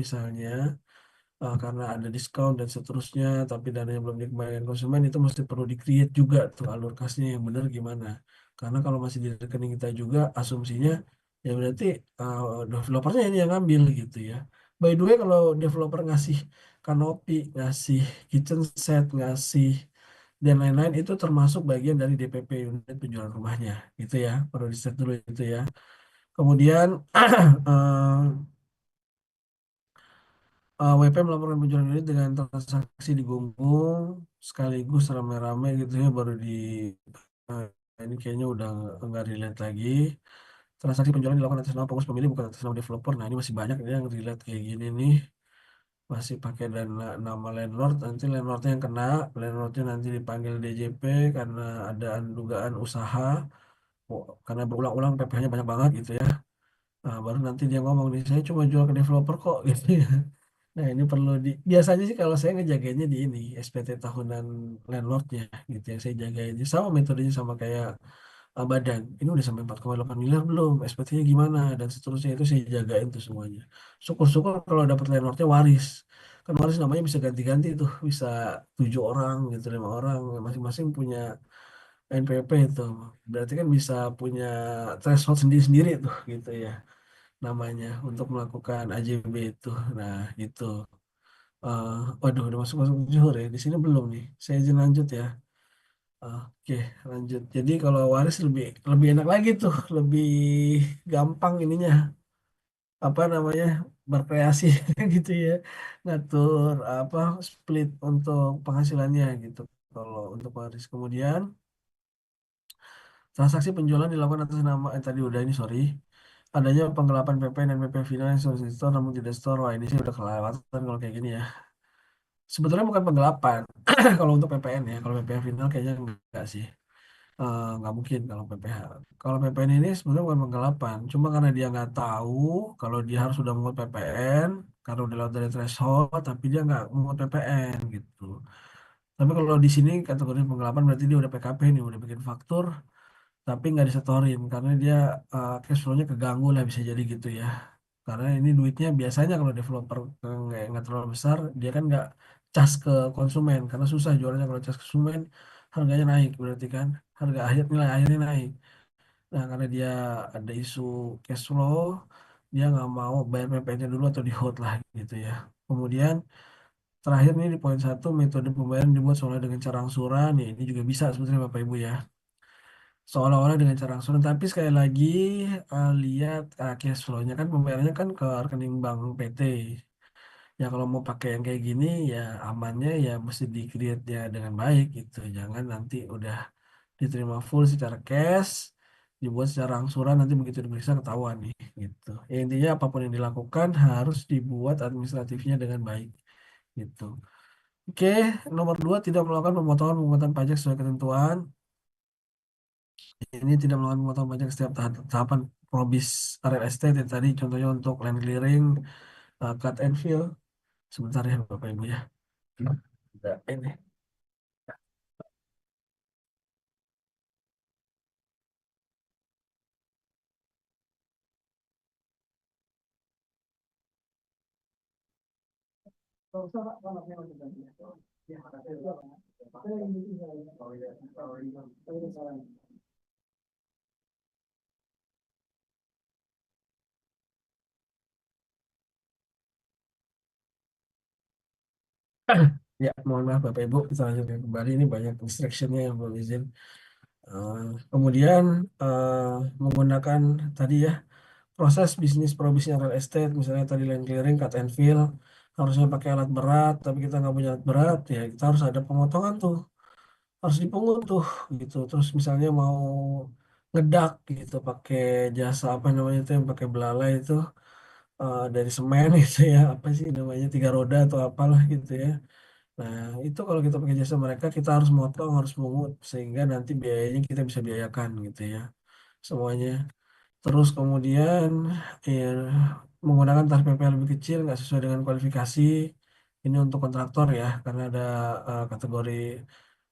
misalnya karena ada diskon dan seterusnya tapi dananya belum dikembalikan konsumen itu mesti perlu di-create juga tuh alur kasnya yang benar gimana. Karena kalau masih di rekening kita juga asumsinya ya berarti developernya ini yang ngambil gitu ya. By the way kalau developer ngasih kanopi, ngasih kitchen set, ngasih dan lain-lain itu termasuk bagian dari DPP unit penjualan rumahnya gitu ya. Perlu di set dulu itu ya. Kemudian eh, WP melaporkan penjualan unit dengan transaksi digunggung sekaligus rame-rame gitu ya baru di eh, ini kayaknya udah nggak relate lagi. Transaksi penjualan dilakukan atas nama pengusaha pemilik bukan atas nama developer. Nah ini masih banyak ini yang relate kayak gini nih. Masih pakai dana nama landlord, nanti landlordnya yang kena, landlordnya nanti dipanggil DJP karena ada dugaan usaha, karena berulang-ulang PPh-nya banyak banget gitu ya. Nah, baru nanti dia ngomong nih, saya cuma jual ke developer kok gitu ya. Nah, ini perlu biasanya sih kalau saya ngejagainnya di ini, SPT tahunan landlordnya gitu yang saya jagain. Sama metodenya sama kayak badan. Ini udah sampai 4,8 miliar belum? SPT-nya gimana? Dan seterusnya itu saya jagain tuh semuanya. Syukur-syukur kalau dapat landlordnya waris. Kan waris namanya bisa ganti-ganti tuh, bisa 7 orang gitu, 5 orang, masing-masing punya NPP itu. Berarti kan bisa punya threshold sendiri-sendiri tuh gitu ya namanya untuk melakukan AJB itu. Nah, gitu. Waduh, udah masuk-masuk zuhur ya. Di sini belum nih. Saya izin lanjut ya. Oke, lanjut. Jadi kalau waris lebih lebih enak lagi tuh, lebih gampang ininya. Apa namanya? Berkreasi gitu ya. Ngatur apa split untuk penghasilannya gitu. Kalau untuk waris. Kemudian transaksi penjualan dilakukan atas nama tadi udah ini sorry. Adanya penggelapan PP dan PP final yang sudah store namun tidak store. Wah, ini sih udah kelewatan kalau kayak gini ya. Sebetulnya bukan penggelapan kalau untuk PPN ya. Kalau PPN final kayaknya enggak sih. Nggak mungkin kalau PPH. Kalau PPN ini sebenarnya bukan penggelapan. Cuma karena dia nggak tahu kalau dia harus sudah mengut PPN karena udah lewat dari threshold, tapi dia nggak mengut PPN gitu. Tapi kalau di sini kategori penggelapan berarti dia udah PKP nih, udah bikin faktur, tapi nggak disetorin karena dia cash flow-nya keganggu lah bisa jadi gitu ya. Karena ini duitnya biasanya kalau developer nggak terlalu besar, dia kan nggak cas ke konsumen karena susah jualnya kalau cas ke konsumen harganya naik berarti kan harga akhir nilai akhirnya naik. Nah karena dia ada isu cash flow, dia nggak mau bayar PPN-nya dulu atau di hold lah gitu ya. Kemudian terakhir nih di poin satu metode pembayaran dibuat seolah dengan cara angsuran ya ini juga bisa sebetulnya Bapak Ibu ya seolah-olah dengan cara angsuran tapi sekali lagi lihat cash flow-nya kan pembayarannya kan ke rekening bank PT ya kalau mau pakai yang kayak gini ya amannya ya mesti di-create ya dengan baik gitu jangan nanti udah diterima full secara cash dibuat secara angsuran nanti begitu diperiksa ketahuan nih gitu ya, intinya apapun yang dilakukan harus dibuat administratifnya dengan baik gitu. Oke, nomor dua tidak melakukan pemotongan pajak sesuai ketentuan. Ini tidak melakukan pemotongan pajak setiap tahapan probis real estate yang tadi contohnya untuk land clearing, cut and fill. Sebentar ya Bapak Ibu ya. Ada ini. Ya, mohon maaf Bapak Ibu, kita lanjutkan kembali. Ini banyak distractionnya yang belum izin. Eh, Kemudian menggunakan tadi ya proses bisnis probisnya real estate, misalnya tadi land clearing, cut and fill, harusnya pakai alat berat, tapi kita nggak punya alat berat, ya kita harus ada pemotongan tuh, harus dipungut tuh, gitu. Terus misalnya mau ngedak gitu, pakai jasa apa namanya itu yang pakai belalai itu, dari semen gitu ya, apa sih namanya, tiga roda atau apalah gitu ya. Nah, itu kalau kita pakai jasa mereka, kita harus motong, harus pungut, sehingga nanti biayanya kita bisa biayakan gitu ya, semuanya. Terus kemudian ya, menggunakan tarif PPh lebih kecil, nggak sesuai dengan kualifikasi. Ini untuk kontraktor ya, karena ada kategori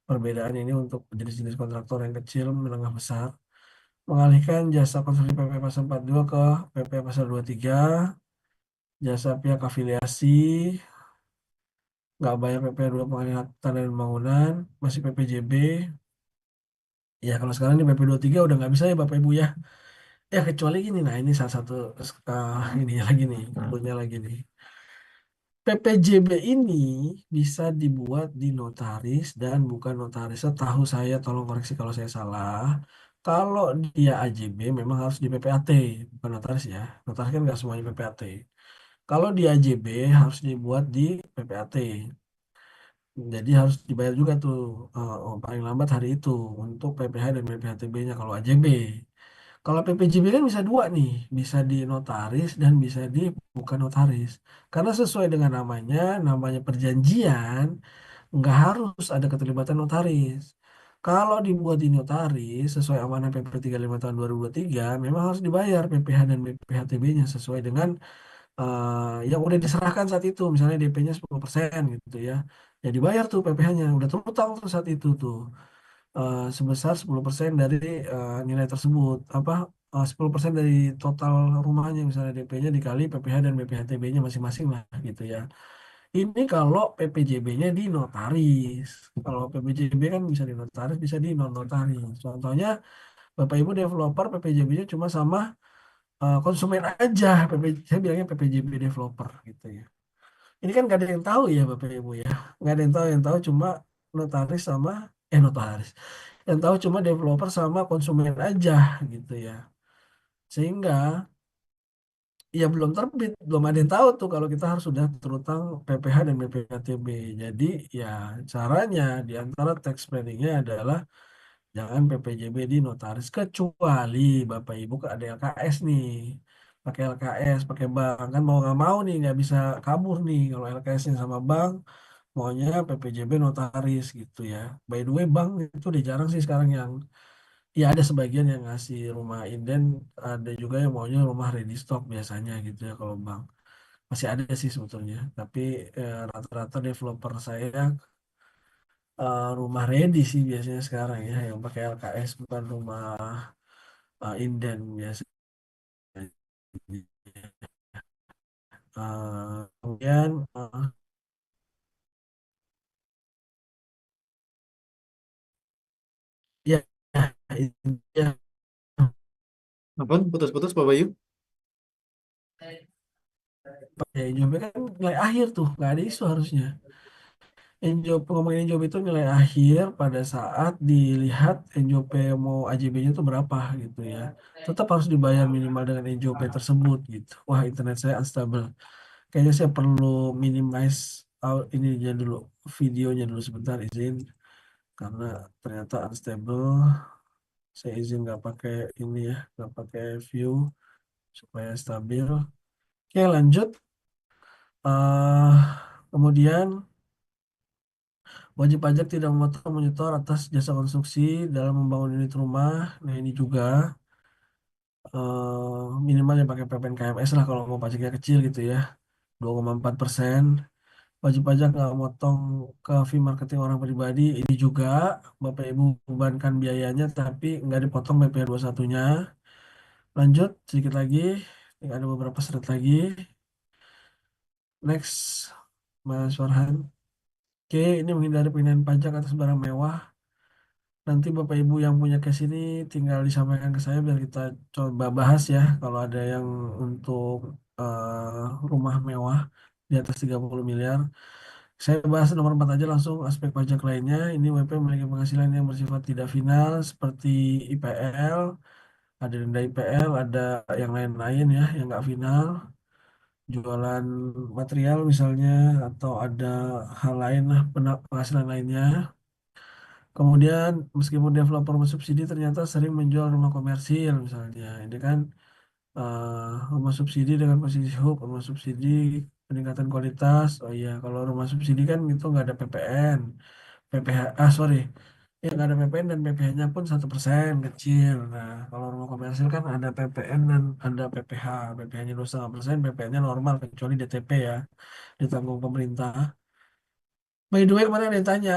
perbedaan ini untuk jenis-jenis kontraktor yang kecil, menengah, besar. Mengalihkan jasa konstruksi PP Pasal 42 ke PP Pasal 23, jasa pihak afiliasi, nggak bayar PP 2 pengalihan tanah dan bangunan, masih PPJB. Ya kalau sekarang ini PP 23 udah nggak bisa ya Bapak Ibu ya. Ya kecuali gini, nah ini salah satu ini lagi nih, cluenya lagi nih. PPJB ini bisa dibuat di notaris dan bukan notaris. Setahu saya, tolong koreksi kalau saya salah. Kalau dia AJB memang harus di PPAT, bukan notaris ya. Notaris kan nggak semuanya PPAT. Kalau di AJB harus dibuat di PPAT. Jadi harus dibayar juga tuh paling lambat hari itu untuk PPh dan PPhtB-nya kalau AJB. Kalau PPJB kan bisa dua nih, bisa di notaris dan bisa di bukan notaris. Karena sesuai dengan namanya, namanya perjanjian, nggak harus ada keterlibatan notaris. Kalau dibuat di notaris, sesuai amanah PP 35 tahun 2023, memang harus dibayar PPh dan PPhtB-nya sesuai dengan yang udah diserahkan saat itu. Misalnya DP-nya 10% gitu ya. Ya dibayar tuh PPh-nya, udah terutang tuh saat itu tuh sebesar 10% dari nilai tersebut. 10% dari total rumahnya, misalnya DP-nya dikali PPh dan BPhtB-nya masing-masing lah gitu ya. Ini kalau PPJB-nya di notaris. Kalau PPJB kan bisa di notaris, bisa di non-notaris. Contohnya Bapak Ibu developer, PPJB-nya cuma sama konsumen aja. Saya bilangnya PPJB developer gitu ya. Ini kan gak ada yang tahu ya Bapak Ibu ya. Nggak ada yang tahu cuma notaris sama notaris. Yang tahu cuma developer sama konsumen aja gitu ya. Sehingga ya belum terbit, belum ada yang tahu tuh kalau kita harus sudah terutang PPh dan BPhtB. Jadi ya caranya di antara tax planningnya adalah jangan PPJB di notaris, kecuali Bapak Ibu ada LKS nih. Pakai LKS, pakai bank kan mau nggak mau nih nggak bisa kabur nih kalau LKS-nya sama bank, maunya PPJB notaris gitu ya. By the way, bank itu udah jarang sih sekarang yang, ya ada sebagian yang ngasih rumah inden, ada juga yang maunya rumah ready stock biasanya gitu ya kalau bank. Masih ada sih sebetulnya, tapi rata-rata developer saya rumah ready sih biasanya sekarang ya, yang pakai LKS bukan rumah inden biasanya. Kemudian ya ya Apa? Putus-putus Pak Bayu? ya NJOB kan nilai akhir tuh, nggak ada isu harusnya. NJOB, ngomongin NJOB itu nilai akhir pada saat dilihat NJOB mau AJB-nya itu berapa gitu ya. Tetap harus dibayar minimal dengan NJOB tersebut gitu. Wah, internet saya unstable. Kayaknya saya perlu minimize ininya dulu, videonya dulu sebentar, izin. Karena ternyata unstable. Saya izin nggak pakai ini ya, nggak pakai view supaya stabil. Oke, lanjut. eh Kemudian wajib pajak tidak memotong menyetor atas jasa konstruksi dalam membangun unit rumah. Nah ini juga minimal yang pakai PPN KMS lah kalau mau pajaknya kecil gitu ya. 2,4%. Wajib pajak nggak motong ke fee marketing orang pribadi. Ini juga Bapak Ibu bebankan biayanya tapi nggak dipotong BPh 21-nya. Lanjut sedikit lagi. Ini ada beberapa slide lagi. Next, Mas Farhan. Oke, ini menghindari pengenaan pajak atas barang mewah. Nanti Bapak Ibu yang punya case ini tinggal disampaikan ke saya biar kita coba bahas ya. Kalau ada yang untuk rumah mewah di atas 30 miliar. Saya bahas nomor 4 aja langsung aspek pajak lainnya. Ini WP memiliki penghasilan yang bersifat tidak final seperti IPL, ada denda IPL, ada yang lain-lain ya, yang nggak final, jualan material misalnya, atau ada hal lain lah, penghasilan lainnya. Kemudian meskipun developer subsidi ternyata sering menjual rumah komersil misalnya. Ini kan rumah subsidi dengan posisi hub, rumah subsidi peningkatan kualitas. Oh iya, kalau rumah subsidi kan itu nggak ada PPN, PPH, sorry, ya nggak ada PPN dan PPH-nya pun 1% kecil. Nah, kalau rumah komersil kan ada PPN dan ada PPH. PPH-nya 2,5%, PPN-nya normal kecuali DTP ya, ditanggung pemerintah. By the way, kemarin ada yang tanya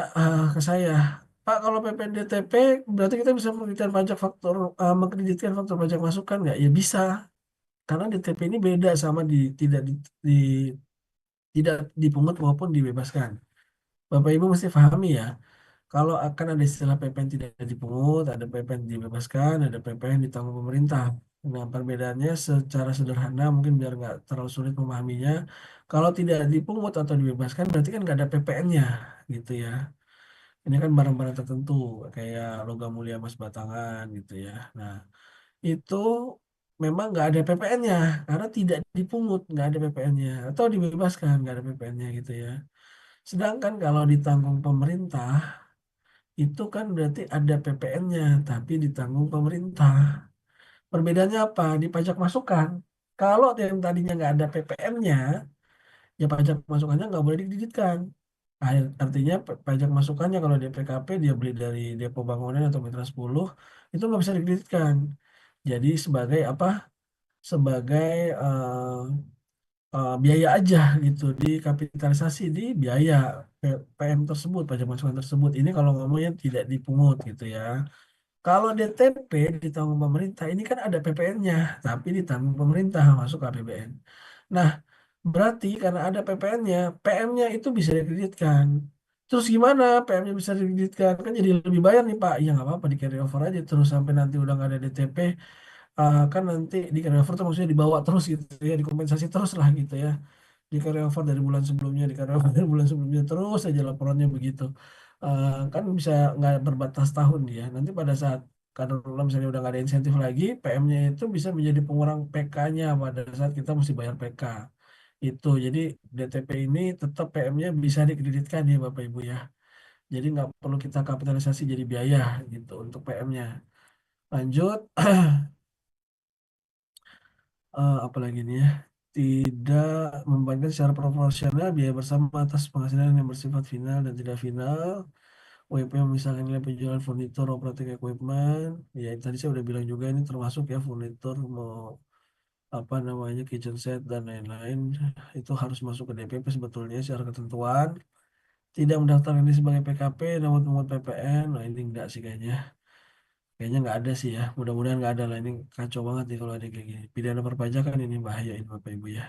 ke saya, Pak, kalau PPN DTP berarti kita bisa mengkreditkan pajak faktor, mengkreditkan faktor pajak masukan nggak? Ya bisa, karena DTP ini beda sama tidak dipungut maupun dibebaskan. Bapak Ibu mesti pahami ya, kalau akan ada istilah PPN tidak dipungut, ada PPN dibebaskan, ada PPN ditanggung pemerintah. Nah, perbedaannya secara sederhana mungkin biar nggak terlalu sulit memahaminya. Kalau tidak dipungut atau dibebaskan berarti kan nggak ada PPN-nya gitu ya. Ini kan barang-barang tertentu kayak logam mulia emas batangan gitu ya. Nah, itu memang nggak ada PPN-nya karena tidak dipungut, nggak ada PPN-nya atau dibebaskan nggak ada PPN-nya gitu ya. Sedangkan kalau ditanggung pemerintah itu kan berarti ada PPN-nya tapi ditanggung pemerintah. Perbedaannya apa? Di pajak masukan. Kalau yang tadinya nggak ada PPN-nya, ya pajak masukannya nggak boleh dididikkan. Artinya pajak masukannya kalau di PKP dia beli dari Depo Bangunan atau Mitra 10 itu nggak bisa dikreditkan. Jadi sebagai apa? Sebagai biaya aja gitu, dikapitalisasi di biaya PM tersebut, pajak masukan tersebut. Ini kalau ngomongnya tidak dipungut gitu ya. Kalau DTP ditanggung pemerintah, ini kan ada PPN-nya, tapi ditanggung pemerintah masuk APBN. Nah, berarti karena ada PPN-nya, PM-nya itu bisa dikreditkan. Terus gimana PM-nya bisa dikreditkan? Kan jadi lebih bayar nih Pak. Ya nggak apa-apa di carry over aja terus sampai nanti udah nggak ada DTP. Kan nanti di carry over tuh maksudnya dibawa terus gitu ya, dikompensasi terus lah gitu ya. Di carry over dari bulan sebelumnya, di carry over dari bulan sebelumnya terus aja laporannya begitu. Kan bisa nggak berbatas tahun ya. Nanti pada saat kalau misalnya udah nggak ada insentif lagi, PM-nya itu bisa menjadi pengurang PK-nya pada saat kita mesti bayar PK. Itu jadi DTP ini tetap PM-nya bisa dikreditkan ya Bapak Ibu ya. Jadi nggak perlu kita kapitalisasi jadi biaya gitu untuk PM-nya. Lanjut, apalagi nih ya, tidak membebankan secara proporsional biaya bersama atas penghasilan yang bersifat final dan tidak final. WP misalkan nilai penjualan furnitur operating equipment, ya tadi saya udah bilang juga ini termasuk ya furnitur mau apa namanya kitchen set dan lain-lain itu harus masuk ke DPP sebetulnya secara ketentuan. Tidak mendaftarkan ini sebagai PKP namun memungut PPN, nah ini enggak sih kayaknya. Kayaknya nggak ada sih ya. Mudah-mudahan nggak ada lah. Ini kacau banget nih kalau ada kayak gini. Pidana perpajakan ini bahaya ini Bapak Ibu ya.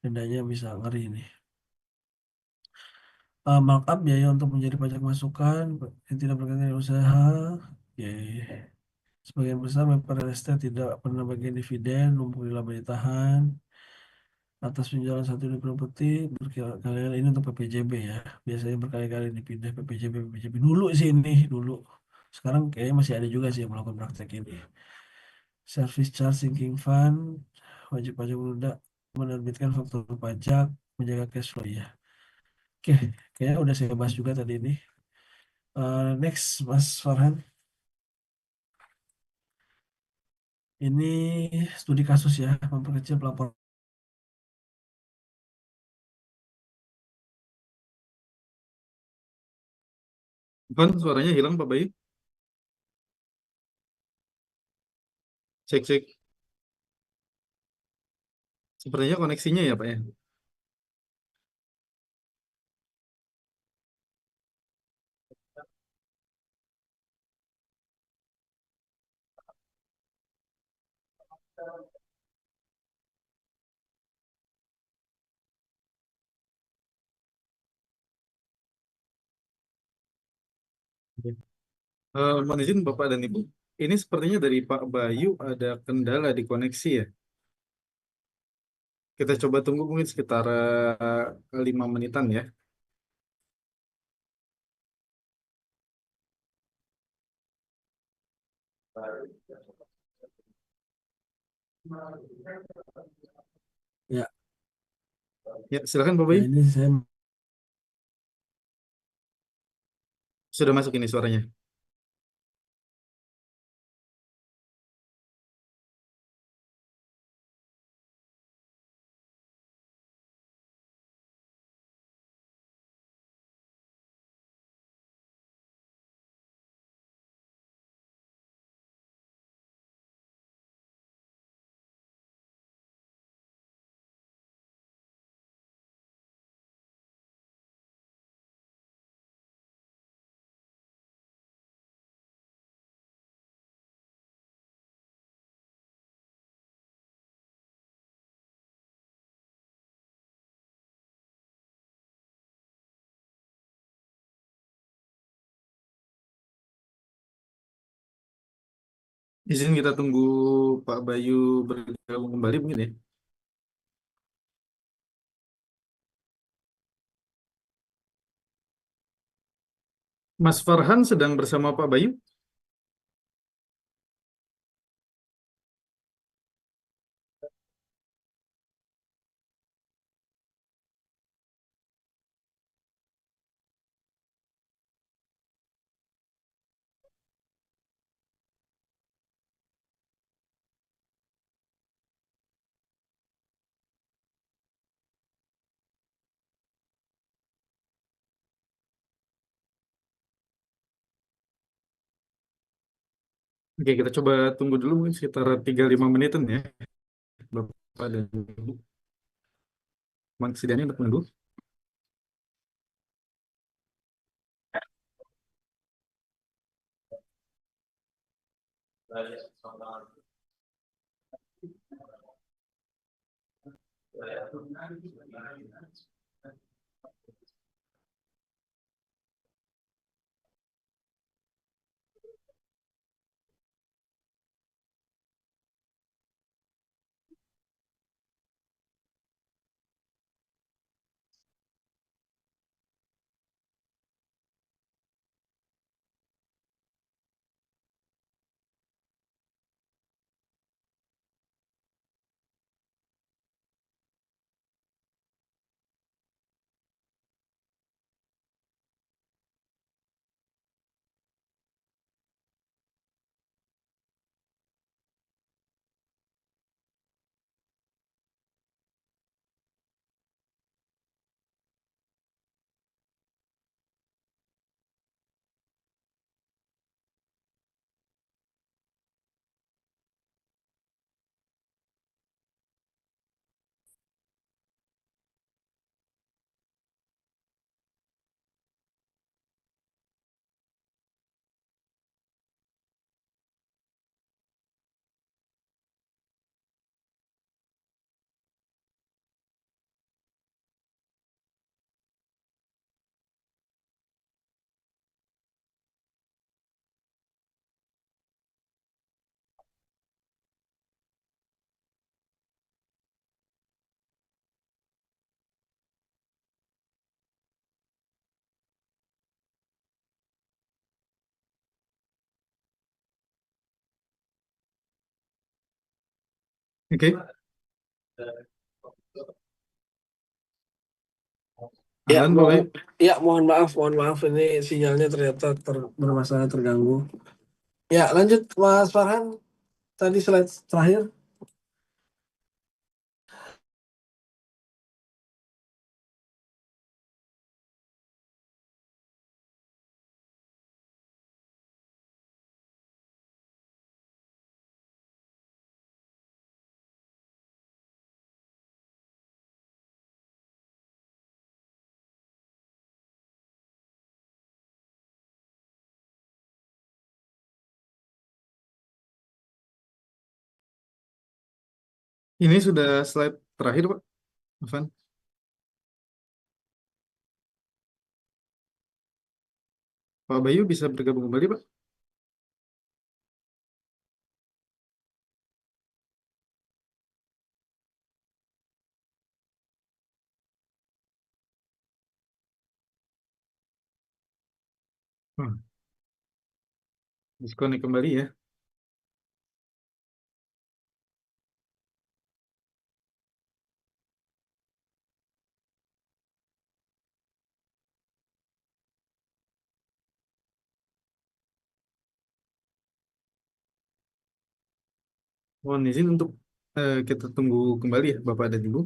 Dendanya bisa ngeri ini. Markup biaya untuk menjadi pajak masukan yang tidak berkaitan dengan usaha. Oke. Sebagian besar member real estate tidak pernah bagian dividen, numpuk di laba ditahan. Atas penjualan satu unit properti berkali-kali ini untuk PPJB ya. Biasanya berkali-kali dipindah PPJB, PPJB. Dulu sih ini, dulu. Sekarang kayaknya masih ada juga sih yang melakukan praktek ini. Service charge sinking fund, wajib pajak menunda menerbitkan faktur pajak, menjaga cash flow ya. Oke, kayaknya udah saya bahas juga tadi ini. Next, Mas Farhan. Ini studi kasus ya, memperkecil pelapor. Kan suaranya hilang Pak Bayu. Cek cek. Sepertinya koneksinya ya Pak ya. Mohon izin Bapak dan Ibu. Ini sepertinya dari Pak Bayu ada kendala di koneksi ya. Kita coba tunggu mungkin sekitar 5 menitan ya. Ya, Ya, silakan Pak nah Bayu. ini saya Sudah masuk ini suaranya. Izin kita tunggu Pak Bayu bergabung kembali mungkin ya. Mas Farhan sedang bersama Pak Bayu. Oke, kita coba tunggu dulu mungkin sekitar 3-5 menitan ya. Bapak dan Ibu. Memang sedianya untuk menunggu. Oke, ya aman Pak Bayu. ya mohon maaf ini sinyalnya ternyata bermasalah terganggu. Ya, lanjut Mas Farhan. Tadi slide terakhir. Ini sudah slide terakhir Pak. Afan. Pak Bayu bisa bergabung kembali Pak. Hmm, Disconnect kembali ya. Mohon izin untuk kita tunggu kembali ya, Bapak dan Ibu.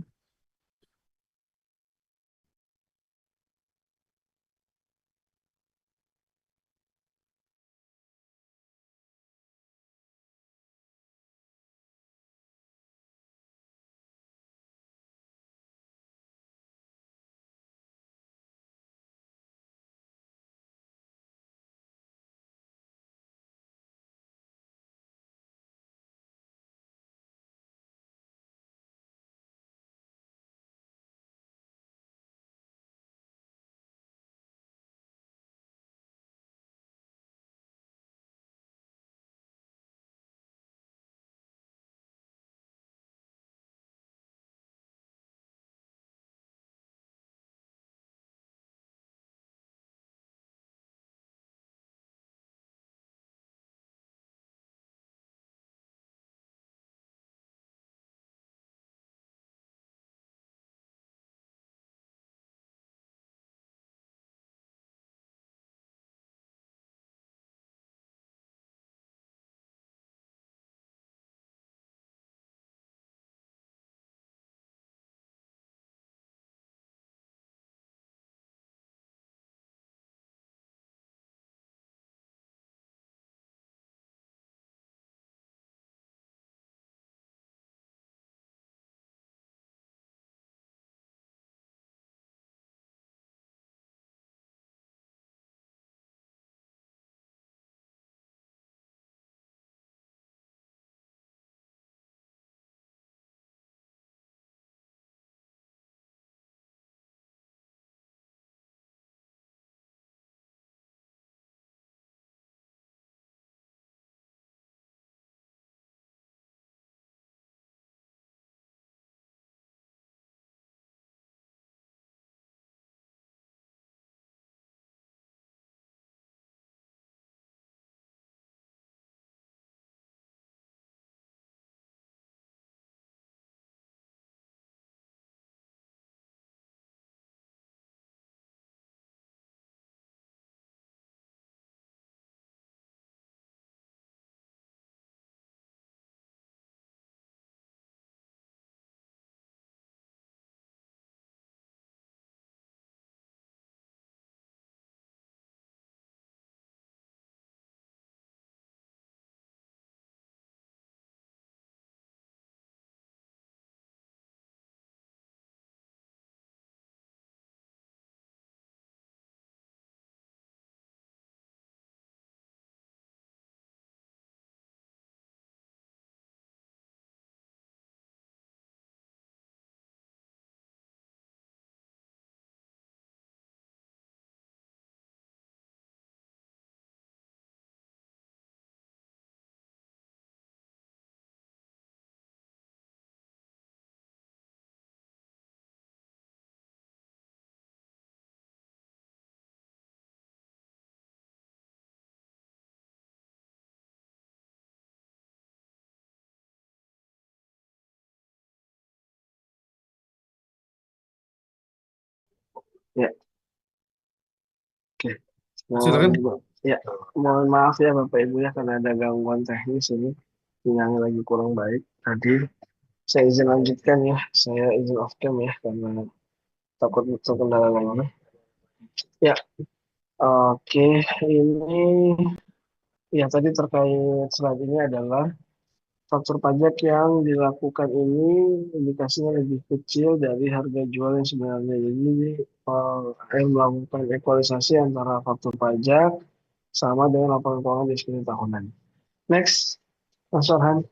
Ya, oke. Mohon, Silakan. ya, mohon maaf ya Bapak Ibu ya karena ada gangguan teknis ini, sinyalnya lagi kurang baik. Tadi saya izin lanjutkan ya, saya izin off cam ya karena takut terkendala lagi. Ya, oke. Ini ya tadi terkait slide ini adalah faktur pajak yang dilakukan ini indikasinya lebih kecil dari harga jual yang sebenarnya. Jadi yang melakukan ekualisasi antara faktur pajak sama dengan laporan keuangan di sekunder tahunan. Next, Mas Farhan.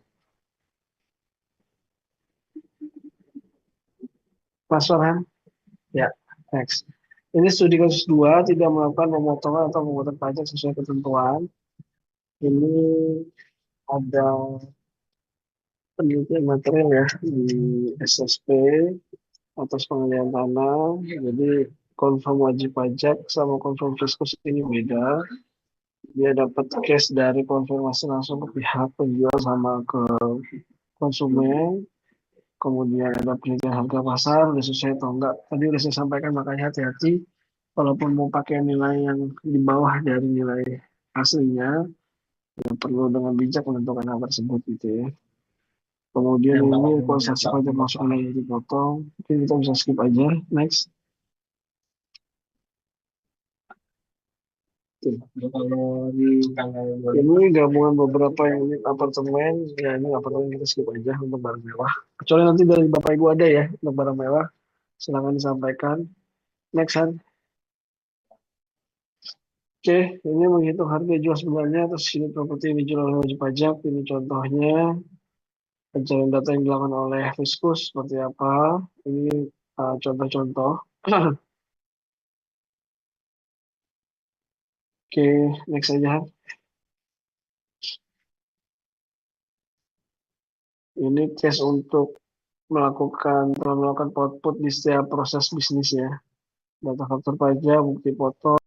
Mas Farhan. Ya, next. Ini studi kasus 2 tidak melakukan pemotongan atau pemotongan pajak sesuai ketentuan. Ini ada penelitian material ya di SSP atas pengalihan tanah. Jadi confirm wajib pajak sama confirm fiskus ini beda. Dia dapat cash dari konfirmasi langsung ke pihak penjual sama ke konsumen. Kemudian ada penelitian harga pasar, udah sesuai atau enggak. Tadi udah saya sampaikan, makanya hati-hati. Walaupun mau pakai nilai yang di bawah dari nilai aslinya, ya perlu dengan bijak menentukan hal tersebut gitu ya. Kemudian ini realisasi pajak masukan yang dipotong. Mungkin kita bisa skip aja. Next. Oke. Kalau di ini gabungan beberapa unit apartemen, ya ini apartemen kita skip aja untuk barang mewah. Kecuali nanti dari Bapak Ibu ada ya untuk barang mewah, silakan disampaikan. Next, Han. Oke, ini menghitung harga jual sebenarnya atas unit properti yang dijual oleh wajib pajak. Ini contohnya pencarian data yang dilakukan oleh Fiskus seperti apa. Ini contoh-contoh. Oke, next aja, Han. Ini case untuk telah melakukan output di setiap proses bisnis ya. Data faktur pajak, bukti foto,